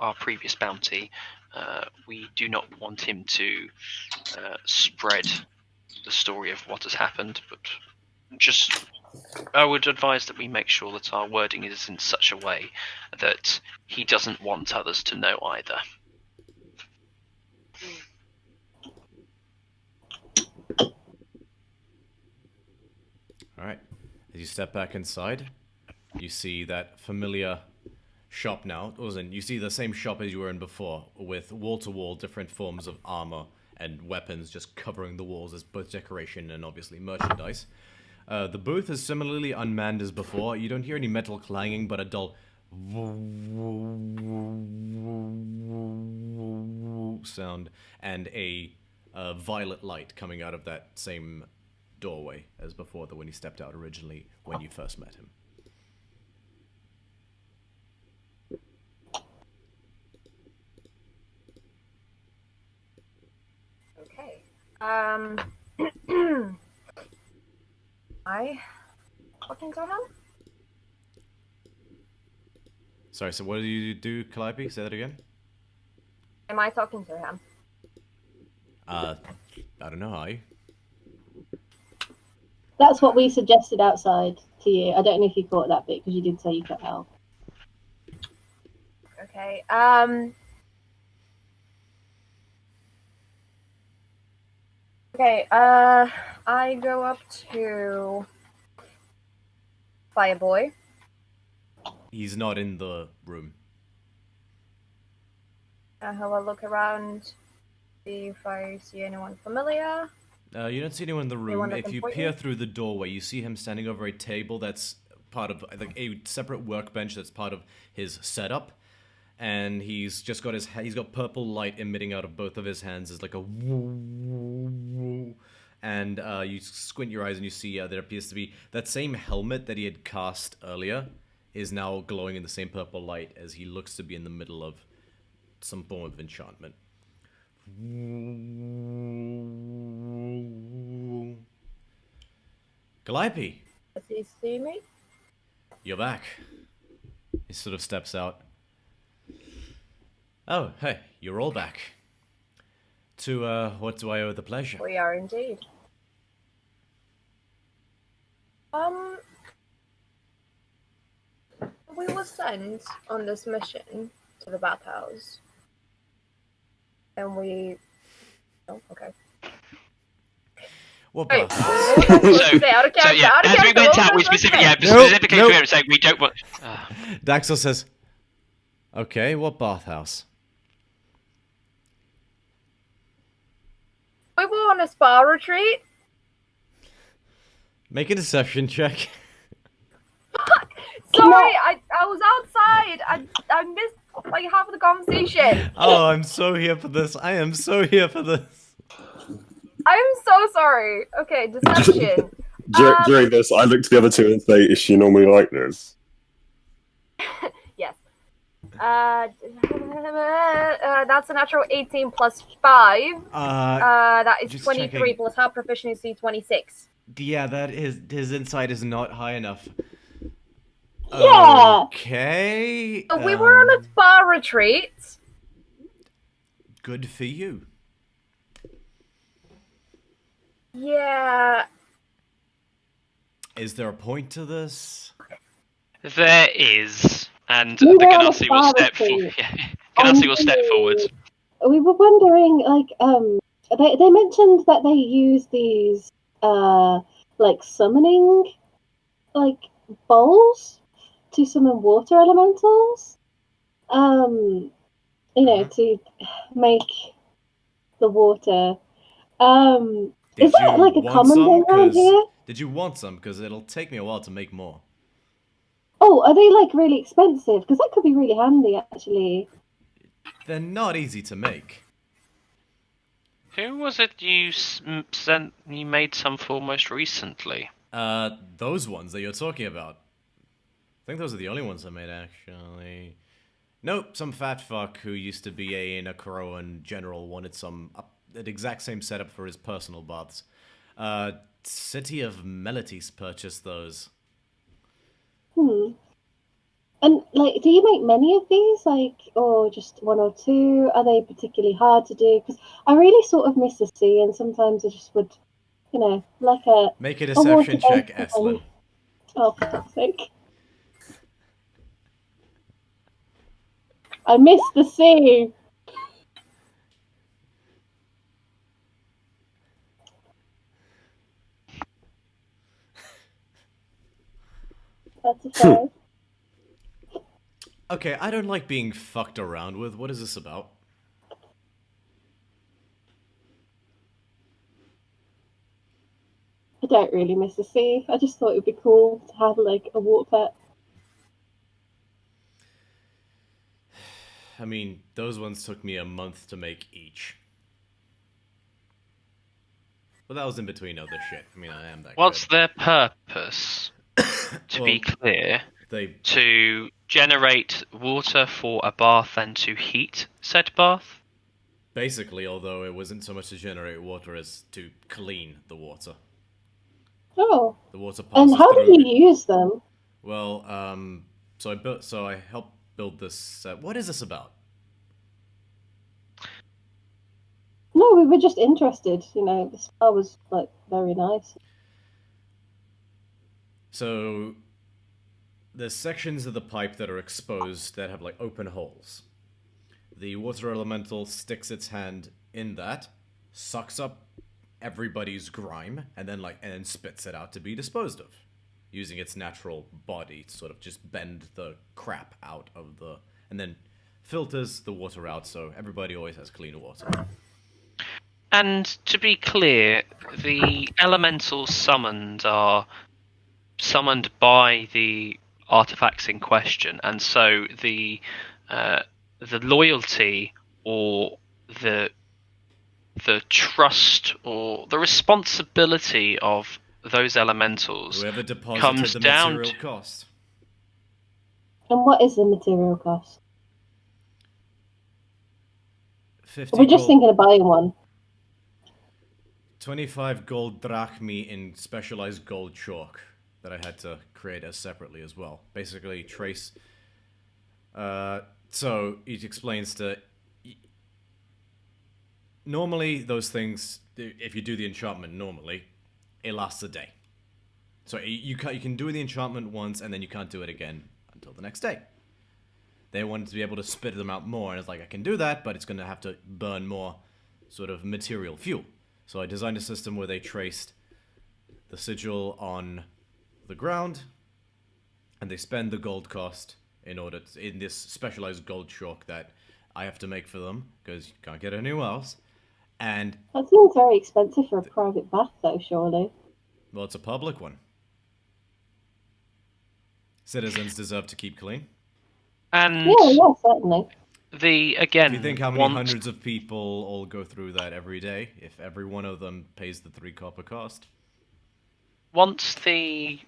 our previous bounty, we do not want him to spread the story of what has happened, but just. I would advise that we make sure that our wording is in such a way that he doesn't want others to know either. Alright. As you step back inside, you see that familiar shop now. You see the same shop as you were in before, with wall-to-wall different forms of armor and weapons just covering the walls as both decoration and obviously merchandise. The booth is similarly unmanned as before. You don't hear any metal clanging, but a dull sound and a violet light coming out of that same doorway as before, when he stepped out originally when you first met him. Okay. I talking to him? Sorry, so what do you do, Calliope? Say that again? Am I talking to him? I don't know, are you? That's what we suggested outside to you. I don't know if you caught that bit, because you did say you could help. Okay, Okay, I go up to Fireboy. He's not in the room. I have a look around, see if I see anyone familiar. You don't see anyone in the room. If you peer through the doorway, you see him standing over a table that's part of like a separate workbench that's part of his setup, and he's just got he's got purple light emitting out of both of his hands. It's like a woo, and you squint your eyes and you see there appears to be that same helmet that he had cast earlier is now glowing in the same purple light as he looks to be in the middle of some form of enchantment. Calliope, Does he see me? you're back. He sort of steps out. Oh, hey, you're all back. To, what do I owe the pleasure? We are indeed. We were sent on this mission to the bathhouse. And we... Oh, okay. What Wait, bathhouse? what was I supposed to say? Out of character, out of as we character, went what out, we was I supposed to specifically, say? specifically Nope. to him saying we don't want. Daxel says, okay, what bathhouse? We were on a spa retreat. Make a deception check. Sorry, I was outside. I missed like half of the conversation. Oh, I'm so here for this. I am so here for this. I'm so sorry. Okay, deception. During this, I look to the other two and say, "Is she normally like this?" Yes. That's a natural 18 plus 5. That is just 23 checking. plus half proficiency 26. Yeah, that is his insight is not high enough. Yeah. Okay. So we were on a spa retreat. Good for you. Yeah. Is there a point to this? There is, and We the were on a Ganassi will step spa forward. retreat. Yeah. Ganassi will step forward. We were wondering, they mentioned that they use these, like summoning, like bowls to summon water elementals. You know, to make the water. Is that like a common thing around here? Did you want some? Because it'll take me a while to make more. Oh, are they like really expensive? Because that could be really handy, actually. They're not easy to make. Who was it you sent? You made some for most recently. Those ones that you're talking about. I think those are the only ones I made, actually. Nope, some fat fuck who used to be a Necroan general wanted an exact same setup for his personal baths. City of Melitis purchased those. And like, do you make many of these, like, or just one or two? Are they particularly hard to do? Because I really sort of miss the sea, and sometimes I just would, you know, like a Make a deception check, water-based Eslin. one. Oh, for fuck's sake! I miss the sea. That's a 5. Okay, I don't like being fucked around with. What is this about? I don't really miss the sea. I just thought it would be cool to have like a water pet. I mean, those ones took me a month to make each. But that was in between other shit. I mean, I am that What's good. their purpose? To be clear, to generate water for a bath and to heat said bath? Basically, although it wasn't so much to generate water as to clean the water. Oh. The water passes And how through. do you use them? Well, so I helped build this. What is this about? No, we were just interested. You know, the spa was like very nice. So there's sections of the pipe that are exposed that have like open holes. The water elemental sticks its hand in that, sucks up everybody's grime, and then spits it out to be disposed of, using its natural body to sort of just bend the crap out of and then filters the water out so everybody always has clean water. And to be clear, the elementals summoned are summoned by the artifacts in question, and so the loyalty or the trust or the responsibility of those elementals Whoever deposited comes the down material to cost. And what is the material cost? 50 We're just gold, thinking of buying one. 25 gold drachmi in specialized gold chalk that I had to create as separately as well. Basically, trace. So it explains that normally those things, if you do the enchantment normally, it lasts a day. So you can do the enchantment once and then you can't do it again until the next day. They wanted to be able to spit them out more, and it's like, I can do that, but it's going to have to burn more sort of material fuel. So I designed a system where they traced the sigil on the ground, and they spend the gold cost in order to, in this specialized gold chalk that I have to make for them, because you can't get it anywhere else. And That seems very expensive for a private bath, though, surely. well, it's a public one. Citizens deserve to keep clean. and Yeah, certainly. the again. Do you think how many once, hundreds of people all go through that every day? If every one of them pays the 3 copper cost? once the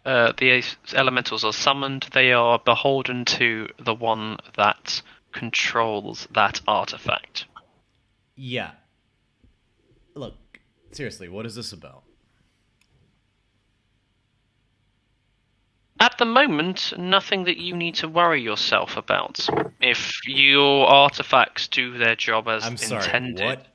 elementals are summoned, they are beholden to the one that controls that artifact. Yeah. Look, seriously, what is this about? At the moment, nothing that you need to worry yourself about. If your artifacts do their job as I'm sorry, intended. what?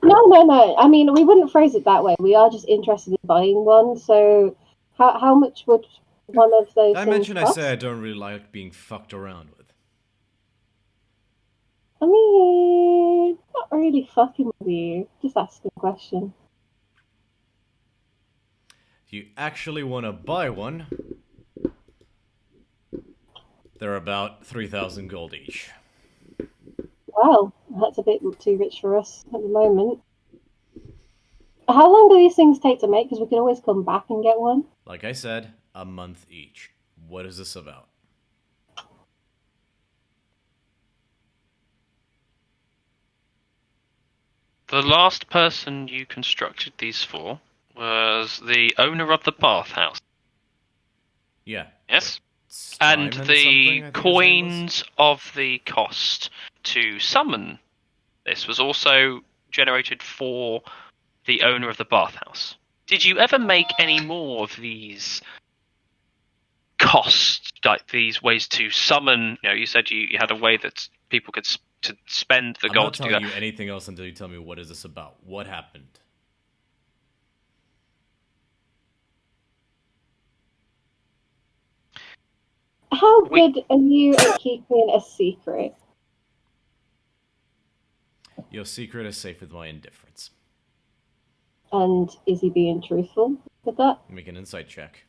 No. I mean, we wouldn't phrase it that way. We are just interested in buying one. So, how much would one of those Did I things mention I cost? say I don't really like being fucked around with? I mean, not really fucking with you. Just asking a question. If you actually want to buy one, they're about 3,000 gold each. Wow, that's a bit too rich for us at the moment. How long do these things take to make? Because we can always come back and get one. Like I said, a month each. What is this about? The last person you constructed these for was the owner of the bathhouse. Yeah. Yes? Simon And something, the I think his name was? coins of the cost to summon this was also generated for the owner of the bathhouse. Did you ever make any more of these costs, like these ways to summon? You know, you said you had a way that people could to spend the I'm gold not to do telling that. you anything else until you tell me what is this about. What happened? How good are you at keeping a secret? Your secret is safe with my indifference. And is he being truthful with that? Make an insight check.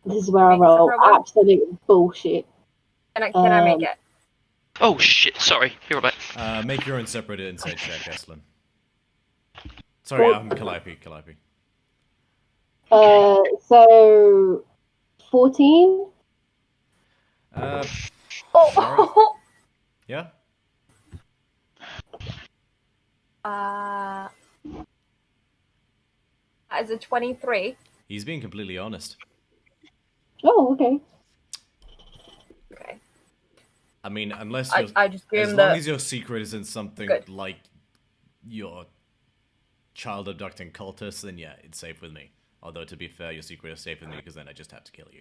This is where I roll absolute bullshit. Can I make it? Oh shit! Sorry, you're right. Make your own separate insight check, Eslin. Sorry, I'm Calliope. So 14. Oh. Yeah. As a 23. He's being completely honest. Oh, okay. Okay. I mean, unless I you're, just gave as him long the- as your secret isn't something Good. like your child abducting cultists, then yeah, it's safe with me. Although to be fair, your secret is safe with me because then I just have to kill you.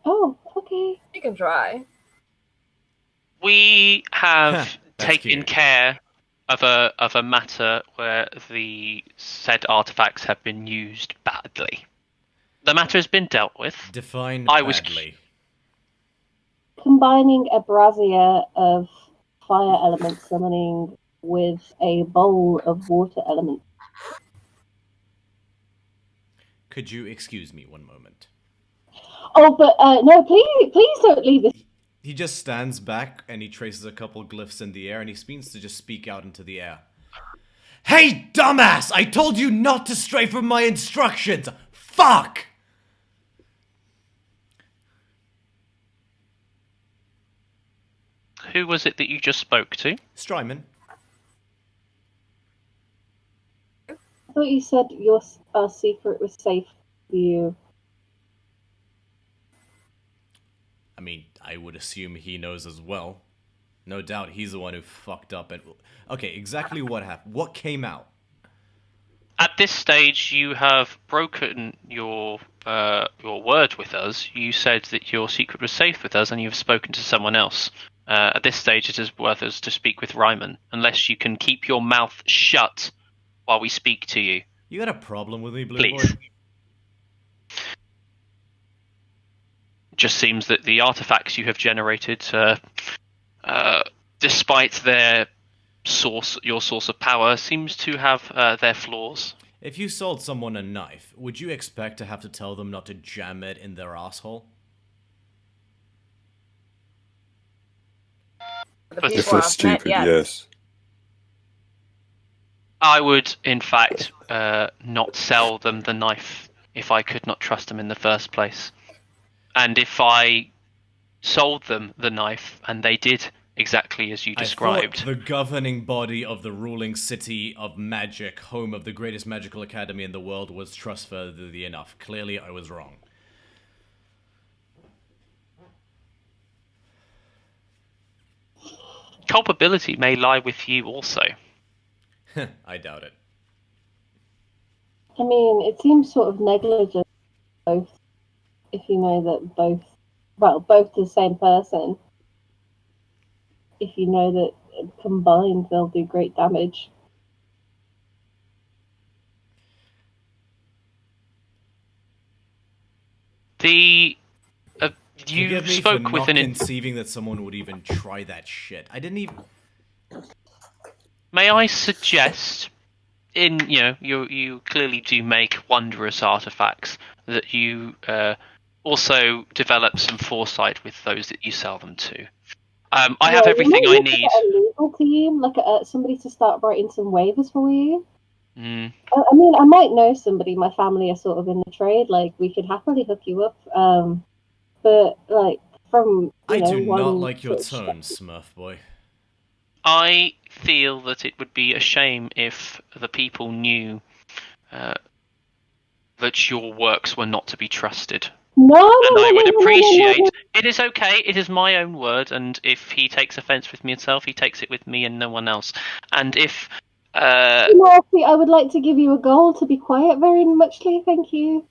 Oh, okay. You can try. We have That's taken cute. care of a matter where the said artifacts have been used badly. The matter has been dealt with. Define I was badly. Combining a brazier of fire element summoning with a bowl of water element. Could you excuse me one moment? Oh, but no, please don't leave this. He just stands back and he traces a couple glyphs in the air and he seems to just speak out into the air. Hey, dumbass! I told you not to stray from my instructions! Fuck! Who was it that you just spoke to? Strymon. I thought you said your secret was safe for you. I mean, I would assume he knows as well. No doubt he's the one who fucked up and... Okay, exactly what happened. What came out? At this stage, you have broken your word with us. You said that your secret was safe with us, and you've spoken to someone else. At this stage, it is worth us to speak with Ryman, unless you can keep your mouth shut while we speak to you. You got a problem with me, Blue Please. Boy? Just seems that the artifacts you have generated, despite their source, your source of power, seems to have their flaws. If you sold someone a knife, would you expect to have to tell them not to jam it in their asshole? If they're stupid, yes. I would, in fact, not sell them the knife if I could not trust them in the first place. And if I sold them the knife and they did exactly as you described... I thought the governing body of the ruling city of magic, home of the greatest magical academy in the world, was trustworthy enough. Clearly, I was wrong. Culpability may lie with you also. I doubt it. I mean, it seems sort of negligent, both, if you know that both the same person. If you know that combined they'll do great damage. You Forgive me spoke for with not an... conceiving that someone would even try that shit. I didn't even... May I suggest, you clearly do make wondrous artifacts, that you also develop some foresight with those that you sell them to. I have everything I need. A legal team, somebody to start writing some waivers for you. Mm. I mean, I might know somebody. My family are sort of in the trade. Like, we could happily hook you up. But from I do not like your tone, Smurf boy. I feel that it would be a shame if the people knew that your works were not to be trusted. I would appreciate. It is okay. It is my own word, and if he takes offence with me himself, he takes it with me and no one else. And if I would like to give you a goal to be quiet very muchly. Thank you.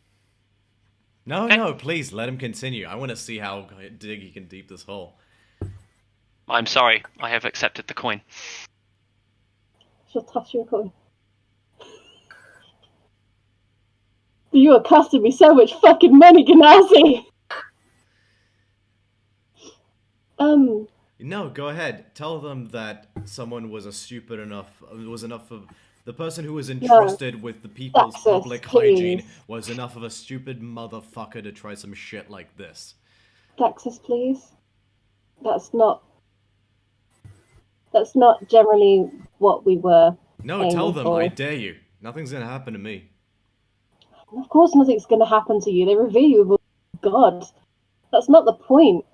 No, please let him continue. I want to see how dig he can deep this hole. I'm sorry. I have accepted the coin. She'll toss you a coin. You are costing me so much fucking money, Ganassi! No, go ahead. Tell them that someone was enough of... The person who was entrusted with the people's public hygiene was enough of a stupid motherfucker to try some shit like this. Daxus, please. That's not generally what we were. No, tell them, I dare you. Nothing's gonna happen to me. Of course nothing's gonna happen to you. They revere you with God. That's not the point.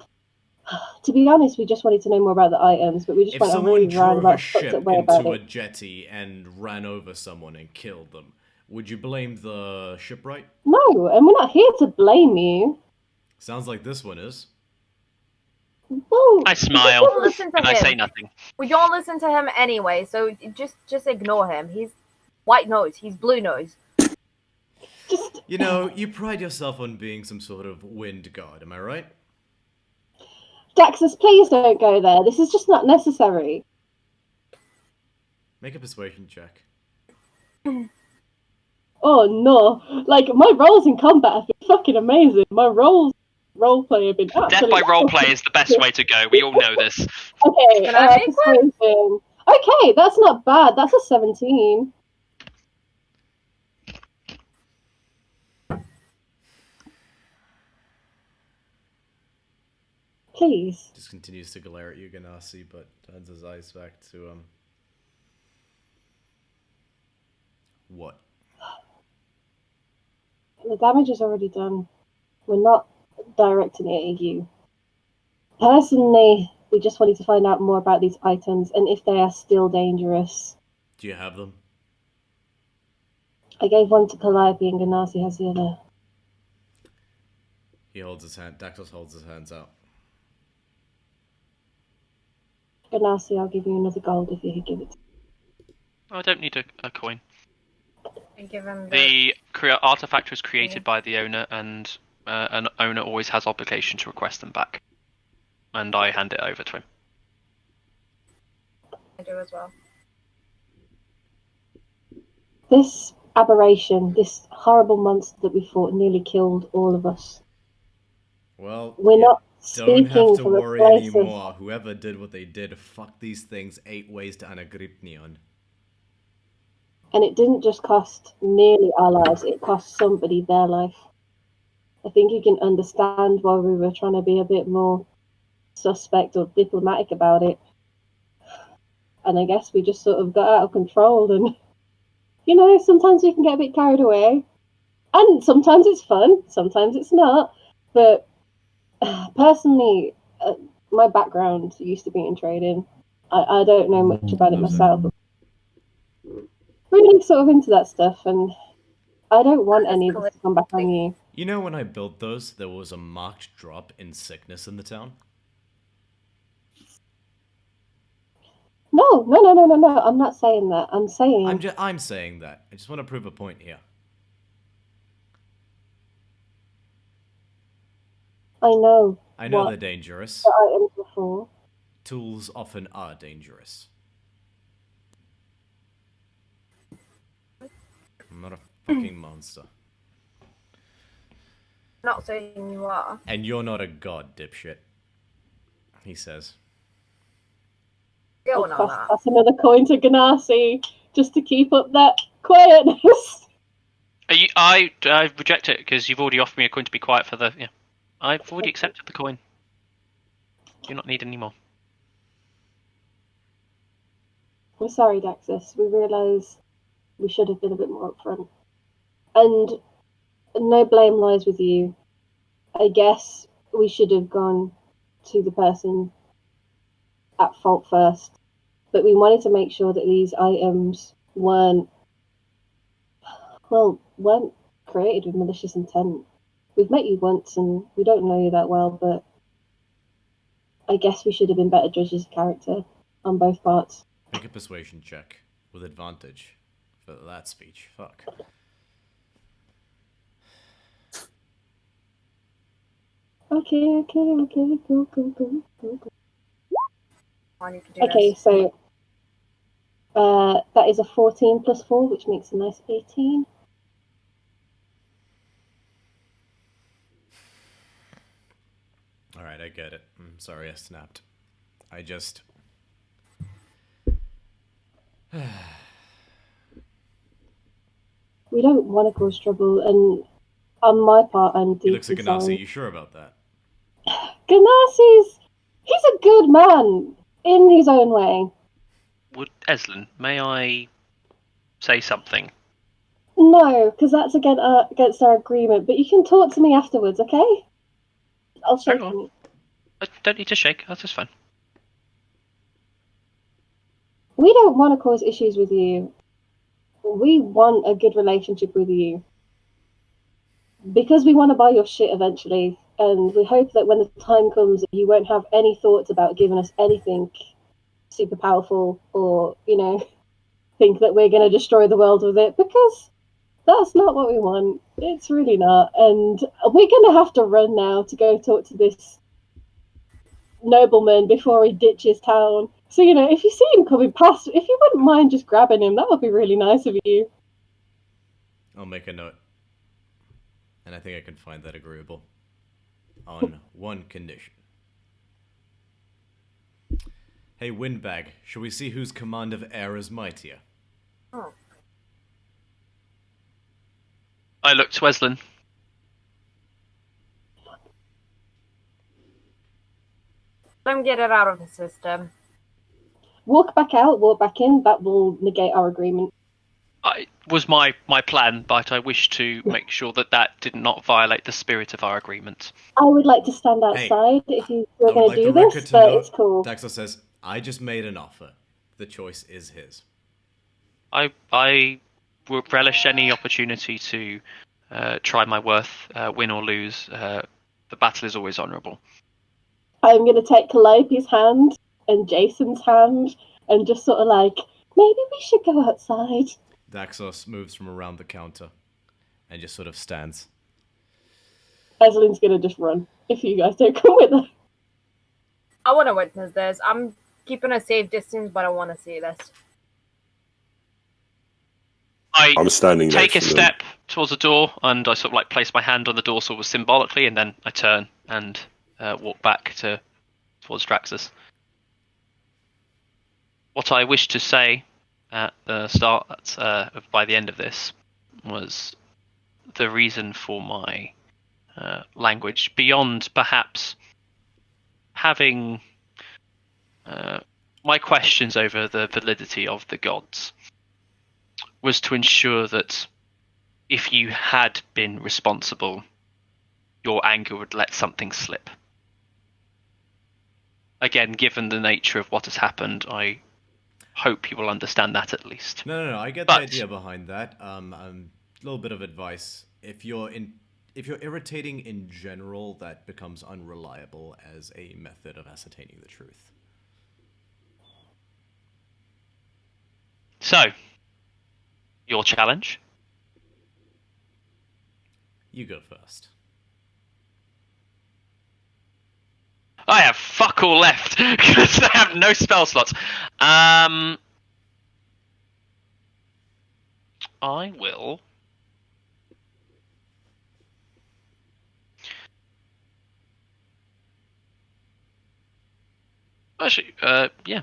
To be honest, we just wanted to know more about the items, but we just went a really roundabout, fucked up way about it. If someone drove a ship into a jetty and ran over someone and killed them, would you blame the shipwright? No, and we're not here to blame you. Sounds like this one is. Well, I smile and I say nothing. We don't listen to him anyway, so just ignore him. He's white nose. He's blue nose. You know, you pride yourself on being some sort of wind god, am I right? Daxus, please don't go there. This is just not necessary. Make a persuasion check. Oh no. My roles in combat have been fucking amazing. My roleplay have been absolutely... Death by roleplay is the best way to go. We all know this. Okay, persuasion. Okay, that's not bad. That's a 17. Please. Just continues to glare at you, Ganassi, but turns his eyes back to What? The damage is already done. We're not directing it at you. Personally, we just wanted to find out more about these items and if they are still dangerous. Do you have them? I gave one to Calliope and Ganassi has the other. He holds his hand. Daxos holds his hands out. Ganassi, I'll give you another gold if you could give it to me. I don't need a coin. And give him The artifact was created by the owner, and an owner always has obligation to request them back. And I hand it over to him. I do as well. This aberration, this horrible monster that we fought, nearly killed all of us. Well, We're not don't speaking have to from a worry place of- anymore. Whoever did what they did, fuck these things 8 ways to Anagripnion. And it didn't just cost nearly our lives, it cost somebody their life. I think you can understand why we were trying to be a bit more suspect or diplomatic about it. And I guess we just sort of got out of control and, you know, sometimes we can get a bit carried away. And sometimes it's fun, sometimes it's not. But personally, my background used to be in trading. I don't know much about it myself. Really sort of into that stuff, and I don't want any of this to come back on you. You know, when I built those, there was a marked drop in sickness in the town? No. I'm not saying that. I'm saying I'm saying that. I just want to prove a point here. I know. I know what they're dangerous. the items were for. Tools often are dangerous. I'm not a fucking monster. Not saying you are. And you're not a god, dipshit. He says. Going on that. That's another coin to Ganassi, just to keep up that quietness. I reject it because you've already offered me a coin to be quiet for the. Yeah, I've already accepted the coin. Do not need any more. We're sorry, Daxus. We realise we should have been a bit more upfront. And no blame lies with you. I guess we should have gone to the person at fault first. But we wanted to make sure that these items weren't created with malicious intent. We've met you once and we don't know you that well, but I guess we should have been better judges of character on both parts. Make a persuasion check with advantage for that speech. Fuck. Okay, go. I need to do Okay, this. so that is a 14 plus 4, which makes a nice 18. Alright, I get it. I'm sorry I snapped. I just... We don't want to cause trouble, and on my part, I'm He looks deeply at Ganassi. sorry. You sure about that? He's a good man in his own way. Would Eslin, may I say something? No, because that's against our agreement. But you can talk to me afterwards, okay? I'll shake Hang on. you. I don't need to shake. That's just fine. We don't want to cause issues with you. We want a good relationship with you. Because we want to buy your shit eventually. And we hope that when the time comes, you won't have any thoughts about giving us anything super powerful or, you know, think that we're going to destroy the world with it. Because that's not what we want. It's really not. And we're going to have to run now to go talk to this nobleman before he ditches town. So, you know, if you see him coming past, if you wouldn't mind just grabbing him, that would be really nice of you. I'll make a note. And I think I can find that agreeable. On one condition. Hey, Windbag, shall we see whose command of air is mightier? Oh. I look to Eslin. Let him get it out of the system. Walk back out, walk back in, that will negate our agreement. was my plan, but I wish to make sure that did not violate the spirit of our agreement. I would like to stand outside if you were going to do this, but it's cool. Daxos says, I just made an offer. The choice is his. I would relish any opportunity to try my worth, win or lose. The battle is always honourable. I'm going to take Calliope's hand and Jason's hand and just sort of like, maybe we should go outside. Daxos moves from around the counter and just sort of stands. Ezelyn's going to just run if you guys don't come with her. I want to witness this. I'm keeping a safe distance, but I want to see this. I'm standing take next a to them. step towards the door, and I sort of like place my hand on the door sort of symbolically, and then I turn and walk back towards Draxus. What I wish to say at the start, by the end of this, was the reason for my language, beyond perhaps having my questions over the validity of the gods, was to ensure that if you had been responsible, your anger would let something slip. Again, given the nature of what has happened, I hope you will understand that at least. No, I get the idea behind that. A little bit of advice: if you're irritating in general, that becomes unreliable as a method of ascertaining the truth. So, your challenge? You go first. I have fuck all left because I have no spell slots. I will. Actually, yeah.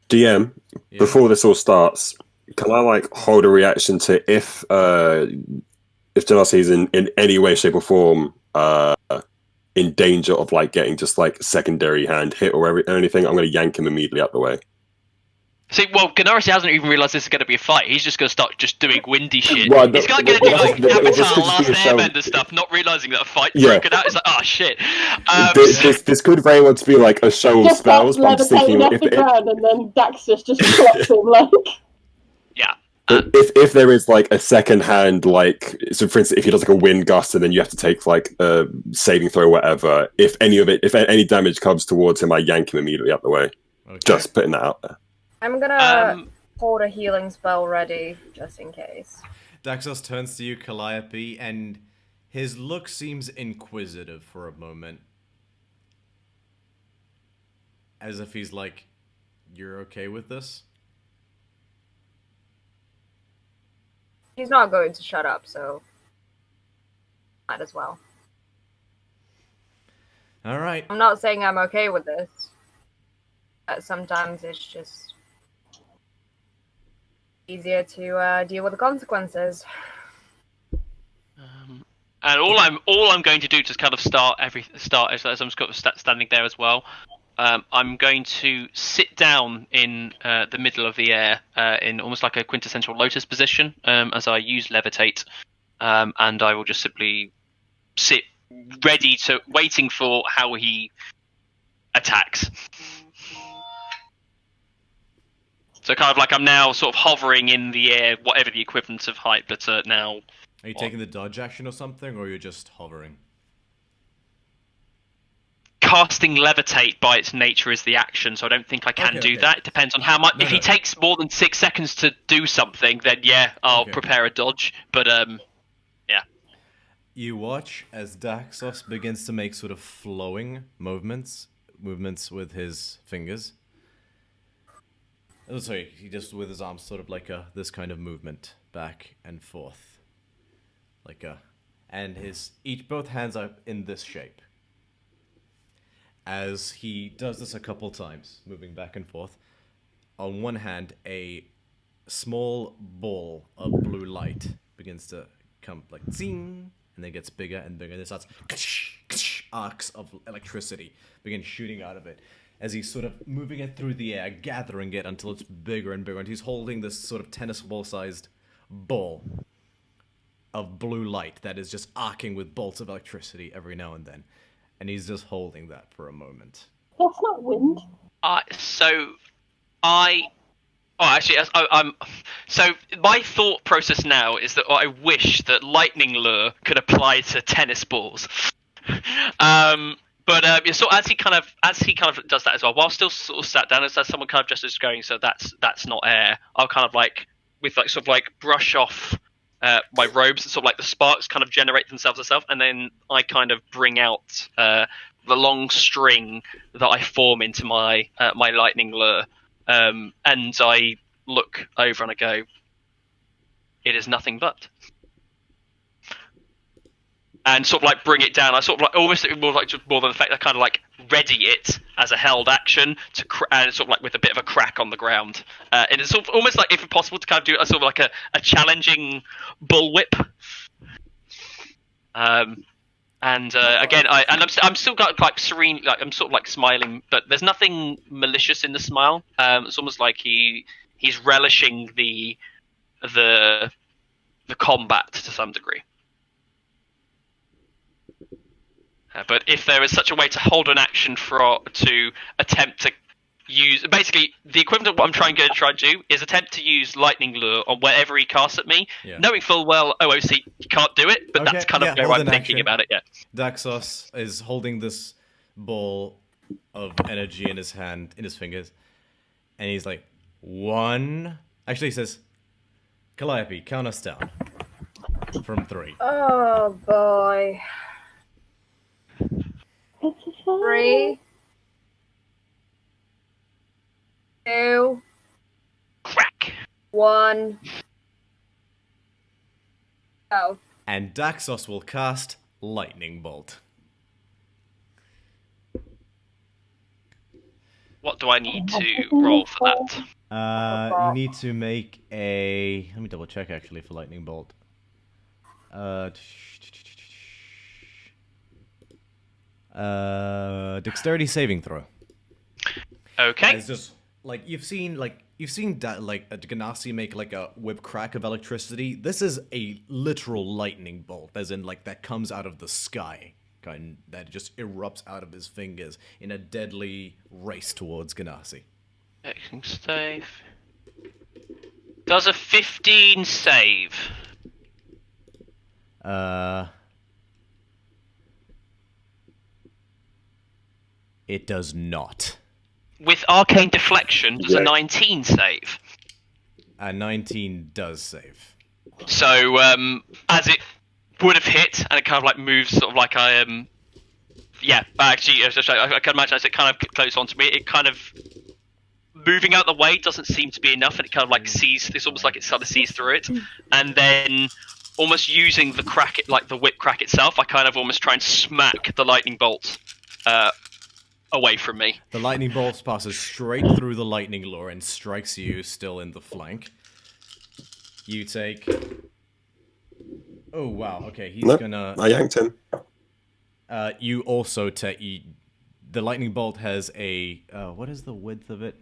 DM, before this all starts, can I like hold a reaction to if Janasi is in any way, shape, or form in danger of like getting just like secondary hand hit or anything? I'm going to yank him immediately out the way. See, well, Ganarasi hasn't even realised this is going to be a fight. He's just going to start just doing windy shit. Well, He's going to do like Avatar, Last Airbender stuff, not realising that a fight's broken out. It's like, oh shit. This could very well be like a show of Just spells, but I'm just thinking off the ground, and then Daxus just clocks him like. Yeah. If there is like a second hand, like, so for instance, if he does like a wind gust and then you have to take like a saving throw or whatever, if any damage comes towards him, I yank him immediately out the way. Okay. Just putting that out there. I'm gonna hold a healing spell ready, just in case. Daxos turns to you, Calliope, and his look seems inquisitive for a moment. As if he's like, you're okay with this? He's not going to shut up, so might as well. Alright. I'm not saying I'm okay with this. Sometimes it's just easier to deal with the consequences. And all I'm going to do to kind of start as I'm standing there as well. I'm going to sit down in the middle of the air in almost like a quintessential lotus position as I use levitate, and I will just simply sit ready waiting for how he attacks. So kind of like I'm now sort of hovering in the air, whatever the equivalent of height, but now... Are you taking the dodge action or something, or you're just hovering? Casting levitate by its nature is the action, so I don't think I can do that. It depends on how much... If he takes more than 6 seconds to do something, then yeah, I'll prepare a dodge, but yeah. You watch as Daxos begins to make sort of flowing movements with his fingers. Oh, sorry, he just with his arms sort of like this kind of movement back and forth, and both hands are in this shape. As he does this a couple times, moving back and forth, on one hand, a small ball of blue light begins to come like zing, and then gets bigger and bigger. And it starts arcs of electricity begin shooting out of it. as he's sort of moving it through the air, gathering it until it's bigger and bigger, and he's holding this sort of tennis ball-sized ball of blue light that is just arcing with bolts of electricity every now and then. And he's just holding that for a moment. That's not wind. So my thought process now is that I wish that lightning lure could apply to tennis balls. But so as he kind of does that as well, while still sort of sat down, as someone kind of just is going, so that's not air. I'll kind of like brush off my robes, and sort of like the sparks kind of generate themselves, and then I kind of bring out the long string that I form into my my lightning lure, and I look over and I go, "It is nothing but." And sort of like bring it down. I sort of like almost more than the fact I kind of like ready it as a held action to and sort of like with a bit of a crack on the ground. And it's sort of almost like, if possible, to kind of do a sort of like a challenging bullwhip. And again, I'm still got like serene, like I'm sort of like smiling, but there's nothing malicious in the smile. It's almost like he's relishing the combat to some degree. But if there is such a way to hold an action to attempt to use, basically the equivalent of what I'm trying to do is attempt to use lightning lure on wherever he casts at me, knowing full well OOC can't do it, but that's kind of where I'm thinking about it. Yeah. Daxos is holding this ball of energy in his fingers, and he's like, 1. Actually, he says, Calliope, count us down from 3. Oh boy. 3, 2, crack, 1, go. And Daxos will cast Lightning Bolt. What do I need to roll for that? You need to make a... Let me double check actually for Lightning Bolt. Dexterity saving throw. Okay. It's just like you've seen that, like a Ganassi make like a whip crack of electricity. This is a literal lightning bolt, as in like that comes out of the sky, kind that just erupts out of his fingers in a deadly race towards Ganassi. Excellent save. Does a 15 save? It does not. With arcane deflection, does a 19 save? A 19 does save. So, as it would have hit, and it kind of like moves, sort of like I actually, I can imagine as it kind of close onto me, it kind of moving out the way doesn't seem to be enough, and it kind of like sees. It's almost like it sort of sees through it, and then almost using the crack, like the whip crack itself, I kind of almost try and smack the lightning bolt away from me. The lightning bolt passes straight through the lightning lure and strikes you still in the flank. You take... Oh, wow. Okay, he's gonna... I yanked him. You also take... The lightning bolt has a... what is the width of it?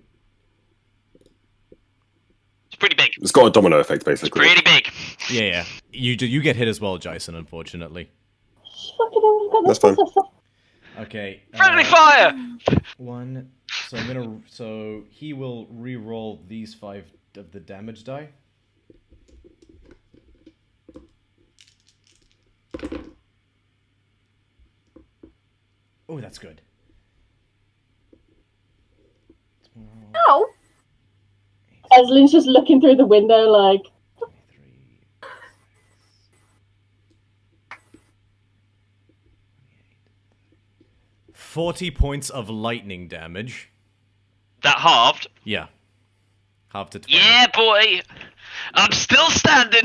It's pretty big. It's got a domino effect, basically. It's pretty big. Yeah. You get hit as well, Jason, unfortunately. That's fine. Okay. Friendly fire! 1. So he will re-roll these 5 of the damage die. Oh, that's good. No. Eslyn's just looking through the window like... 40 points of lightning damage. That halved? Yeah. Halved to 20. Yeah, boy! I'm still standing!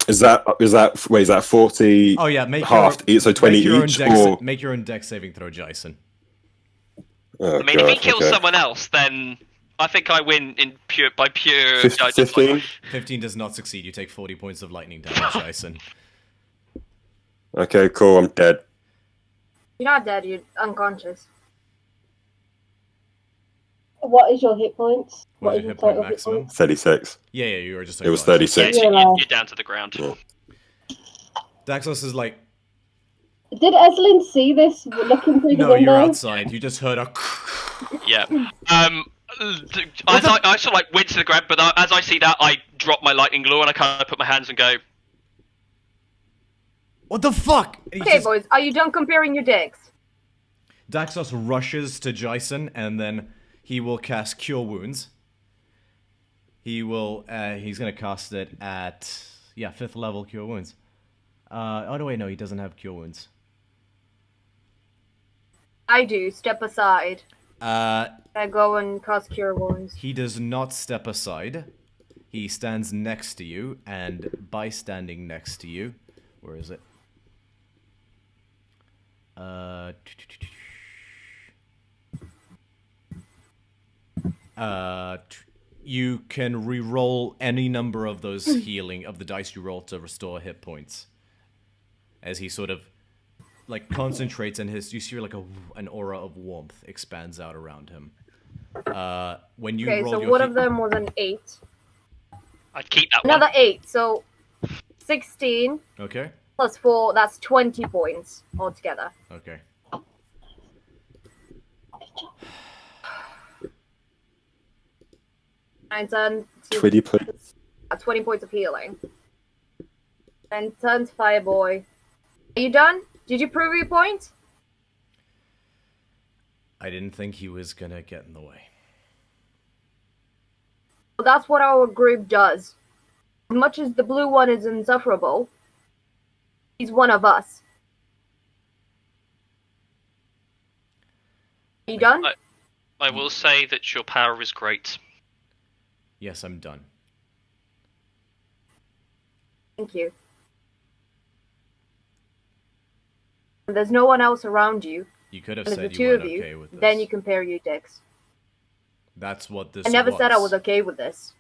Is that 40? Oh yeah, make halved, so 20 each, or make your own dex saving throw, Jason. Oh, I mean, if he kills someone else, then I think I win by pure. 15? 15 does not succeed. You take 40 points of lightning damage, Jason. Okay, cool. I'm dead. You're not dead. You're unconscious. What is your hit points? What is your hit point total maximum? 36. Yeah, you were just. It was acknowledging. 36. Yeah, so Yeah. you're down to the ground. Yeah. Daxos is like, Did Eslin see this looking through the no, window? you're outside. You just heard a. Yeah. I sort of like went to the ground, but as I see that, I drop my lightning lure and I kind of put my hands and go. What the fuck? And he Okay, just- boys, are you done comparing your dicks? Daxos rushes to Jason, and then he will cast Cure Wounds. He will. He's gonna cast it at 5th level Cure Wounds. Oh no, wait, no, he doesn't have Cure Wounds. I do. Step aside. I go and cast Cure Wounds. He does not step aside. He stands next to you, and by standing next to you, where is it? You can re-roll any number of those healing of the dice you roll to restore hit points. As he sort of like concentrates, and you see like an aura of warmth expands out around him. When you Okay, roll so your one of them was an 8. I'd keep that Another one. 8, so 16 Okay. plus 4, that's 20 points altogether. Okay. And turn to 20 points. 20 points of healing. Then turn to Fireboy. Are you done? Did you prove your point? I didn't think he was gonna get in the way. Well, that's what our group does. As much as the blue one is insufferable, he's one of us. Are you done? I will say that your power is great. Yes, I'm done. Thank you. And there's no one else around you. You could have And there's said the you two weren't of you. okay with this. Then you compare your dicks. That's what this I never was. said I was okay with this.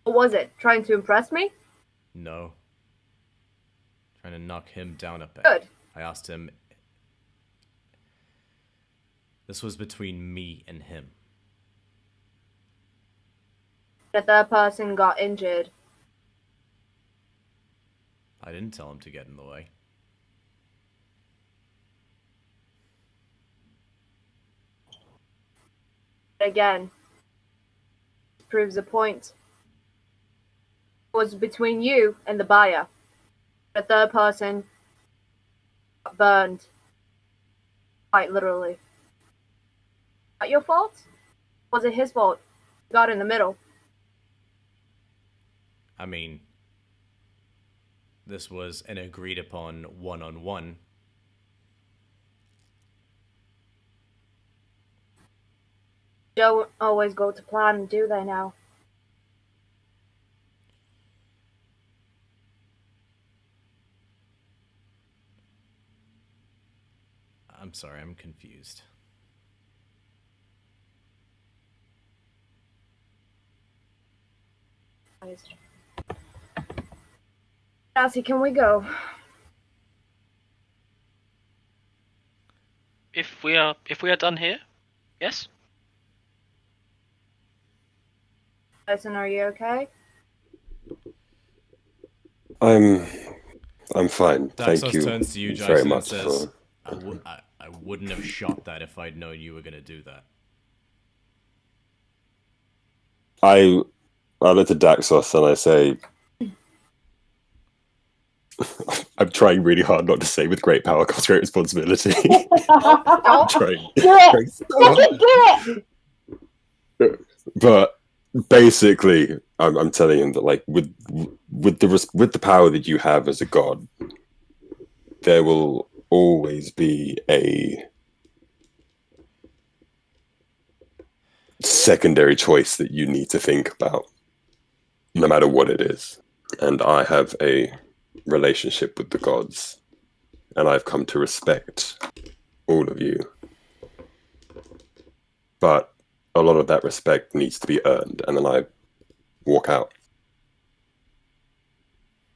What was it? Trying to impress me? No. Trying to knock him down a peg. Good. I asked him. This was between me and him. The third person got injured. I didn't tell him to get in the way. Again, proves a point. It was between you and the buyer. The third person got burned. Quite literally. Not your fault? Was it his fault? You got in the middle. I mean, this was an agreed upon one-on-one. Don't always go to plan, do they now? I'm sorry, I'm confused. Cassie, can we go? If we are done here, yes. Tyson, are you okay? I'm fine. Thank Daxos you turns to you, very Jason, much and says, for... I wouldn't have shot that if I'd known you were going to do that. I look at Daxos and I say, I'm trying really hard not to say with great power comes great responsibility. I'm trying. Do it! Do it! But basically, I'm telling him that, like, with the power that you have as a god, there will always be a secondary choice that you need to think about, no matter what it is. And I have a relationship with the gods, and I've come to respect all of you. But a lot of that respect needs to be earned, and then I walk out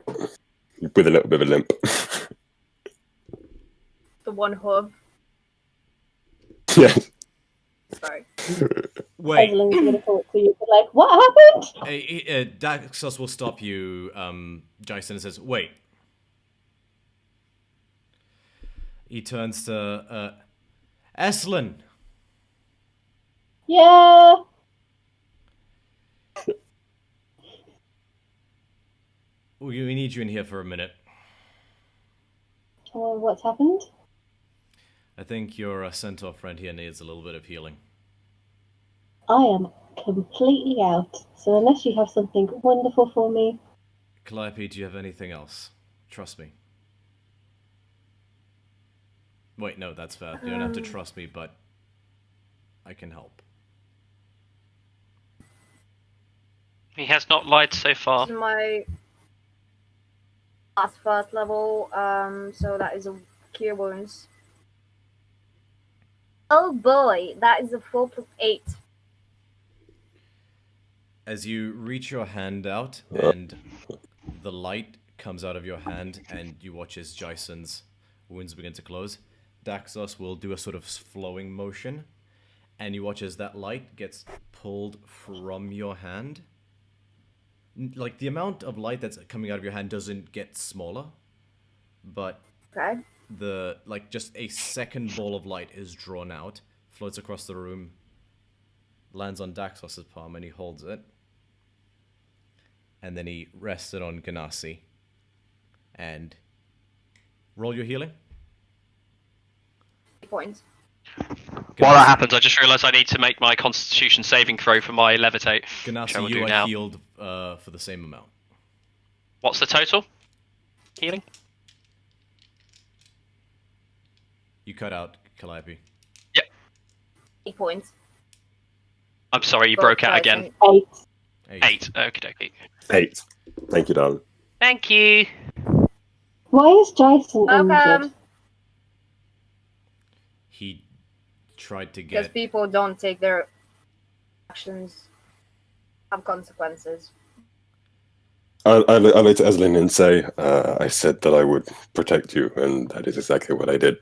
with a little bit of a limp. The one hub. Yeah. Sorry. Wait. Evelyn's gonna talk to you, but like, what happened? Daxos will stop you, Jason, and says, wait. He turns to, Eslin. Yeah. We need you in here for a minute. Well, what's happened? I think your centaur friend here needs a little bit of healing. I am completely out. So unless you have something wonderful for me. Calliope, do you have anything else? Trust me. Wait, no, that's fair. You don't have to trust me, but I can help. He has not lied so far. This is my last first level, so that is a cure wounds. Oh boy, that is a 4 + 8. As you reach your hand out and the light comes out of your hand and you watch as Jason's wounds begin to close, Daxos will do a sort of flowing motion and you watch as that light gets pulled from your hand. Like, the amount of light that's coming out of your hand doesn't get smaller, but Okay. just a second ball of light is drawn out, floats across the room, lands on Daxos' palm, and he holds it. And then he rests it on Ganassi. And roll your healing. Points. While that happens, I just realised I need to make my Constitution saving throw for my levitate. Ganassi, you are healed for the same amount. What's the total? Healing? You cut out Calliope. Yep. 8 points. I'm sorry, you broke out again. 8. 8. Okie dokie. 8. Thank you, darling. Thank you. Why is Jason injured? Welcome. He tried to Because get... people don't take their actions have consequences. I look to Eslin and say, I said that I would protect you, and that is exactly what I did.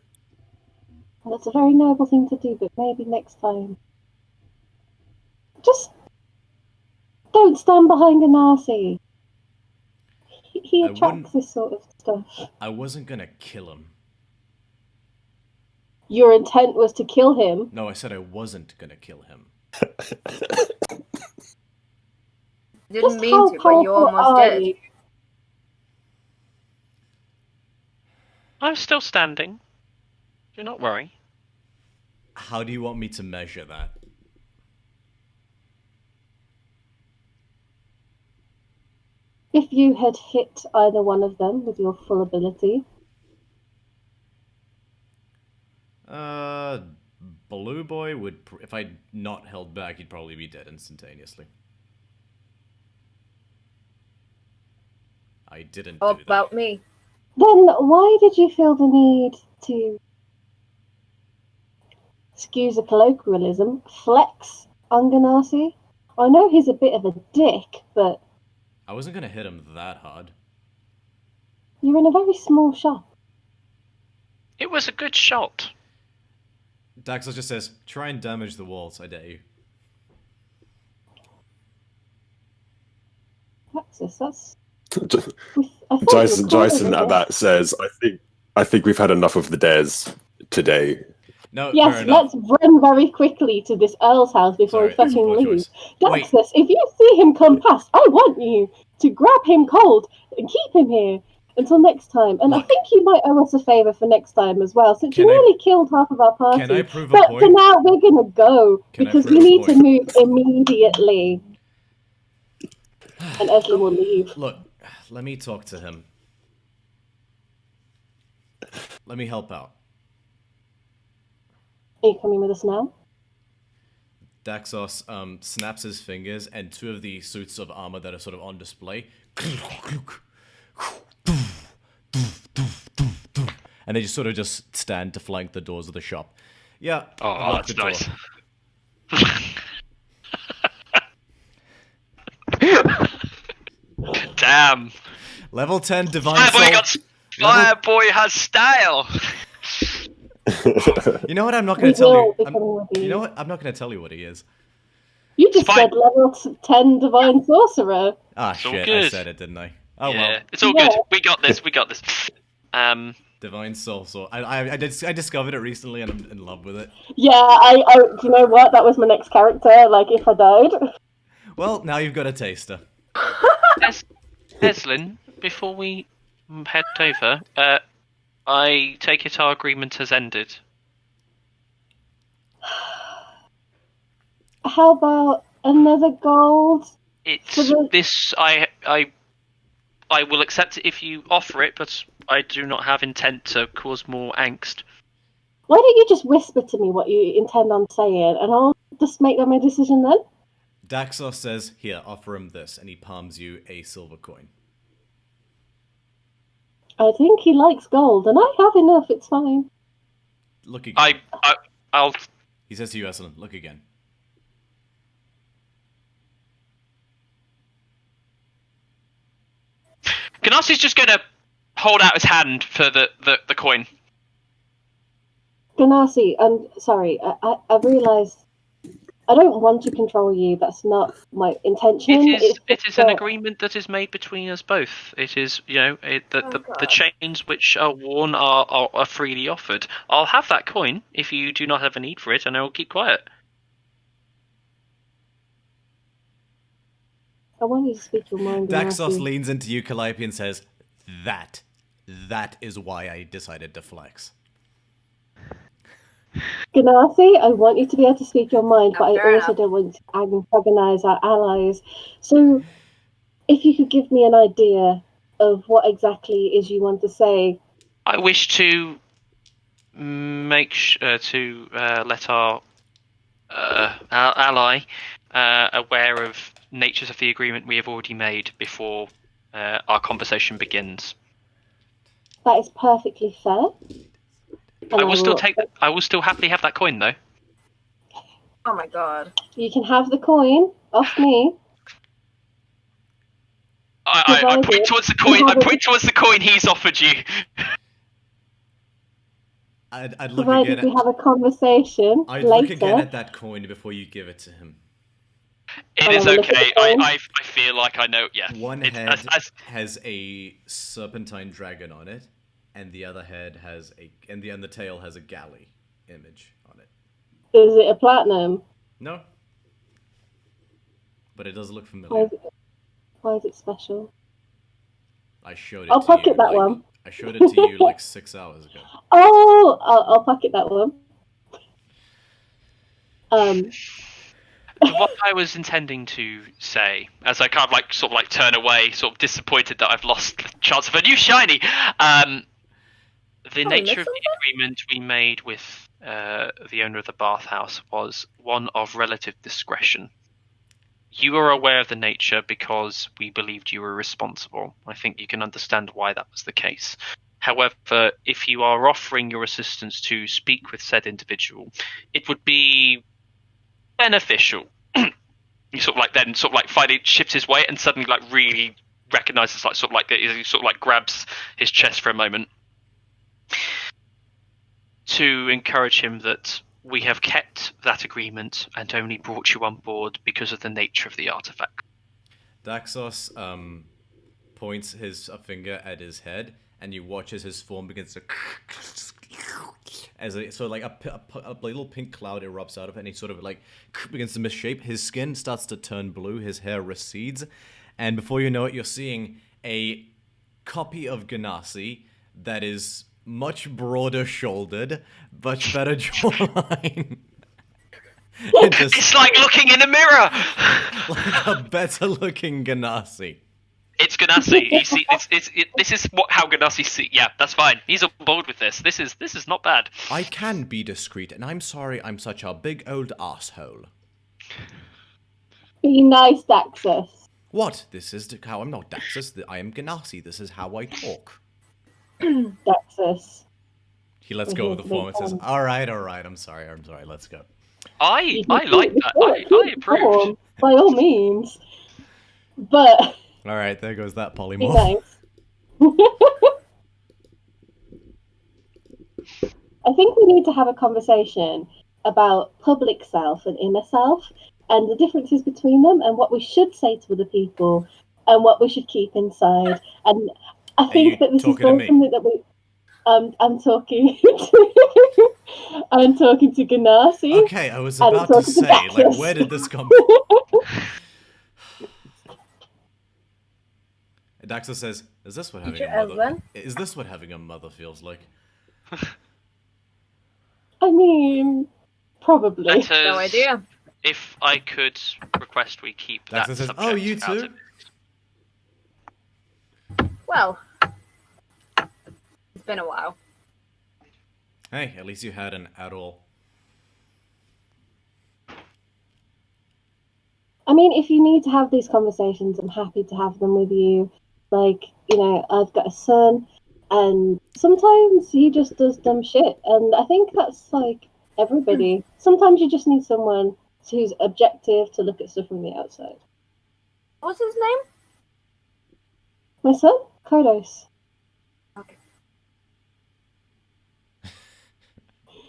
Well, that's a very noble thing to do, but maybe next time. Just don't stand behind a Nazi. He attracts this sort of stuff. I wasn't gonna kill him. Your intent was to kill him. No, I said I wasn't gonna kill him. Didn't Just mean how to, but you powerful almost are did. you? I'm still standing. Do not worry. How do you want me to measure that? If you had hit either one of them with your full ability. Blue Boy would... if I'd not held back, he'd probably be dead instantaneously. I didn't How do that. about me? Then why did you feel the need to, excuse a colloquialism, flex on Ganassi? I know he's a bit of a dick, but I wasn't gonna hit him that hard. you're in a very small shop. It was a good shot. Daxos just says, try and damage the walls, I dare you. That's Jason at that says, I think we've had enough of the dares today. No, yes, fair enough. let's run very quickly to this Earl's house before Sorry, we fucking poor leave. choice. Wait. Daxus, if you see him come past, I want you to grab him cold and keep him here until next time. And Look. I think you might owe us a favour for next time as well, since you Can I- nearly killed half of our party. Can I prove a but point? for now, we're gonna go Can I because we prove a need to point? move immediately. And Eslin will leave. Look, let me talk to him. Let me help out. Are you coming with us now? Daxos snaps his fingers, and two of the suits of armor that are sort of on display, and they just sort of just stand to flank the doors of the shop. Yeah. Oh, lock that's the door. nice. Damn. Level 10 divine Fireboy soul. Fireboy has style. You know what? I'm not We going to tell will you. be coming with You you. know what? I'm not going to tell you what he is. You just Fine. said level 10 divine sorcerer. Ah, It's all shit! I good. said it, didn't I? Oh yeah, well. it's all Yeah. good. We got this. We got this. Divine Soul Sword. I discovered it recently, and I'm in love with it. Yeah, I do you know what? That was my next character. Like, if I died. Well, now you've got a taster. Eslin, before we head over, I take it our agreement has ended. How about another gold? It's For the- this. I will accept it if you offer it, but I do not have intent to cause more angst. Why don't you just whisper to me what you intend on saying, and I'll just make that my decision then? Daxos says, "Here, offer him this," and he palms you a silver coin. I think he likes gold, and I have enough. It's fine. Look again. I'll. He says to you, Esselin, "Look again." Ganassi's just going to hold out his hand for the coin. Ganassi, I'm sorry. I realised I don't want to control you. That's not my intention. It is an agreement that is made between us both. It is, the chains which are worn are freely offered. I'll have that coin if you do not have a need for it, and I will keep quiet. I want you to speak your mind. Daxos Ganassi. leans into you, Calliope, and says, That is why I decided to flex." Ganassi, I want you to be able to speak your mind, but I fair also enough. don't want to antagonize our allies. So, if you could give me an idea of what exactly is you want to say. I wish to let our ally aware of natures of the agreement we have already made before our conversation begins. That is perfectly fair. And I will still happily have that coin, though. Oh my god. You can have the coin off me. I point towards the coin. I point towards the coin he's offered you. I'd look Provided again. we have a conversation I'd later. look again at that coin before you give it to him. It is okay. I feel like I know. Yeah. One head has a serpentine dragon on it, and the other head has and the tail has a galley image on it. Is it a platinum? No, but it does look familiar. Why is it special? I showed it. I'll to pocket you, that one. I showed it to you like 6 hours ago. Oh, I'll pocket that one. What I was intending to say, as I kind of turn away, sort of disappointed that I've lost the chance of a new shiny. The nature of the agreement we made with the owner of the bathhouse was one of relative discretion. You are aware of the nature because we believed you were responsible. I think you can understand why that was the case. However, if you are offering your assistance to speak with said individual, it would be beneficial. He finally shifts his weight and suddenly really recognizes he grabs his chest for a moment to encourage him that we have kept that agreement and only brought you on board because of the nature of the artifact. Daxos points his finger at his head, and you watch as his form begins to as a little pink cloud erupts out of it, and he sort of begins to misshape. His skin starts to turn blue, his hair recedes, and before you know it, you're seeing a copy of Ganassi that is much broader shouldered, much better jawline. It's like looking in a mirror! Like a better looking Ganassi. It's Ganassi. This is how Ganassi see. Yeah, that's fine. He's on board with this. This is not bad. I can be discreet, and I'm sorry I'm such a big old asshole. Be nice, Daxus. What? This is how I'm not Daxus. I am Ganassi. This is how I talk. Daxus. He lets go of the form and says, All right, I'm sorry, let's go. I like that. I approve. By all means. But all right, there goes that be polymorph. nice. I think we need to have a conversation about public self and inner self and the differences between them and what we should say to other people and what we should keep inside. And I think that this is talking to all me? something that we. I'm talking. I'm talking to Ganassi. Okay, I was and I'm about to talking say, like, Daxus. where did this come from? Daxus says, "Is this what having Teacher a mother? Evelyn? Is this what having a mother feels like?" I mean, probably. Let us, No idea. If I could request we keep that Daxus says, subject "Oh, you out too." of Well, it's been a while. Hey, at least you had an at all. I mean, if you need to have these conversations, I'm happy to have them with you. Like, you know, I've got a son, and sometimes he just does dumb shit, and I think that's like everybody. Sometimes you just need someone who's objective to look at stuff from the outside. What's his name? My son, Kodos. Okay.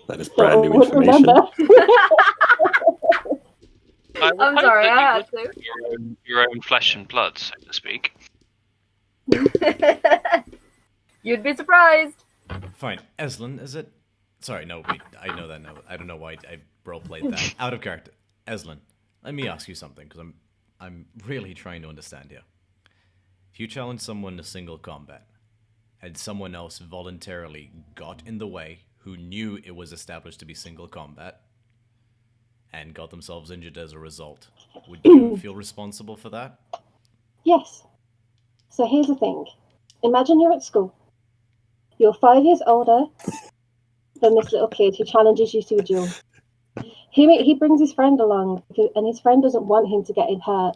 That is brand new I wouldn't information. remember. I would I'm hope sorry, that I you had would to. be your own flesh and blood, so to speak. You'd be surprised. Fine, Eslin, is it? Sorry, no, wait, I know that now. I don't know why I roleplayed that. Out of character. Eslin, let me ask you something, because I'm really trying to understand here. If you challenge someone to single combat, and someone else voluntarily got in the way who knew it was established to be single combat, and got themselves injured as a result, would you feel responsible for that? Yes. So here's the thing. Imagine you're at school. You're 5 years older than this little kid who challenges you to a duel. He brings his friend along, and his friend doesn't want him to get hurt.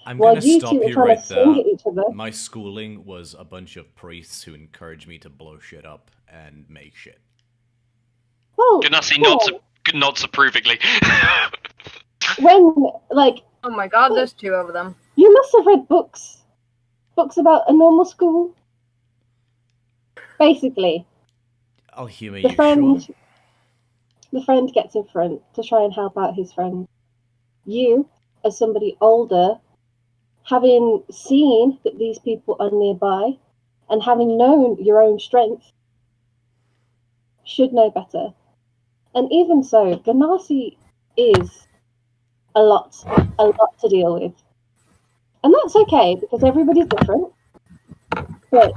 I'm While gonna you stop two are you trying right to swing there. at each other. My schooling was a bunch of priests who encouraged me to blow shit up and make shit. Well, Ganassi well, nods approvingly. when, like, Oh my god, there's two of them. you must have read books about a normal school. Basically, I'll humor the you, friend, sure. the friend gets in front to try and help out his friend. You, as somebody older, having seen that these people are nearby, and having known your own strength, should know better. And even so, Ganassi is a lot to deal with. And that's okay, because everybody's different. But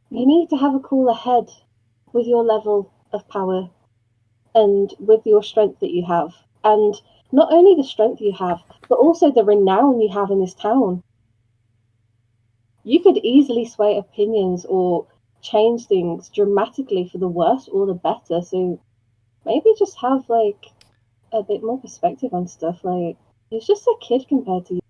you need to have a cooler head with your level of power and with your strength that you have. And not only the strength you have, but also the renown you have in this town. You could easily sway opinions or change things dramatically for the worse or the better. So maybe just have like a bit more perspective on stuff. Like, he's just a kid compared to you.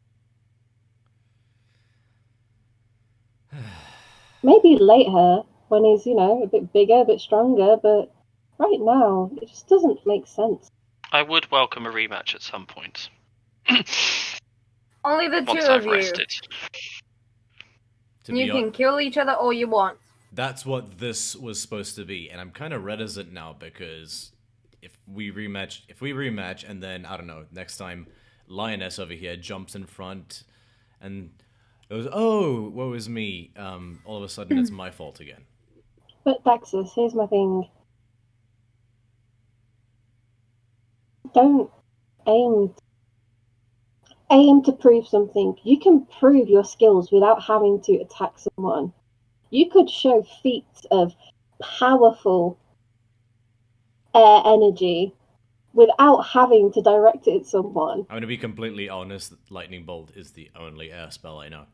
Maybe later when he's, you know, a bit bigger, a bit stronger, but right now it just doesn't make sense. I would welcome a rematch at some point. Only the Once two I've of you. rested. To You be can kill each other all you want. That's what this was supposed to be, and I'm kind of reticent now because if we rematch, and then I don't know, next time Lioness over here jumps in front, and goes, "Oh, woe is me!" All of a sudden, it's my fault again. But Daxus, here's my thing. Don't aim to prove something. You can prove your skills without having to attack someone. You could show feats of powerful air energy without having to direct it at someone. I'm gonna be completely honest. Lightning Bolt is the only air spell I know.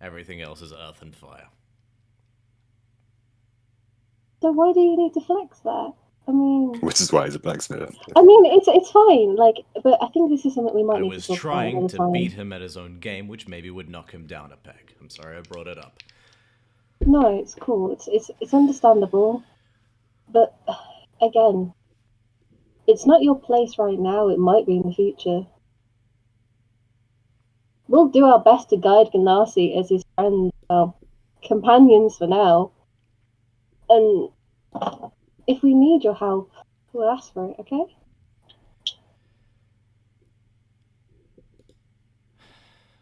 Everything else is earth and fire. So why do you need to flex that? I mean, Which is why he's a blacksmith. I mean, it's fine. Like, but I think this is something we might I need was to talk about trying another to time. beat him at his own game, which maybe would knock him down a peg. I'm sorry I brought it up. No, it's cool. It's understandable, but again, it's not your place right now. It might be in the future. We'll do our best to guide Ganassi as his friends, companions for now, and If we need your help, we'll ask for it, okay?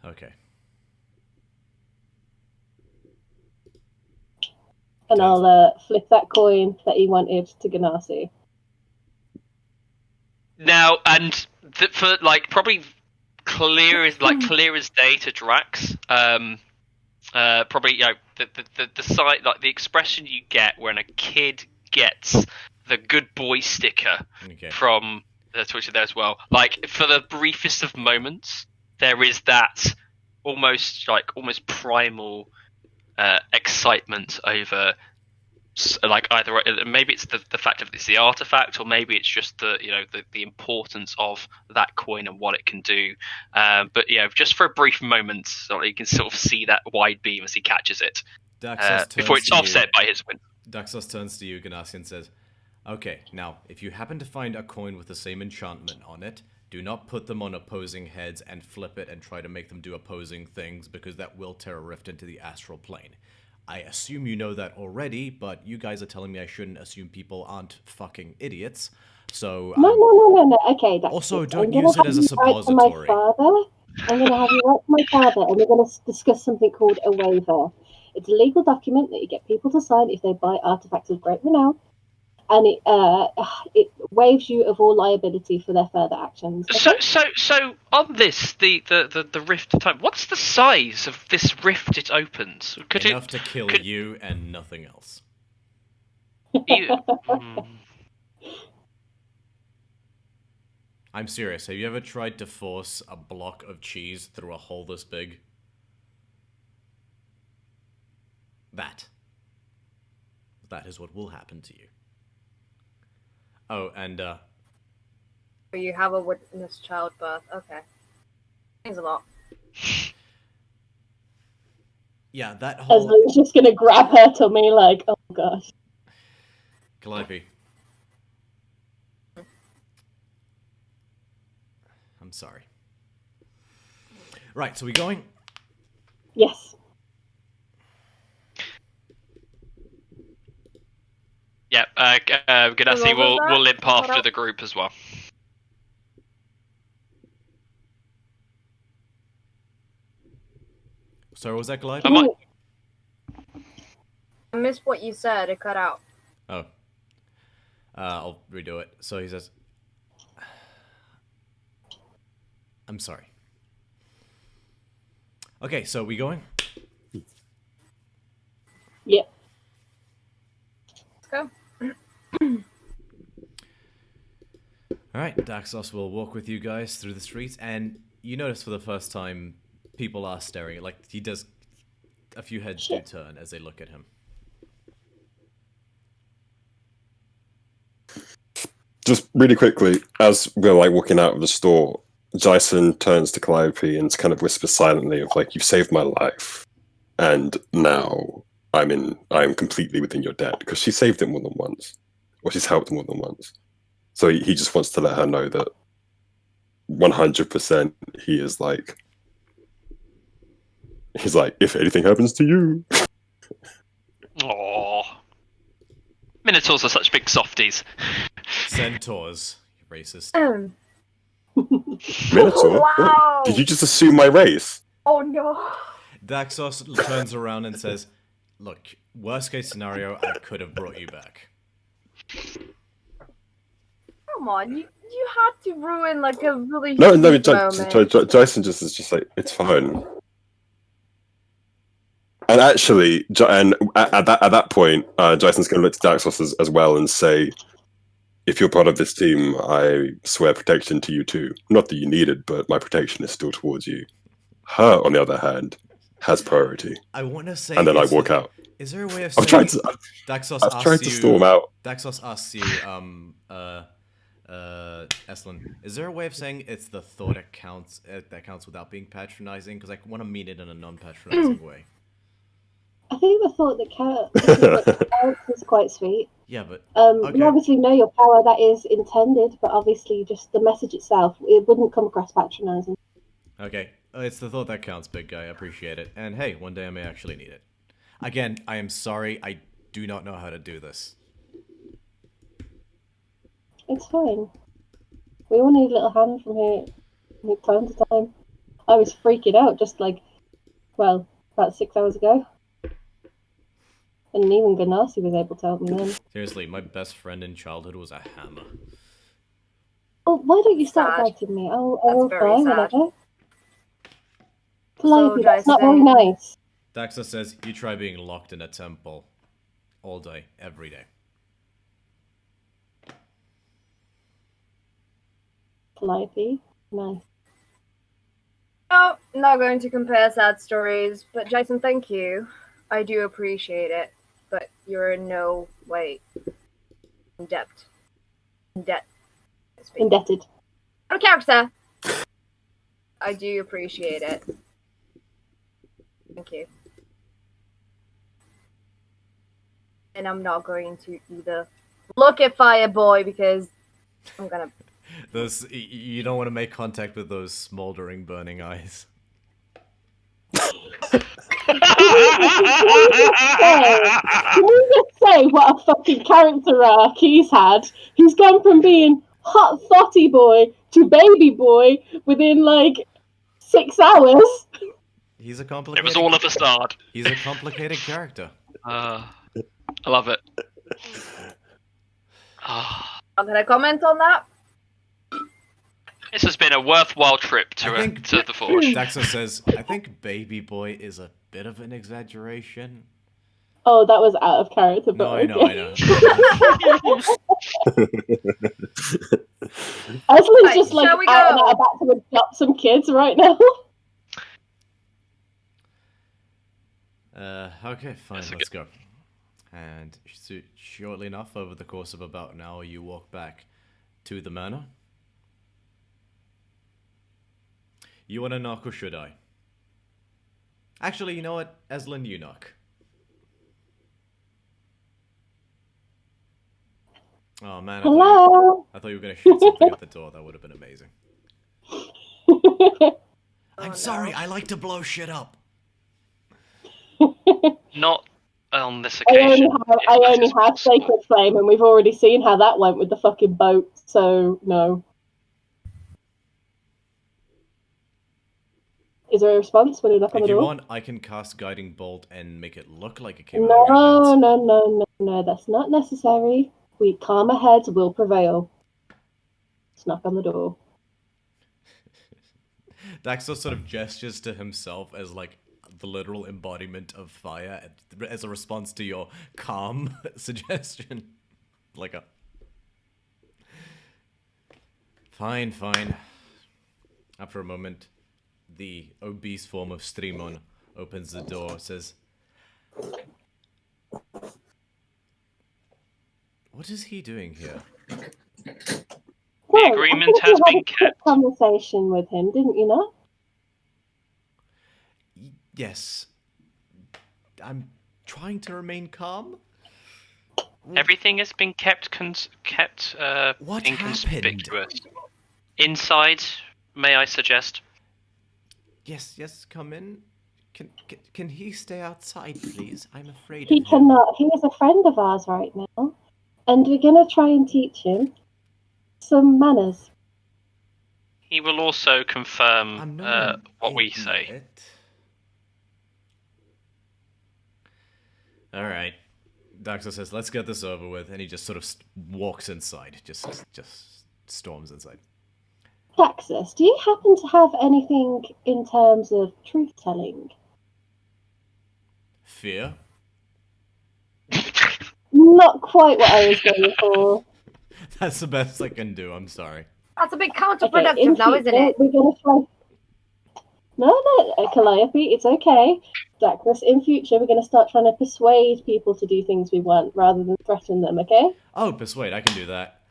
Okay. And I'll flip that coin that he wanted to Ganassi. Now, and for like probably clear as day to Drax. Probably the side, like the expression you get when a kid gets the good boy sticker from the Twitcher there as well. Like for the briefest of moments, there is that almost primal excitement over. Like either maybe it's the fact of it's the artifact, or maybe it's just the importance of that coin and what it can do. But just for a brief moment, so you can sort of see that wide beam as he catches it before it's offset by his win. Daxos turns to you, Ganassi, and says, "Okay, now if you happen to find a coin with the same enchantment on it, do not put them on opposing heads and flip it and try to make them do opposing things, because that will tear a rift into the astral plane. I assume you know that already, but you guys are telling me I shouldn't assume people aren't fucking idiots. So No. Okay, that's also, it. don't use it as a suppository. I'm going to have you write to my father, and we're going to discuss something called a waiver. It's a legal document that you get people to sign if they buy artifacts of great renown, and it waives you of all liability for their further actions. Okay? So on this, the rift type, what's the size of this rift it opens? Enough to kill you and nothing else. I'm serious. Have you ever tried to force a block of cheese through a hole this big? That is what will happen to you. Oh, and You have a witnessed childbirth. Okay. Thanks a lot. Yeah, that whole... Eslyn's just gonna grab her tummy like, oh gosh. Calliope. I'm sorry. Right, so we going? Yes. Yeah, Ganassi will limp after the group as well. Sorry, was that Glide? I missed what you said. It cut out. Oh. I'll redo it. So he says, I'm sorry. Okay, so we going? Yeah. Let's go. Alright, Daxos will walk with you guys through the streets, and you notice for the first time, people are staring. Like, he does... A few heads do turn as they look at him. Just really quickly, as we're like walking out of the store, Jason turns to Calliope and kind of whispers silently of like, "You've saved my life, and now I am completely within your debt," because she saved him more than once, or she's helped him more than once. So he just wants to let her know that 100% he's like, if anything happens to you. Aww. Minotaurs are such big softies. Centaurs, you racist. Minotaur? Wow. Did you just assume my race? Oh no. Daxos turns around and says, "Look, worst case scenario, I could have brought you back." Come on, you had to ruin like a really No, huge moment. Jason just is just like, it's fine. And actually, at that point, Jason's going to look to Daxos as well and say, "If you're part of this team, I swear protection to you too. Not that you need it, but my protection is still towards you." Her, on the other hand, has priority. I want to say... And then I walk out. Is there a way of I've saying... Daxos tried to storm out. Daxos asks you, Eslin, is there a way of saying it's the thought that counts without being patronizing? Because I want to mean it in a non-patronizing way. I think the thought that counts is quite sweet. Yeah, but... You obviously know your power that is intended, but obviously just the message itself, it wouldn't come across patronizing. Okay, it's the thought that counts, big guy. I appreciate it. And hey, one day I may actually need it. Again, I am sorry. I do not know how to do this. It's fine. We all need a little hand from here time to time. I was freaking out just about 6 hours ago. And even Ganassi was able to help me then. Seriously, my best friend in childhood was a hammer. Oh, why don't you start Sad. fighting me? I'll very die sad. whenever. Calliope, So, that's not very Jason- nice. Daxa says, you try being locked in a temple all day, every day. Calliope, nice. No, not going to compare sad stories, but Jason, thank you. I do appreciate it, but you're in no way in debt. Indebted. Out of character. I do appreciate it. Thank you. And I'm not going to either look at Fireboy because I'm gonna. You don't want to make contact with those smoldering, burning eyes. Can we just say what a fucking character arc he's had? He's gone from being hot thotty boy to baby boy within 6 hours. He's a complicated. It was all of a start. He's a complicated character. I love it. I'm gonna comment on that. This has been a worthwhile trip to the Forge. Daxa says, I think baby boy is a bit of an exaggeration. Oh, that was out of character, but No, I know. Aslan's Right, just shall we out and go? about to adopt some kids right now. Okay, fine, let's go. And shortly enough, over the course of about an hour, you walk back to the manor. You want to knock or should I? Actually, you know what? Eslin, you knock. Oh man, Hello? I thought you were going to shoot something at the door. That would have been amazing. I'm sorry, I like to blow shit up. Not on this I occasion. only have Sacred Flame, and we've already seen how that went with the fucking boat, so no. Is there a response when you knock on the If you door? want, I can cast Guiding Bolt and make it look like it came out of your hands. No, that's not necessary. We calmer heads will prevail. Let's knock on the door. Daxo sort of gestures to himself as like the literal embodiment of fire as a response to your calm suggestion. Like a... Fine. After a moment, the obese form of Streamon opens the door, says... What is he doing here? Well, agreement I think has you had been a quick conversation with him, didn't you not? Yes. I'm trying to remain calm. Everything has been kept What inconspicuous. Inside, may I suggest? Yes, come in. Can he stay outside, please? I'm afraid He of him. cannot. He is a friend of ours right now, and we're going to try and teach him some manners. He will also confirm I'm not what we say. Alright. Daxo says, let's get this over with, and he just sort of walks inside. Just storms inside. Daxus, do you happen to have anything in terms of truth-telling? Fear? Not quite what I was going for. That's the best I can do, I'm sorry. That's a bit Okay, counterproductive in now, isn't future, it? we're going to try... No, Calliope, it's okay. Daxus, in future, we're going to start trying to persuade people to do things we want rather than threaten them, okay? Oh, persuade, I can do that.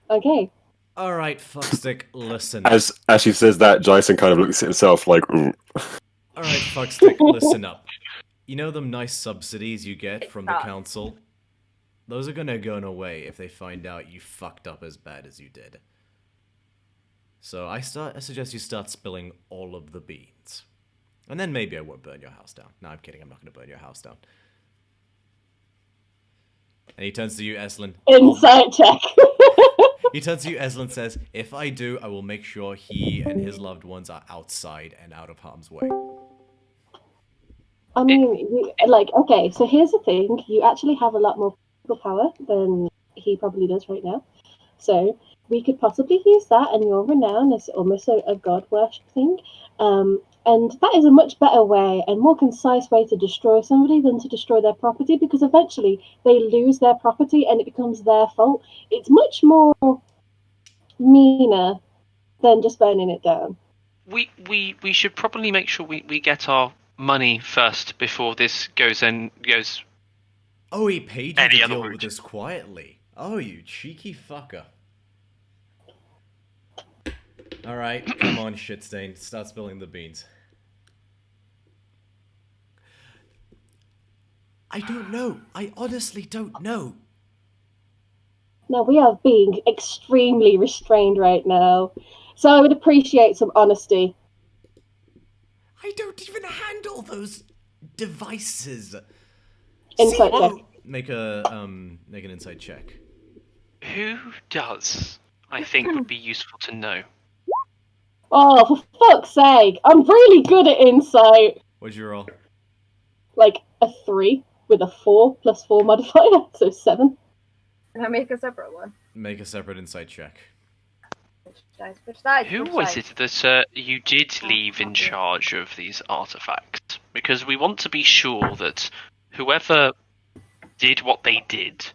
Okay. Alright, fuckstick, listen. As she says that, Jason kind of looks at himself like, ooh. Alright, fuckstick, listen up. You know them nice subsidies you get from the Stop. council? Those are gonna go away if they find out you fucked up as bad as you did. So I suggest you start spilling all of the beans. And then maybe I won't burn your house down. No, I'm kidding, I'm not gonna burn your house down. And he turns to you, Eslin. Insight check. He turns to you, Eslin says, "If I do, I will make sure he and his loved ones are outside and out of harm's way." I mean, okay, so here's the thing. You actually have a lot more political power than he probably does right now. So we could possibly use that and your renown as almost a god worship thing. And that is a much better way and more concise way to destroy somebody than to destroy their property, because eventually they lose their property and it becomes their fault. It's much more meaner than just burning it down. We should probably make sure we get our money first before this goes. Oh, he paid you Any to other deal route. with this quietly. Oh, you cheeky fucker. Alright, come on, shitstain. Start spilling the beans. I don't know. I honestly don't know. Now, we are being extremely restrained right now, so I would appreciate some honesty. I don't even handle those devices. Insight check. Make an insight check. Who does? I think would be useful to know. Oh, for fuck's sake! I'm really good at insight. What'd you roll? Like a 3 with a 4 plus 4 modifier, so 7. Can I make a separate one? Make a separate insight check. Which dice? Who was it that you did leave in charge of these artifacts? Because we want to be sure that whoever did what they did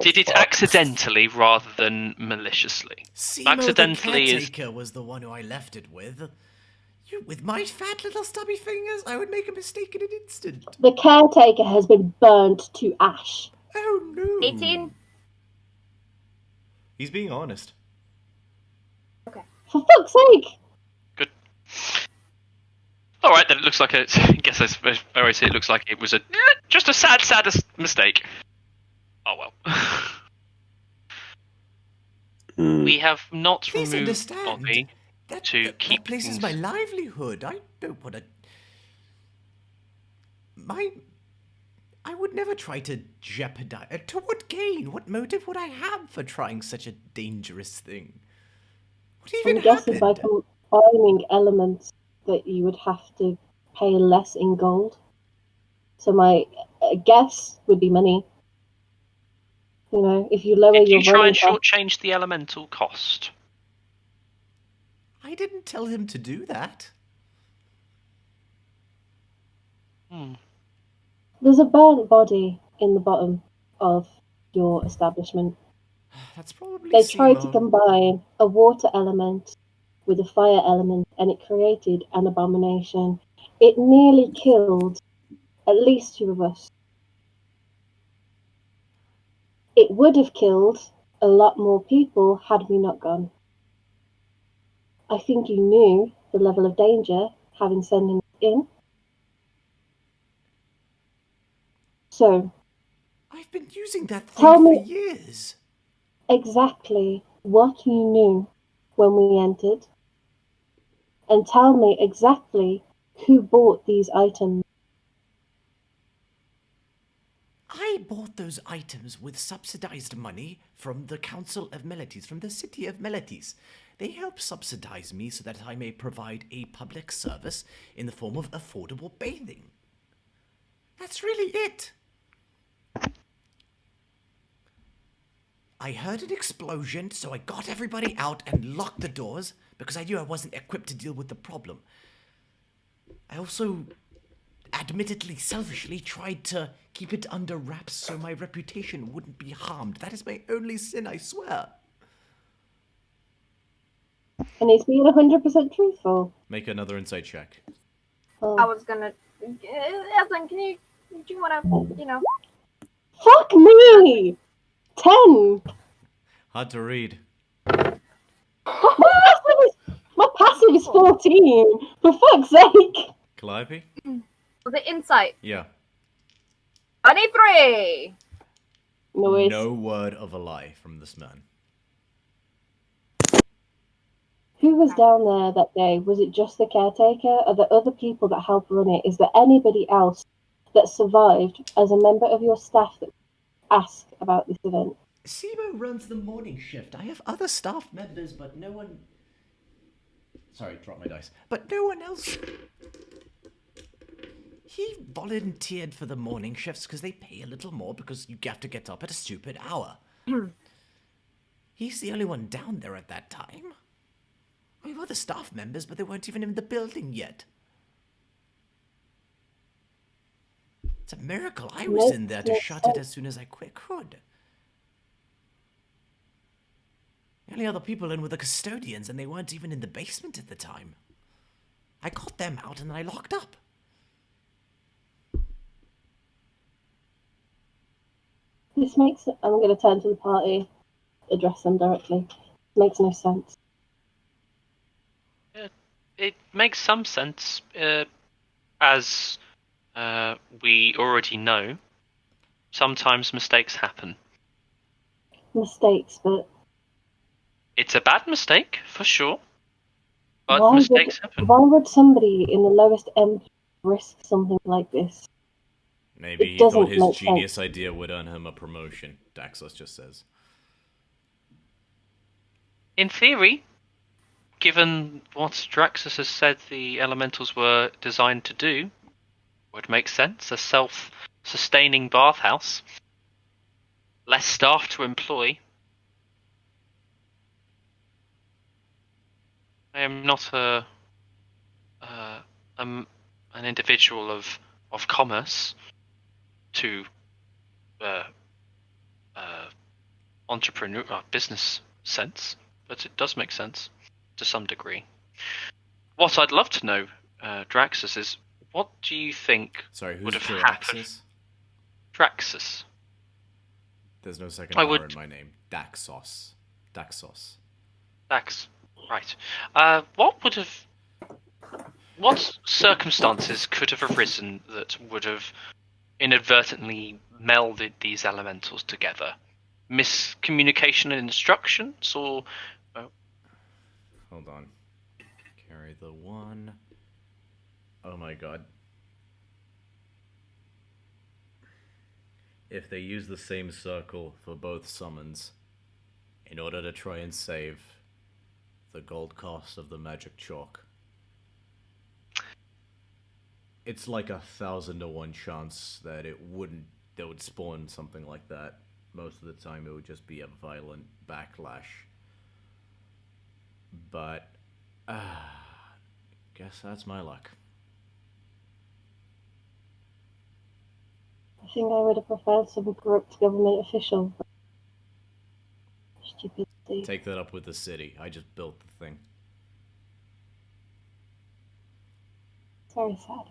did it accidentally rather than maliciously. Simo Accidentally the is caretaker was the one who I left it with. You, with my fat little stubby fingers, I would make a mistake in an instant. The caretaker has been burnt to ash. Oh no! 18. He's being honest. Okay. For fuck's sake! good. All right, then it looks like I guess I say it looks like it was just a sad mistake. Oh well. We have not Please removed understand. Bobby to keep that place is things- my livelihood. I don't want to. I would never try to jeopardize. To what gain? What motive would I have for trying such a dangerous thing? What even I'm guessing by happened? combining elements that you would have to pay less in gold. So my guess would be money. You know, if you lower Did your you try running and cost, shortchange the elemental cost? I didn't tell him to do that. there's a burnt body in the bottom of your establishment. That's probably They tried to Simo. combine a water element with a fire element, and it created an abomination. It nearly killed at least 2 of us. It would have killed a lot more people had we not gone. I think you knew the level of danger having sent him in. So, I've been using that thing Tell for me- years. exactly what you knew when we entered, and tell me exactly who bought these items. I bought those items with subsidized money from the Council of Melites, from the City of Melites. They help subsidize me so that I may provide a public service in the form of affordable bathing. That's really it. I heard an explosion, so I got everybody out and locked the doors because I knew I wasn't equipped to deal with the problem. I also, admittedly selfishly, tried to keep it under wraps so my reputation wouldn't be harmed. That is my only sin, I swear. And he's being 100% truthful. Make another insight check. Oh. I was gonna. Eslin, do you wanna, Fuck me! 10! Hard to read. My passive is 14! For fuck's sake! Calliope? Was it insight? Yeah. 23! Noise. No word of a lie from this man. Who was down there that day? Was it just the caretaker? Are there other people that help run it? Is there anybody else that survived as a member of your staff that asked about this event? Sebo runs the morning shift. I have other staff members, but no one... Sorry, drop my dice. But no one else... He volunteered for the morning shifts because they pay a little more because you have to get up at a stupid hour. He's the only one down there at that time. We were the staff members, but they weren't even in the building yet. It's a miracle I was in there to shut it as soon as I could. The only other people in were the custodians, and they weren't even in the basement at the time. I got them out and I locked up. This makes... I'm going to turn to the party, address them directly. Makes no sense. It makes some sense, as we already know. Sometimes mistakes happen. Mistakes, but... It's a bad mistake, for sure. But Why mistakes happen. Why would somebody in the lowest end risk something like this? Maybe It he doesn't thought his make genius sense. idea would earn him a promotion, Daxos just says. In theory, given what Draxus has said the elementals were designed to do, would make sense. A self-sustaining bathhouse. Less staff to employ. I am not an individual of commerce to entrepreneur business sense, but it does make sense to some degree. What I'd love to know, Draxus, is what do you think would have happened? Draxus. There's no second R in my name. Daxos. Dax. Right. What circumstances could have arisen that would have inadvertently melded these elementals together? Miscommunication and instructions, or... Hold on. Carry the 1. Oh my god. If they use the same circle for both summons, in order to try and save the gold cost of the magic chalk, it's like 1,000 to 1 chance that it would spawn something like that. Most of the time it would just be a violent backlash. But, guess that's my luck. I think I would have preferred some corrupt government official. Stupidity. Take that up with the city. I just built the thing. It's very sad.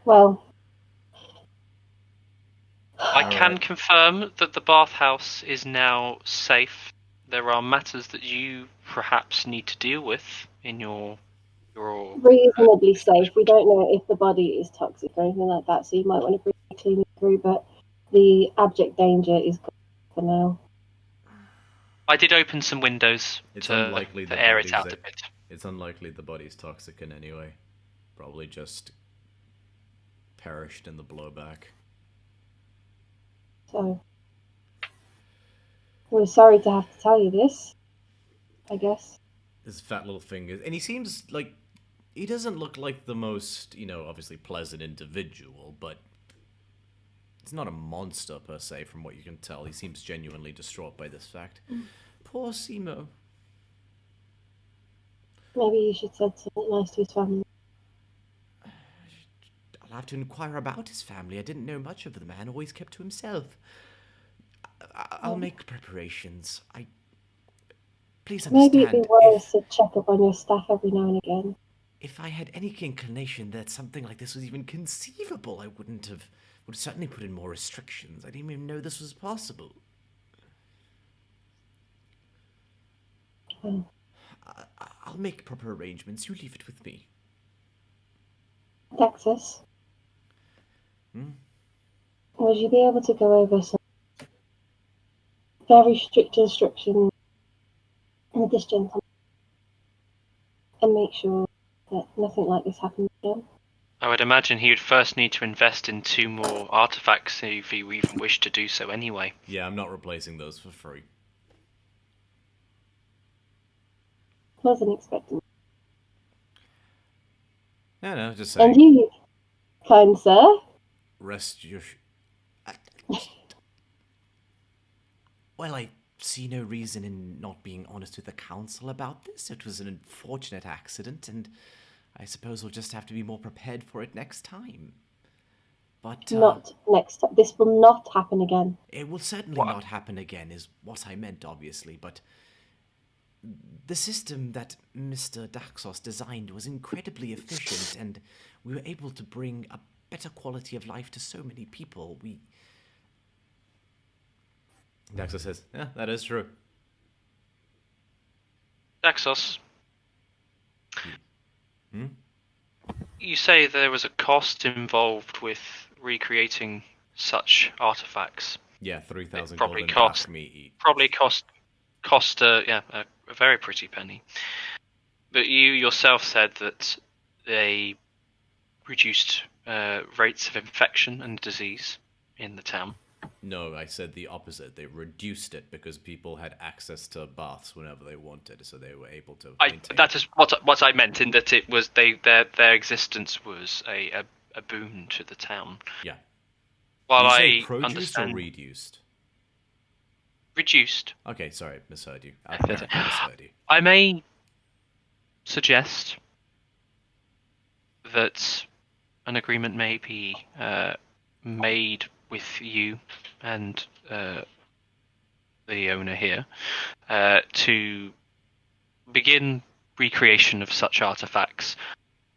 Well... I can confirm that the bathhouse is now safe. There are matters that you perhaps need to deal with in your reasonably safe. We don't know if the body is toxic or anything like that, so you might want to bring a cleaning crew, but the abject danger is gone for now. I did open some windows to air it out a bit. It's unlikely the body's toxic in any way. Probably just perished in the blowback. So, we're sorry to have to tell you this, I guess. His fat little fingers. And he seems like... He doesn't look like the most, obviously pleasant individual, but... He's not a monster, per se, from what you can tell. He seems genuinely distraught by this fact. Poor Simo. Maybe you should say something nice to his family. I'll have to inquire about his family. I didn't know much of the man, always kept to himself. I'll make preparations. Please understand. Maybe it'd be wise to check up on your staff every now and again. If I had any inclination that something like this was even conceivable, I would have certainly put in more restrictions. I didn't even know this was possible. I'll make proper arrangements. You leave it with me. Texas? Would you be able to go over some very strict instructions with this gentleman and make sure that nothing like this happens again? I would imagine he would first need to invest in 2 more artifacts if he even wished to do so anyway. Yeah, I'm not replacing those for free. Wasn't expecting. No, just And saying. you, kind sir? Rest your... Well, I see no reason in not being honest with the council about this. It was an unfortunate accident, and I suppose we'll just have to be more prepared for it next time. But Not next time. This will not happen again. it will certainly not happen again, is what I meant, obviously, but the system that Mr. Daxos designed was incredibly efficient, and we were able to bring a better quality of life to so many people. Daxos says, yeah, that is true. Daxos, Hmm? you say there was a cost involved with recreating such artifacts. Yeah, 3,000 Probably golden cost- drachmae each. Probably cost a very pretty penny. But you yourself said that they reduced rates of infection and disease in the town. No, I said the opposite. They reduced it because people had access to baths whenever they wanted, so they were able to maintain. That is what I meant, in that it was their existence was a boon to the town. Yeah. While Did you say I produced understand or reduced? reduced, Okay, sorry, misheard you. I Yes, apparently misheard you. I may suggest that an agreement may be made with you and the owner here to begin recreation of such artifacts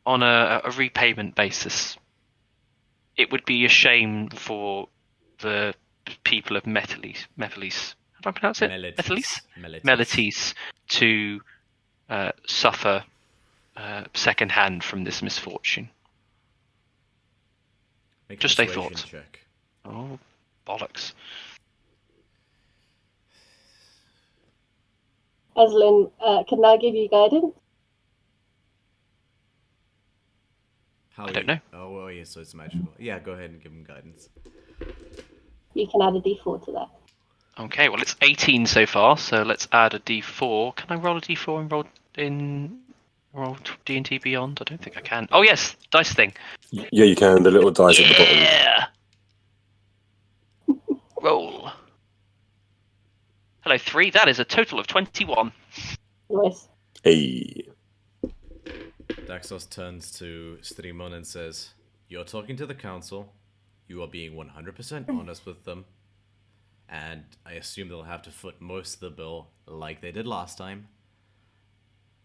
on a repayment basis. It would be a shame for the people of Metalis. How do I pronounce it? Melites. Melites to suffer second-hand from this misfortune. Make Just a persuasion thought. check. Oh, bollocks. Eslin, can I give you guidance? How I don't know. Oh, well, yeah, so it's magical. Yeah, go ahead and give him guidance. You can add a d4 to that. Okay, well it's 18 so far, so let's add a d4. Can I roll a d4 and roll D&T Beyond? I don't think I can. Oh yes, dice thing. Yeah, you can. The little dice at the bottom. Yeah. Roll. Hello, 3. That is a total of 21. Nice. Hey. Daxos turns to Strimon and says, "You're talking to the council. You are being 100% honest with them. And I assume they'll have to foot most of the bill like they did last time.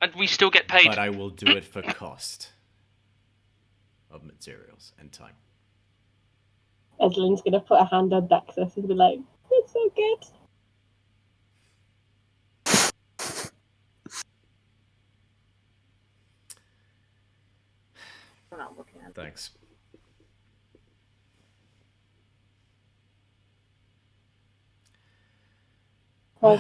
And we still get paid. But I will do it for cost of materials and time." Eslin's gonna put a hand on Daxus and be like, "It's so good." We're not looking at it. Thanks. Right.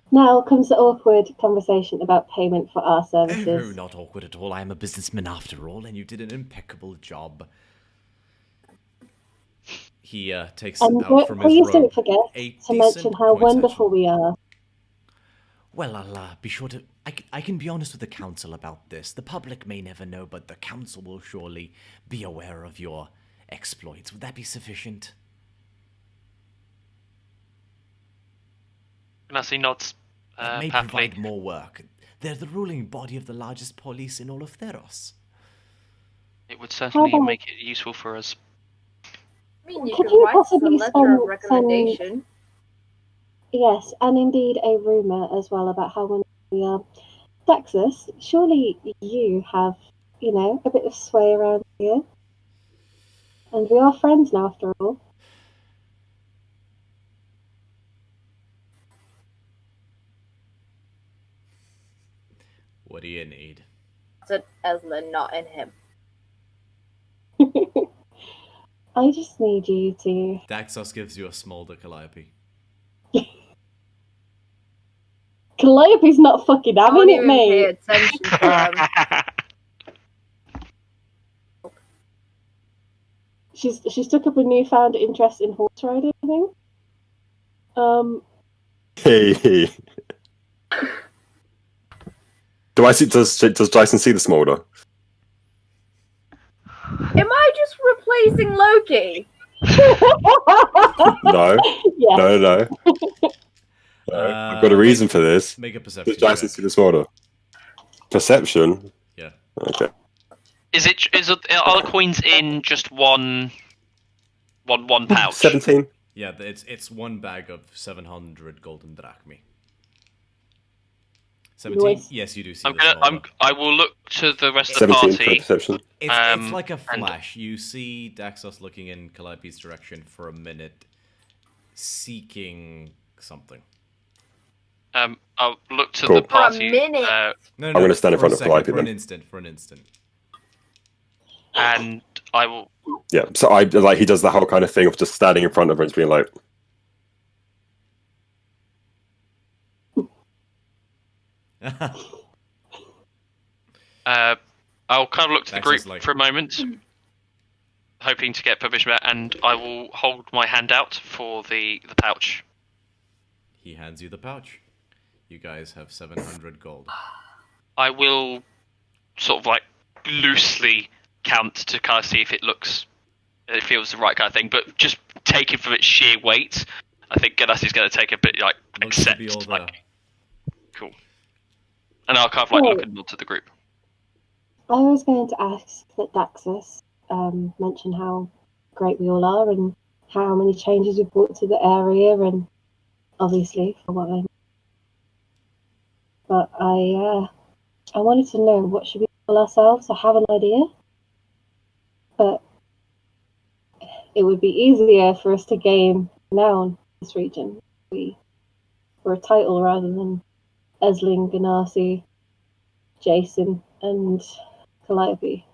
Now comes the awkward conversation about payment for our Oh, services. not awkward at all. I am a businessman after all, and you did an impeccable job. He takes And out from his please robe don't forget a to mention decent how poinsettia. wonderful we are. Well, I'll be sure to... I can be honest with the council about this. The public may never know, but the council will surely be aware of your exploits. Would that be sufficient? Ganassi nods It may happily. provide more work. They're the ruling body of the largest police in all of Theros. It would certainly about- make it useful for us. I mean, you Could could you write us a possibly letter send- of recommendation. Yes, and indeed a rumour as well about how wonderful we are. Daxus, surely you have, a bit of sway around here. And we are friends now, after all. What do you need? Said Eslin, not in him. I just need you to... Daxos gives you a smolder calliope. Calliope's not fucking I having won't it, even pay mate. attention to him. she's took up a newfound interest in horse riding, I think. Hey. Does Dyson see the smolder? Am I just replacing Loki? No. Yes. No. I've got a reason for this. Make a perception Does Dyson check. see the smolder? Perception? Yeah. Okay. Are the coins in just one pouch? 17. Yeah, it's one bag of 700 golden drachmi. 17? Nice. Yes, you do see the smolder. I will look to the rest of the 17 for party. perception. It's like a flash. You see Daxos looking in Calliope's direction for a minute, seeking something. I'll look to Cool. the party. For a minute. No, I'm going to stand in for a front of second, Calliope for an then. instant. For an instant. And I will. Yeah, so he does the whole kind of thing of just standing in front of her and just being like, I'll kind of look to the Daxos group for a moment, hoping to get permission, and I will hold my hand out for the pouch. He hands you the pouch. You guys have 700 gold. I will sort of like loosely count to kind of see if it feels the right kind of thing, but just taken from its sheer weight, I think Ganassi is going to take a bit like Looks to be all accept, there. like cool, and I'll kind of like look and nod to the group. I was going to ask that Daxus mention how great we all are and how many changes we've brought to the area, and obviously for what I. But I wanted to know, what should we call ourselves? I have an idea, but it would be easier for us to gain renown in this region if we were a title rather than Esling, Ganassi, Jason, and Calliope.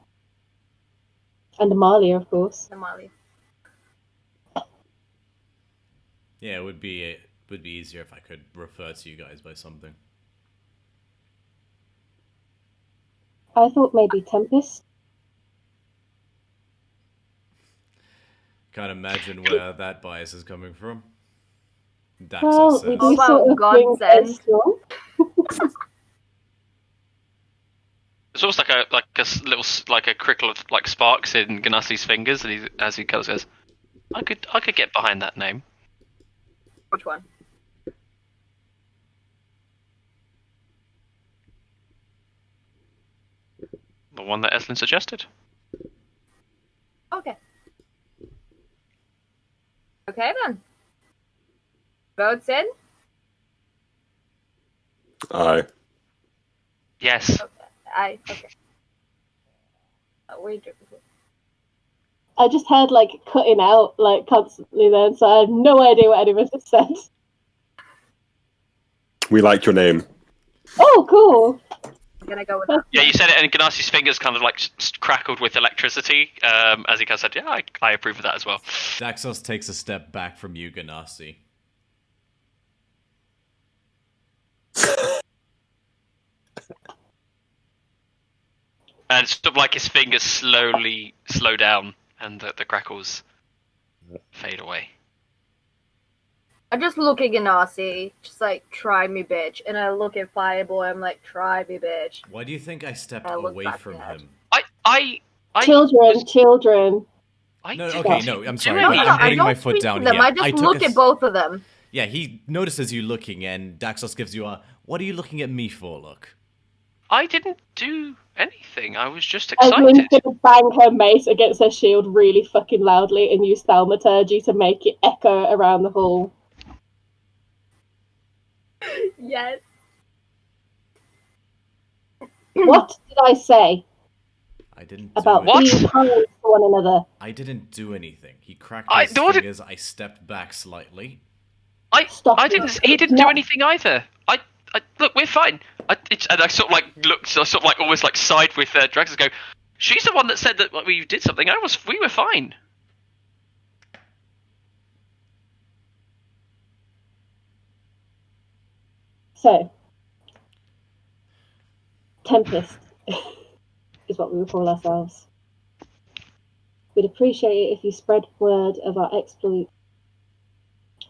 And Amalia, of course. Amalia. Yeah, it would be easier if I could refer to you guys by something. I thought maybe Tempest. Can't imagine where that bias is coming from. Daxos Well, says. we How do about sort of bring Godsend? strong. It's almost like a little like a crickle of like sparks in Ganassi's fingers, and as he kind of says, I could get behind that name. Which one? The one that Eslin suggested. Okay. Okay then. Votes in? aye. Yes. Okay. Wait. I just heard like cutting out like constantly then, so I have no idea what anyone has said. We like your name. Oh, cool. I'm gonna go with that. Yeah, you said it, and Ganassi's fingers kind of like crackled with electricity. As he kind of said, "Yeah, I approve of that as well." Daxos takes a step back from you, Ganassi. And sort of like his fingers slowly slow down, and the crackles fade away. I just look at Ganassi, just like, try me, bitch. And I look at Fireboy, I'm like, try me, bitch. Why do you think I stepped I look away back from at him? Children. No, okay, no, I'm sorry. No, I'm putting I my don't foot speak down to them. here. I just took look a at s- both of them. Yeah, he notices you looking, and Daxos gives you a, what are you looking at me for look? I didn't do anything. I was just Evelyn's excited. gonna bang her mace against her shield really fucking loudly and use thaumaturgy to make it echo around the hall. Yes. What did I say I didn't about do being anything. kind to one another? I didn't do anything. He cracked I- his no, I fingers, I stepped back slightly. Stop I it. didn't. He didn't do anything either. I look, we're fine. And I sort of like looked, I sort of like almost like side with Drax and go, she's the one that said that we did something. We were fine. So, Tempest is what we would call ourselves. We'd appreciate it if you spread word of our exploit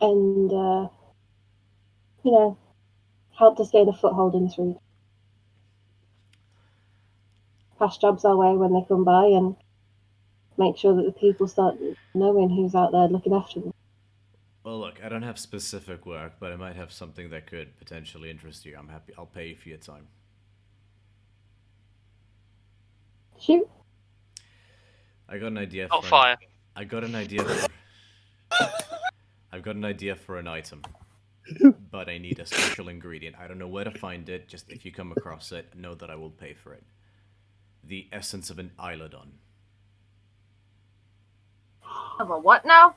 and, helped us gain a foothold in this region. Pass jobs our way when they come by and make sure that the people start knowing who's out there looking after them. Well, look, I don't have specific work, but I might have something that could potentially interest you. I'm happy. I'll pay you for your time. Shoot. I got an idea. Not fire. I got an idea. I've got an idea for an item, but I need a special ingredient. I don't know where to find it. Just if you come across it, know that I will pay for it. The essence of an Eilodon. Of a what now?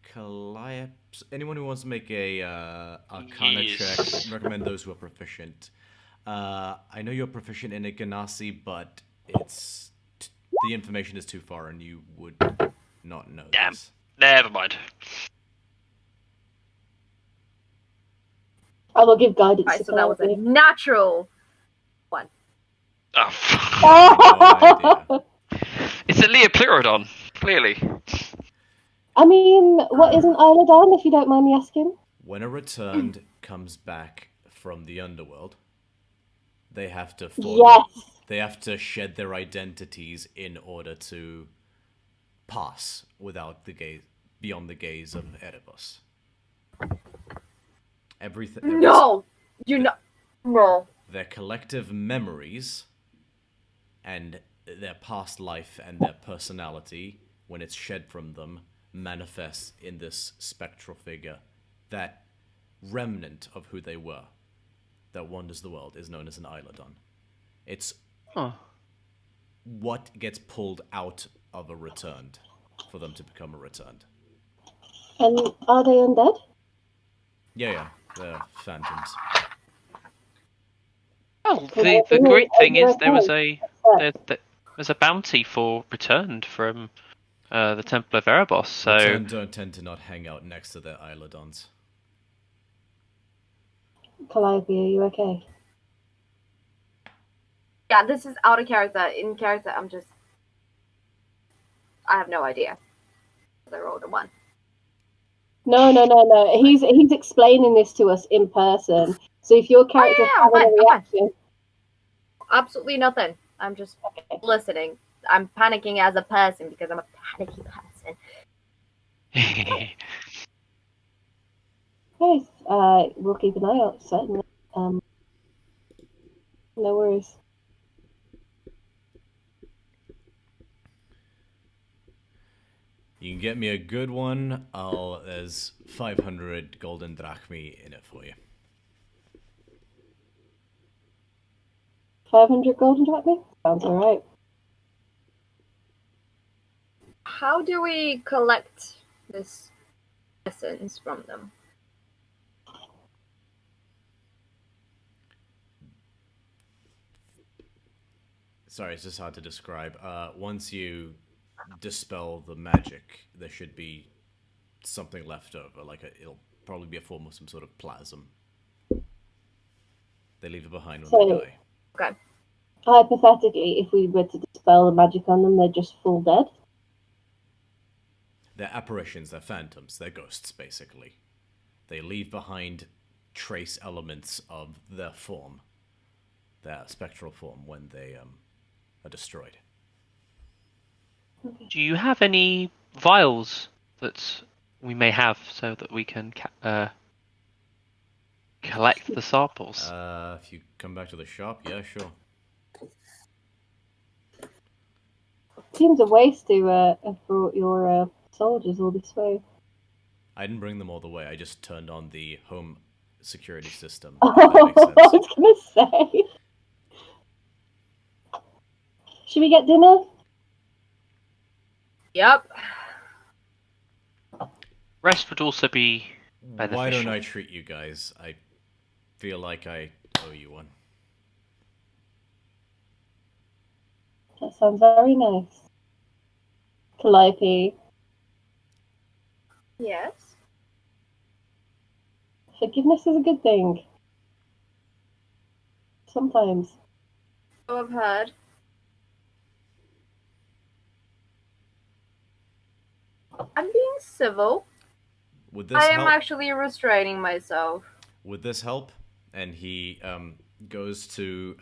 Calliops. Anyone who wants to make a Arcana check, recommend those who are proficient. I know you're proficient in a Ganassi, but the information is too far, and you would not know this. Never mind. I will give guidance. Right, so that was a natural one. Oh. No idea. It's a Leopleurodon, clearly. I mean, what is an Eilodon, if you don't mind me asking? When a returned comes back from the underworld, they have to they have to shed their identities in order to pass without beyond the gaze of Erebus. Everything. No, no. Their collective memories and their past life and their personality, when it's shed from them, manifests in this spectral figure. That remnant of who they were, that wanders the world, is known as an Eilodon. It's what gets pulled out of a returned for them to become a returned. And are they undead? Yeah, they're phantoms. Well, the great thing is there's a bounty for returned from the Temple of Erebos. So Returned don't tend to not hang out next to their Eilodons. Calliope, are you okay? Yeah, this is out of character. In character, I have no idea. I rolled a 1. No. He's explaining this to us in person. So if your character's having a reaction... Absolutely nothing. I'm just listening. I'm panicking as a person because I'm a panicky person. Yes, we'll keep an eye out, certainly. No worries. You can get me a good one. There's 500 golden drachmi in it for you. 500 golden drachmi? Sounds alright. How do we collect this essence from them? Sorry, it's just hard to describe. Once you dispel the magic, there should be something left over. It'll probably be a form of some sort of plasm. They leave it behind when they die. Okay. Hypothetically, if we were to dispel the magic on them, they're just full dead? They're apparitions, they're phantoms, they're ghosts, basically. They leave behind trace elements of their form, their spectral form, when they are destroyed. do you have any vials that we may have so that we can collect the samples? If you come back to the shop, yeah, sure. Seems a waste to have brought your soldiers all this way. I didn't bring them all the way, I just turned on the home security system. Oh, If that makes sense. I was gonna say. Should we get dinner? Yep. Rest would also be beneficial. Why don't I treat you guys? I feel like I owe you one. That sounds very nice. Calliope, Yes. forgiveness is a good thing. Sometimes. So I've heard. civil. Would this I am help? actually restraining myself. Would this help? And he goes to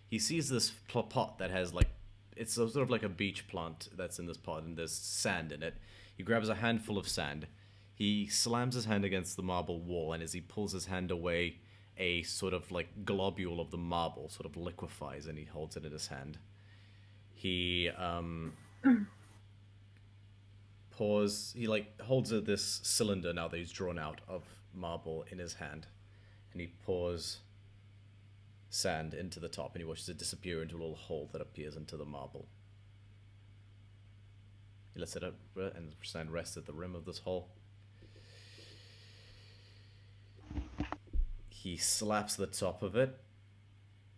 he sees this pot that has like it's sort of like a beach plant that's in this pot, and there's sand in it. He grabs a handful of sand. He slams his hand against the marble wall, and as he pulls his hand away, a sort of like globule of the marble sort of liquefies, and he holds it in his hand. He pours. He like holds this cylinder now that he's drawn out of marble in his hand, and he pours sand into the top, and he watches it disappear into a little hole that appears into the marble. He lets it up, and the sand rests at the rim of this hole. He slaps the top of it,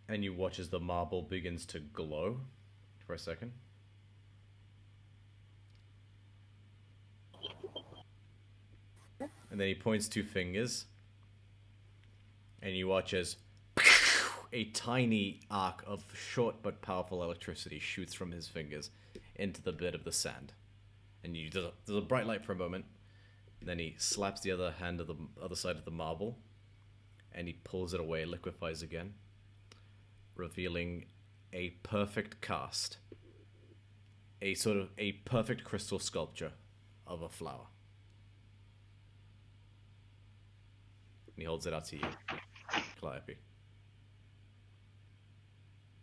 and you watch as the marble begins to glow for a second. And then he points two fingers, and you watch as a tiny arc of short but powerful electricity shoots from his fingers into the bit of the sand. And there's a bright light for a moment, and then he slaps the other hand of the other side of the marble, and he pulls it away, liquefies again, revealing a perfect cast, a sort of a perfect crystal sculpture of a flower. And he holds it out to you, Calliope.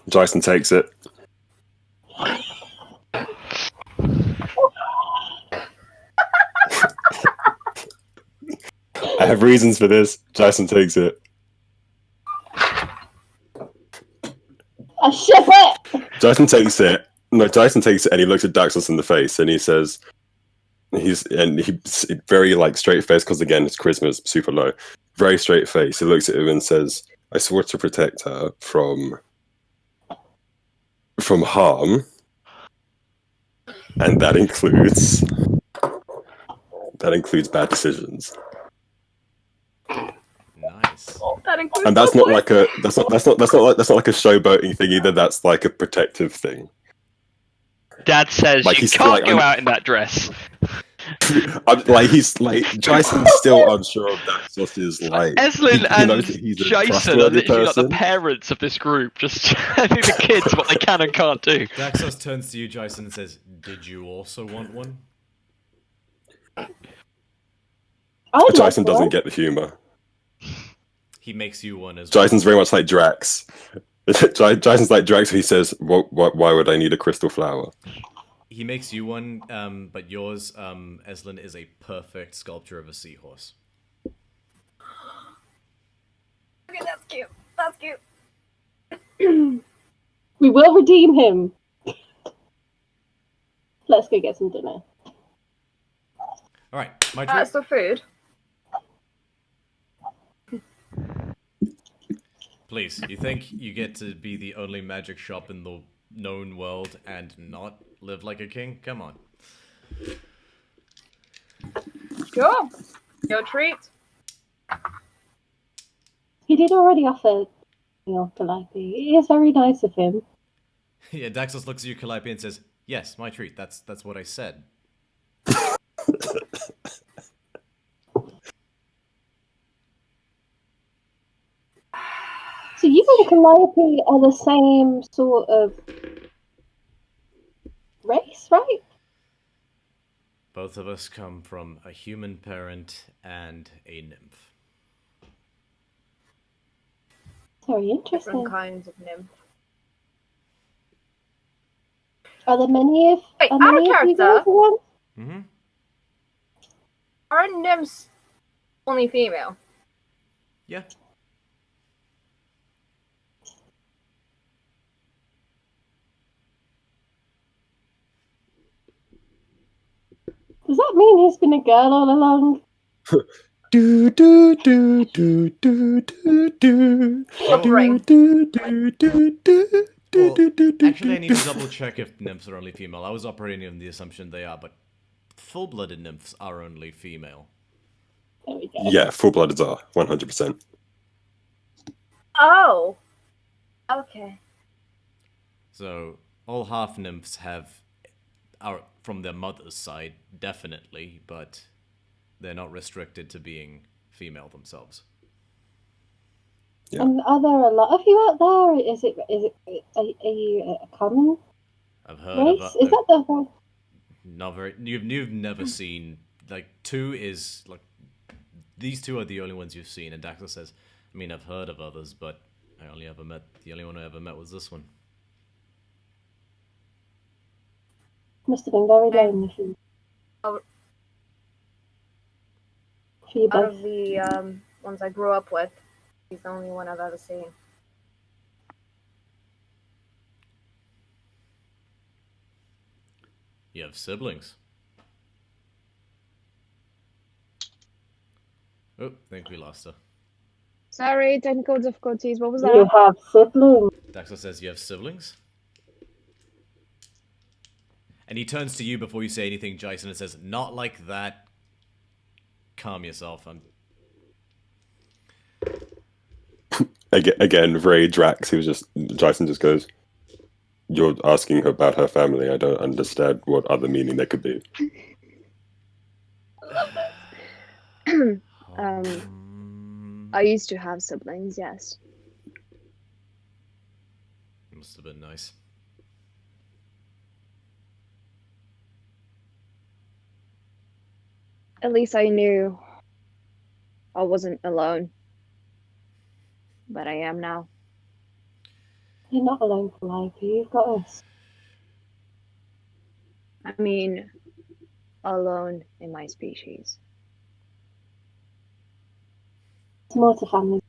Jason takes it. I have reasons for this. Jason takes it. I ship it! Jason takes it. No, Jason takes it, and he looks at Daxos in the face, and he says, he's very like straight face, because again his charisma is super low. Very straight face. He looks at him and says, "I swore to protect her from harm, and that includes bad decisions." Nice. That includes And that's not like a that's not like a showboating thing either. That's like a protective thing. Dad says Like, you he's can't like, go out in that dress. Jason's still unsure of Daxos' like. Eslin he knows and that he's a Jason are trustworthy literally like the person. parents of this group, just telling the kids what they can and can't do. Daxos turns to you, Jason, and says, "Did you also want one?" Jason doesn't get the humor. He makes you one as well. Jason's very much like Drax. Jason's like Drax. He says, "Why would I need a crystal flower?" He makes you one, but yours, Eslin, is a perfect sculpture of a seahorse. Okay, that's cute. That's cute. We will redeem him. Let's go get some dinner. All right, my turn. That's the food. Please, you think you get to be the only magic shop in the known world and not live like a king? Come on. Sure. Your treat. He did already offer your Calliope. It is very nice of him. Yeah, Daxos looks at you, Calliope, and says, "Yes, my treat. That's what I said." So you and Calliope are the same sort of race, right? Both of us come from a human parent and a nymph. Very interesting. Different kinds of nymph. Are there many of Wait, are out of many of you character. guys around? Mm-hmm. Are nymphs only female? Yeah. Does that mean he's been a girl all along? Do do do do do do do Ring. do do do do. Well, actually, I need to double check if nymphs are only female. I was operating on the assumption they are, but full-blooded nymphs are only female. There we go. Yeah, full-blooded are 100%. Oh. Okay. So all half nymphs have are from their mother's side, definitely, but they're not restricted to being female themselves. Yeah. And are there a lot of you out there? Are you a common I've heard race? of Is that the not very. You've never seen like two is like these two are the only ones you've seen. And Daxter says, I mean, I've heard of others, but the only one I ever met was this one. must have been very lonely for you. Out For you out both. of the ones I grew up with, he's the only one I've ever seen. You have siblings. Oh, I think we lost her. Sorry, technical difficulties. What was You that? have siblings. Daxter says you have siblings. And he turns to you before you say anything, Jason, and says, "Not like that. Calm yourself. Again, very Drax. Jason just goes, "You're asking her about her family. I don't understand what other meaning there could be." I used to have siblings, yes. Must have been nice. At least I knew I wasn't alone. But I am now. You're not alone for life. You've got us. I mean, alone in my species. It's more to family.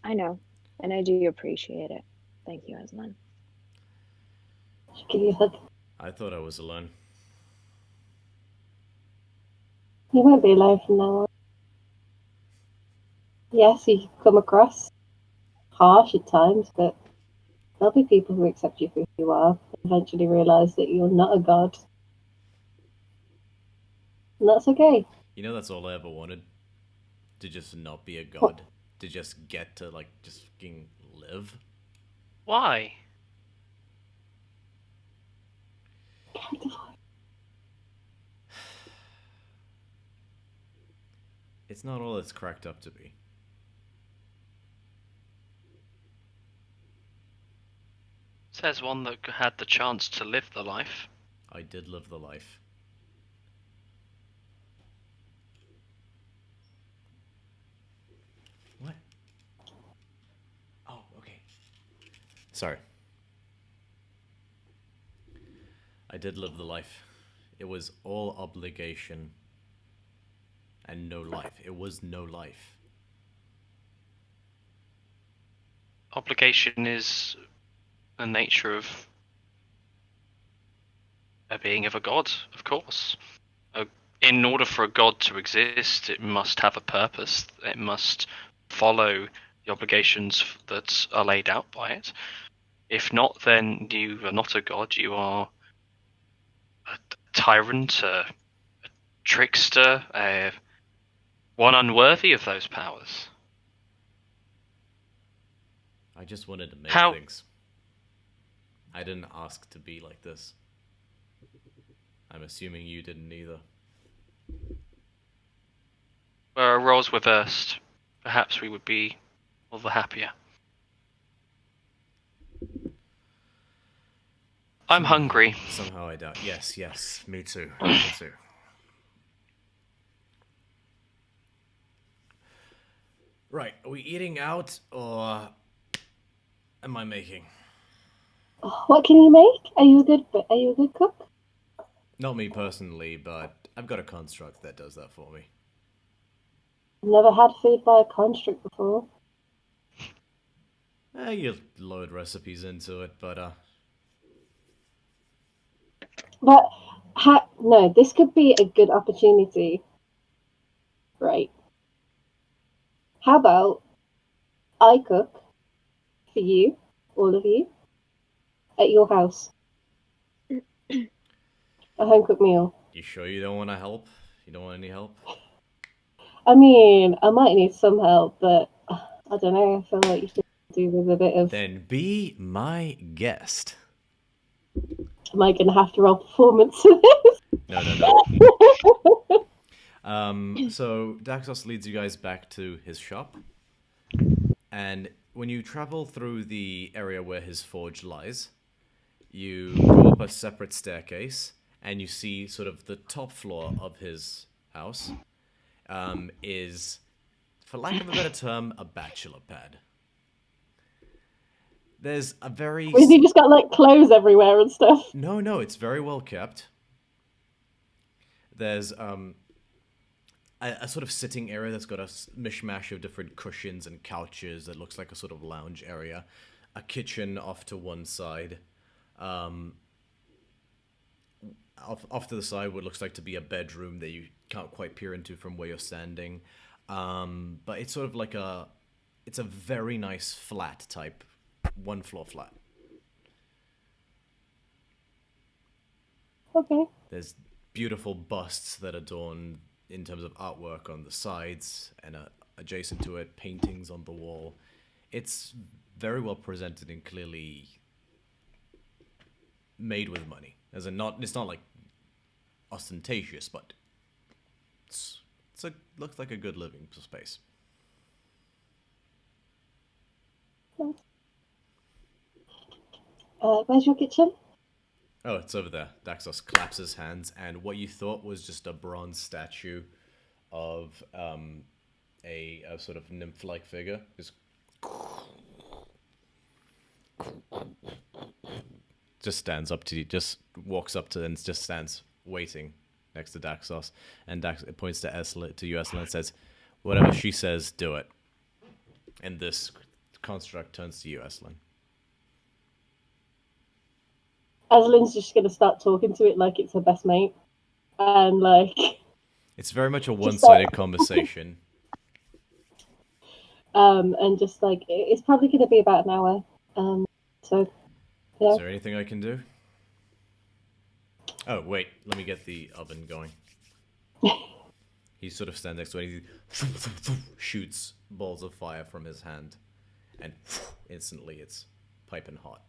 I know, and I do appreciate it. Thank you, Aslan. Should give you a hug. I thought I was alone. You won't be alone from now on. Yes, you come across harsh at times, but there'll be people who accept you for who you are and eventually realise that you're not a god. And that's okay. You know, that's all I ever wanted. To just not be a god. To just get to, like, just fucking live. Why? It's not all it's cracked up to be. Says one that had the chance to live the life. I did live the life. What? Oh, okay. Sorry. I did live the life. It was all obligation and no life. It was no life. Obligation is the nature of a being of a god, of course. In order for a god to exist, it must have a purpose. It must follow the obligations that are laid out by it. If not, then you are not a god. You are a tyrant, a trickster, one unworthy of those powers. I just wanted to make How- things. I didn't ask to be like this. I'm assuming you didn't either. Were our roles reversed, perhaps we would be all the happier. I'm hungry. Somehow I doubt. Yes, me too. Me too. Right, are we eating out or am I making? What can you make? Are you a good cook? Not me personally, but I've got a construct that does that for me. I've never had food by a construct before. You load recipes into it, but But no, this could be a good opportunity. Right. How about I cook for you, all of you, at your house? A home cooked meal. you sure you don't want to help? You don't want any help? I mean, I might need some help, but I don't know. I feel like you should do with a bit of. Then be my guest. Am I going to have to roll performance for this? No. So Daxos leads you guys back to his shop, and when you travel through the area where his forge lies, you go up a separate staircase, and you see sort of the top floor of his house is, for lack of a better term, a bachelor pad. There's a very... Or has he just got like clothes everywhere and stuff? No, it's very well kept. There's a sort of sitting area that's got a mishmash of different cushions and couches that looks like a sort of lounge area. A kitchen off to one side. Off to the side what looks like to be a bedroom that you can't quite peer into from where you're standing. But it's sort of like it's a very nice flat type, one floor flat. Okay. There's beautiful busts that adorn in terms of artwork on the sides, and adjacent to it, paintings on the wall. It's very well presented and clearly made with money. It's not like ostentatious, but looks like a good living space. Where's your kitchen? Oh, it's over there. Daxos claps his hands, and what you thought was just a bronze statue of a sort of nymph-like figure just stands up to you, just walks up to and just stands waiting next to Daxos, and Dax points to you, Esla, and says, "Whatever she says, do it." And this construct turns to you, Eslan. Aslan's just going to start talking to it like it's her best mate. And like... It's very much a one-sided conversation. And just like, it's probably going to be about an hour. So, yeah. Is there anything I can do? Oh, wait, let me get the oven going. He sort of stands next to it, and he shoots balls of fire from his hand. And instantly it's piping hot.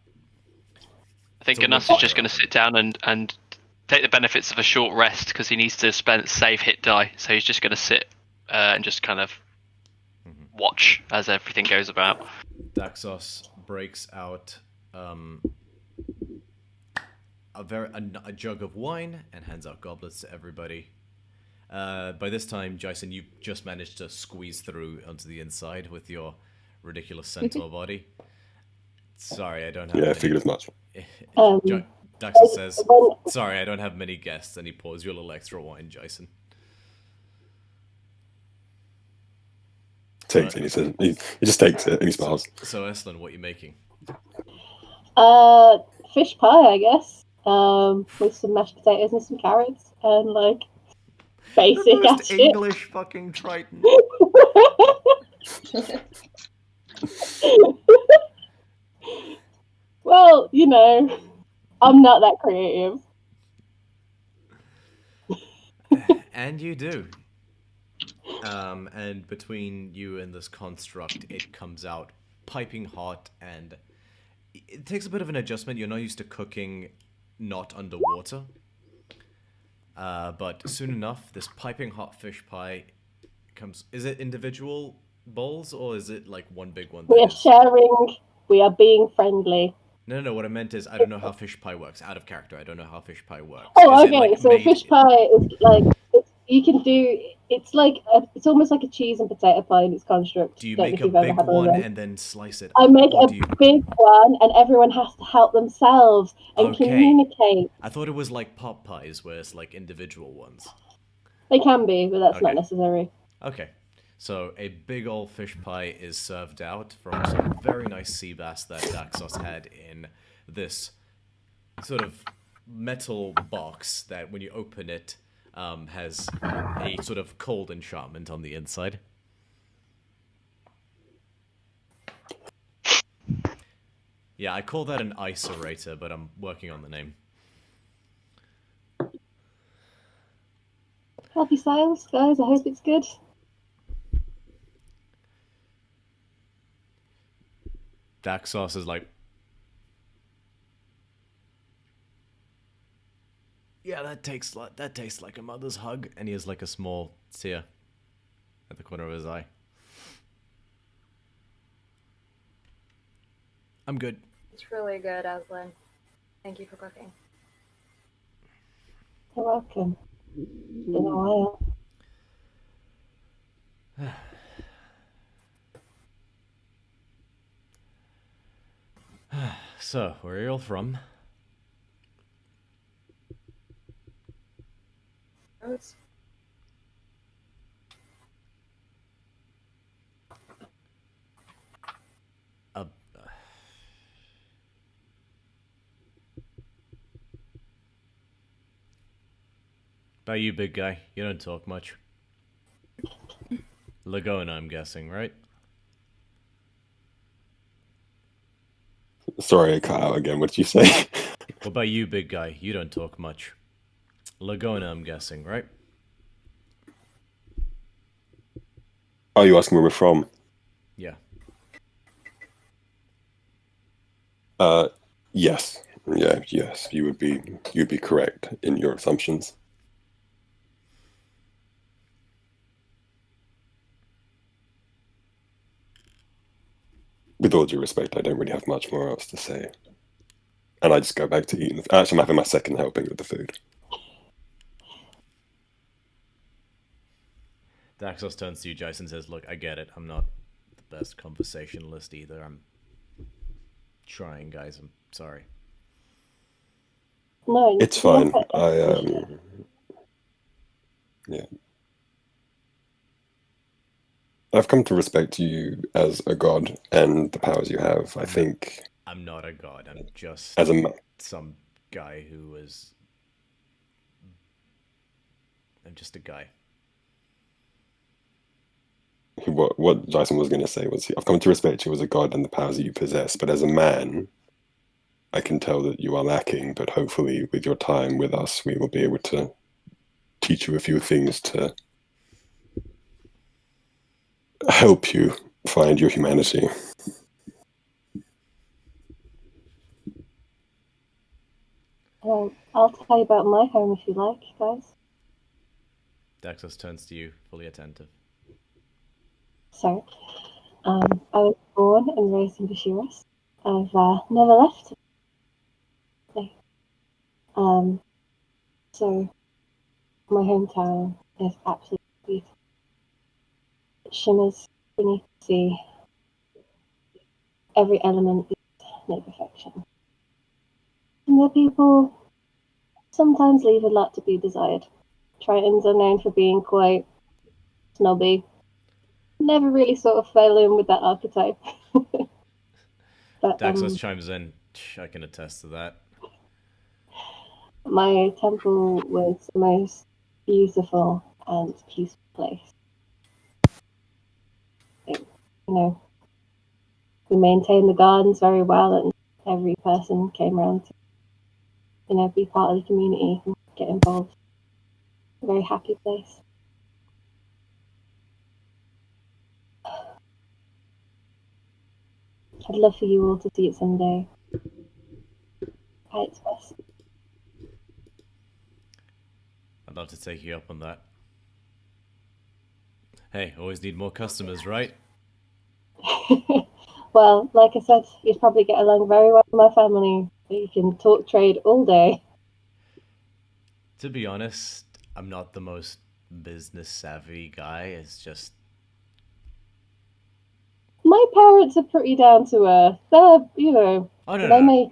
I think Ganus is just going to sit down and take the benefits of a short rest because he needs to save hit die. So he's just going to sit and just kind of watch as everything goes about. Daxos breaks out a jug of wine and hands out goblets to everybody. By this time, Jason, you've just managed to squeeze through onto the inside with your ridiculous centaur body. Sorry, I don't have... Yeah, I figured as much. Daxos says, "Sorry, I don't have many guests," and he pours you a little extra wine, Jason. Takes it, he just takes it and he smiles. So, Eslan, what are you making? Fish pie, I guess. With some mashed potatoes and some carrots and like basic The most shit. English fucking Triton. Well, you know, I'm not that creative. And you do. And between you and this construct, it comes out piping hot, and it takes a bit of an adjustment. You're not used to cooking not underwater. But soon enough, this piping hot fish pie comes... Is it individual bowls, or is it like one big one? We are sharing. We are being friendly. No, what I meant is, I don't know how fish pie works. Out of character, I don't know how fish pie works. Oh, Is it, okay. like, So made... fish pie is like you can do. It's like it's almost like a cheese and potato pie in its construct. Do you Don't know make if a you've ever big had one them. and then slice it? I make or a do you... big one, and everyone has to help themselves and Okay. communicate. I thought it was like pop pies, where it's like individual ones. They can be, but that's not Okay. necessary. Okay. So a big old fish pie is served out from some very nice sea bass that Daxos had in this sort of metal box that, when you open it, has a sort of cold enchantment on the inside. Yeah, I call that an isolator, but I'm working on the name. Happy sales, guys. I hope it's good. Daxos is like... that tastes like a mother's hug. And he has like a small tear at the corner of his eye. I'm good. It's really good, Aslan. Thank you for cooking. You're welcome. Been a while. So, where are you all from? It's About you, big guy. You don't talk much. Lagona, I'm guessing, right? Sorry, I cut out again. What did you say? What about you, big guy? You don't talk much. Lagona, I'm guessing, right? Oh, you asking where we're from? Yeah. Yes. Yeah, yes. You'd be correct in your assumptions. With all due respect, I don't really have much more else to say. And I just go back to eating. Actually, I'm having my second helping of the food. Daxos turns to you, Jason, and says, look, I get it. I'm not the best conversationalist either. I'm trying, guys. I'm sorry. No, It's fine. Yeah. I've come to respect you as a god and the powers you have. I think I'm not a god. I'm just as a some guy who is... I'm just a guy. What Jason was going to say was, I've come to respect you as a god and the powers that you possess, but as a man, I can tell that you are lacking, but hopefully with your time with us, we will be able to teach you a few things to help you find your humanity. I'll tell you about my home if you like, guys. Daxos turns to you, fully attentive. So, I was born and raised in Bucharest. I've never left. So my hometown is absolutely beautiful. It shimmers beneath the sea. Every element is near perfection. And the people sometimes leave a lot to be desired. Tritons are known for being quite snobby. Never really sort of fell in with that archetype. But, Daxos chimes in. I can attest to that. my temple was the most beautiful and peaceful place. We maintained the gardens very well, and every person came around to, be part of the community and get involved. A very happy place. I'd love for you all to see it someday. At its best. I'd love to take you up on that. Hey, always need more customers, right? Well, like I said, you'd probably get along very well with my family. You can talk trade all day. To be honest, I'm not the most business savvy guy. It's just... My parents are pretty down to earth. They're, they may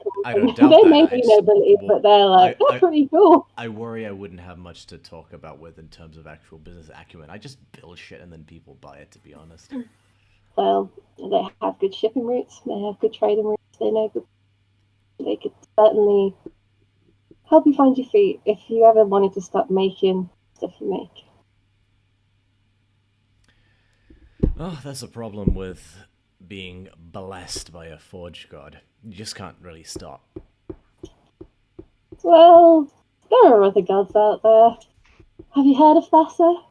be nobility, but they're pretty cool. I worry I wouldn't have much to talk about with in terms of actual business acumen. I just build shit and then people buy it, to be honest. Well, they have good shipping routes. They have good trading routes. They could certainly help you find your feet if you ever wanted to start making stuff you make. Oh, that's a problem with being blessed by a forge god. You just can't really stop. Well, there are other gods out there. Have you heard of Thassa?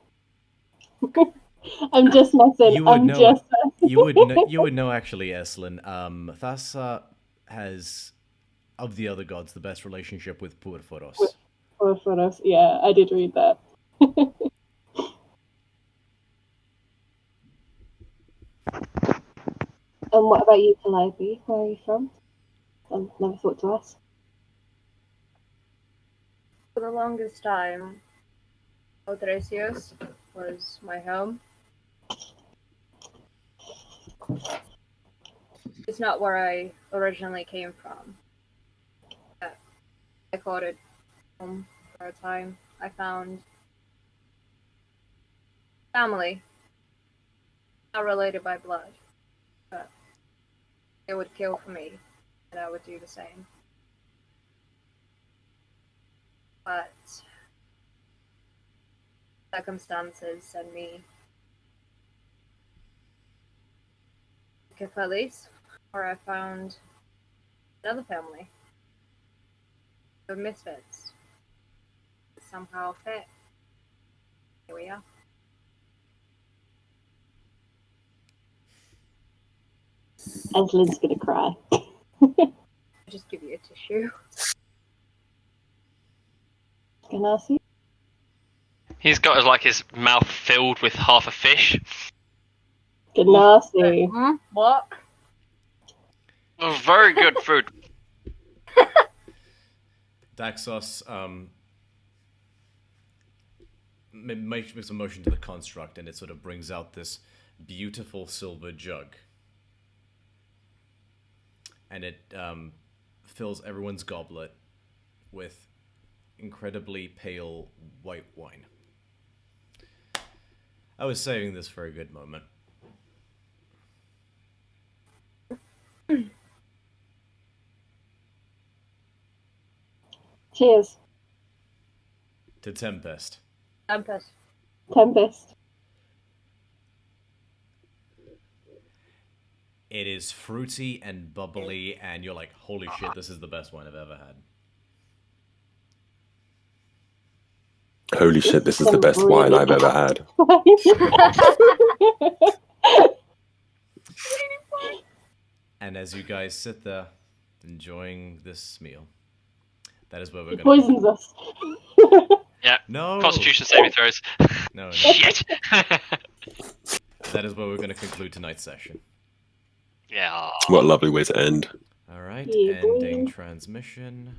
I'm just messing. You would know actually, Eslin. Thassa has, of the other gods, the best relationship with Purforos. For Theros. Yeah, I did read that. And what about you, Calliope? Where are you from? I never thought to ask. For the longest time, Odysseys was my home. It's not where I originally came from. I called it home for a time. I found family, not related by blood, but they would kill for me, and I would do the same. But circumstances send me to Cafelis, where I found another family. The misfits. Somehow fit. Here we are. Eslyn's gonna cry. I'll just give you a tissue. Ganassi? He's got like his mouth filled with half a fish. Ganassi. What? Oh, very good food. Daxos makes a motion to the construct, and it sort of brings out this beautiful silver jug. And it fills everyone's goblet with incredibly pale white wine. I was saving this for a good moment. Cheers. To Tempest. Tempest. Tempest. It is fruity and bubbly, and you're like, holy shit, this is the best wine I've ever had. Holy shit, this is the best wine I've ever had. And as you guys sit there, enjoying this meal, that is where we're He going to... poisons us. Yeah. No! Constitution saving throws. No. Shit! That is where we're going to conclude tonight's session. Yeah. What a lovely way to end. Alright, Yeah, boy. ending transmission.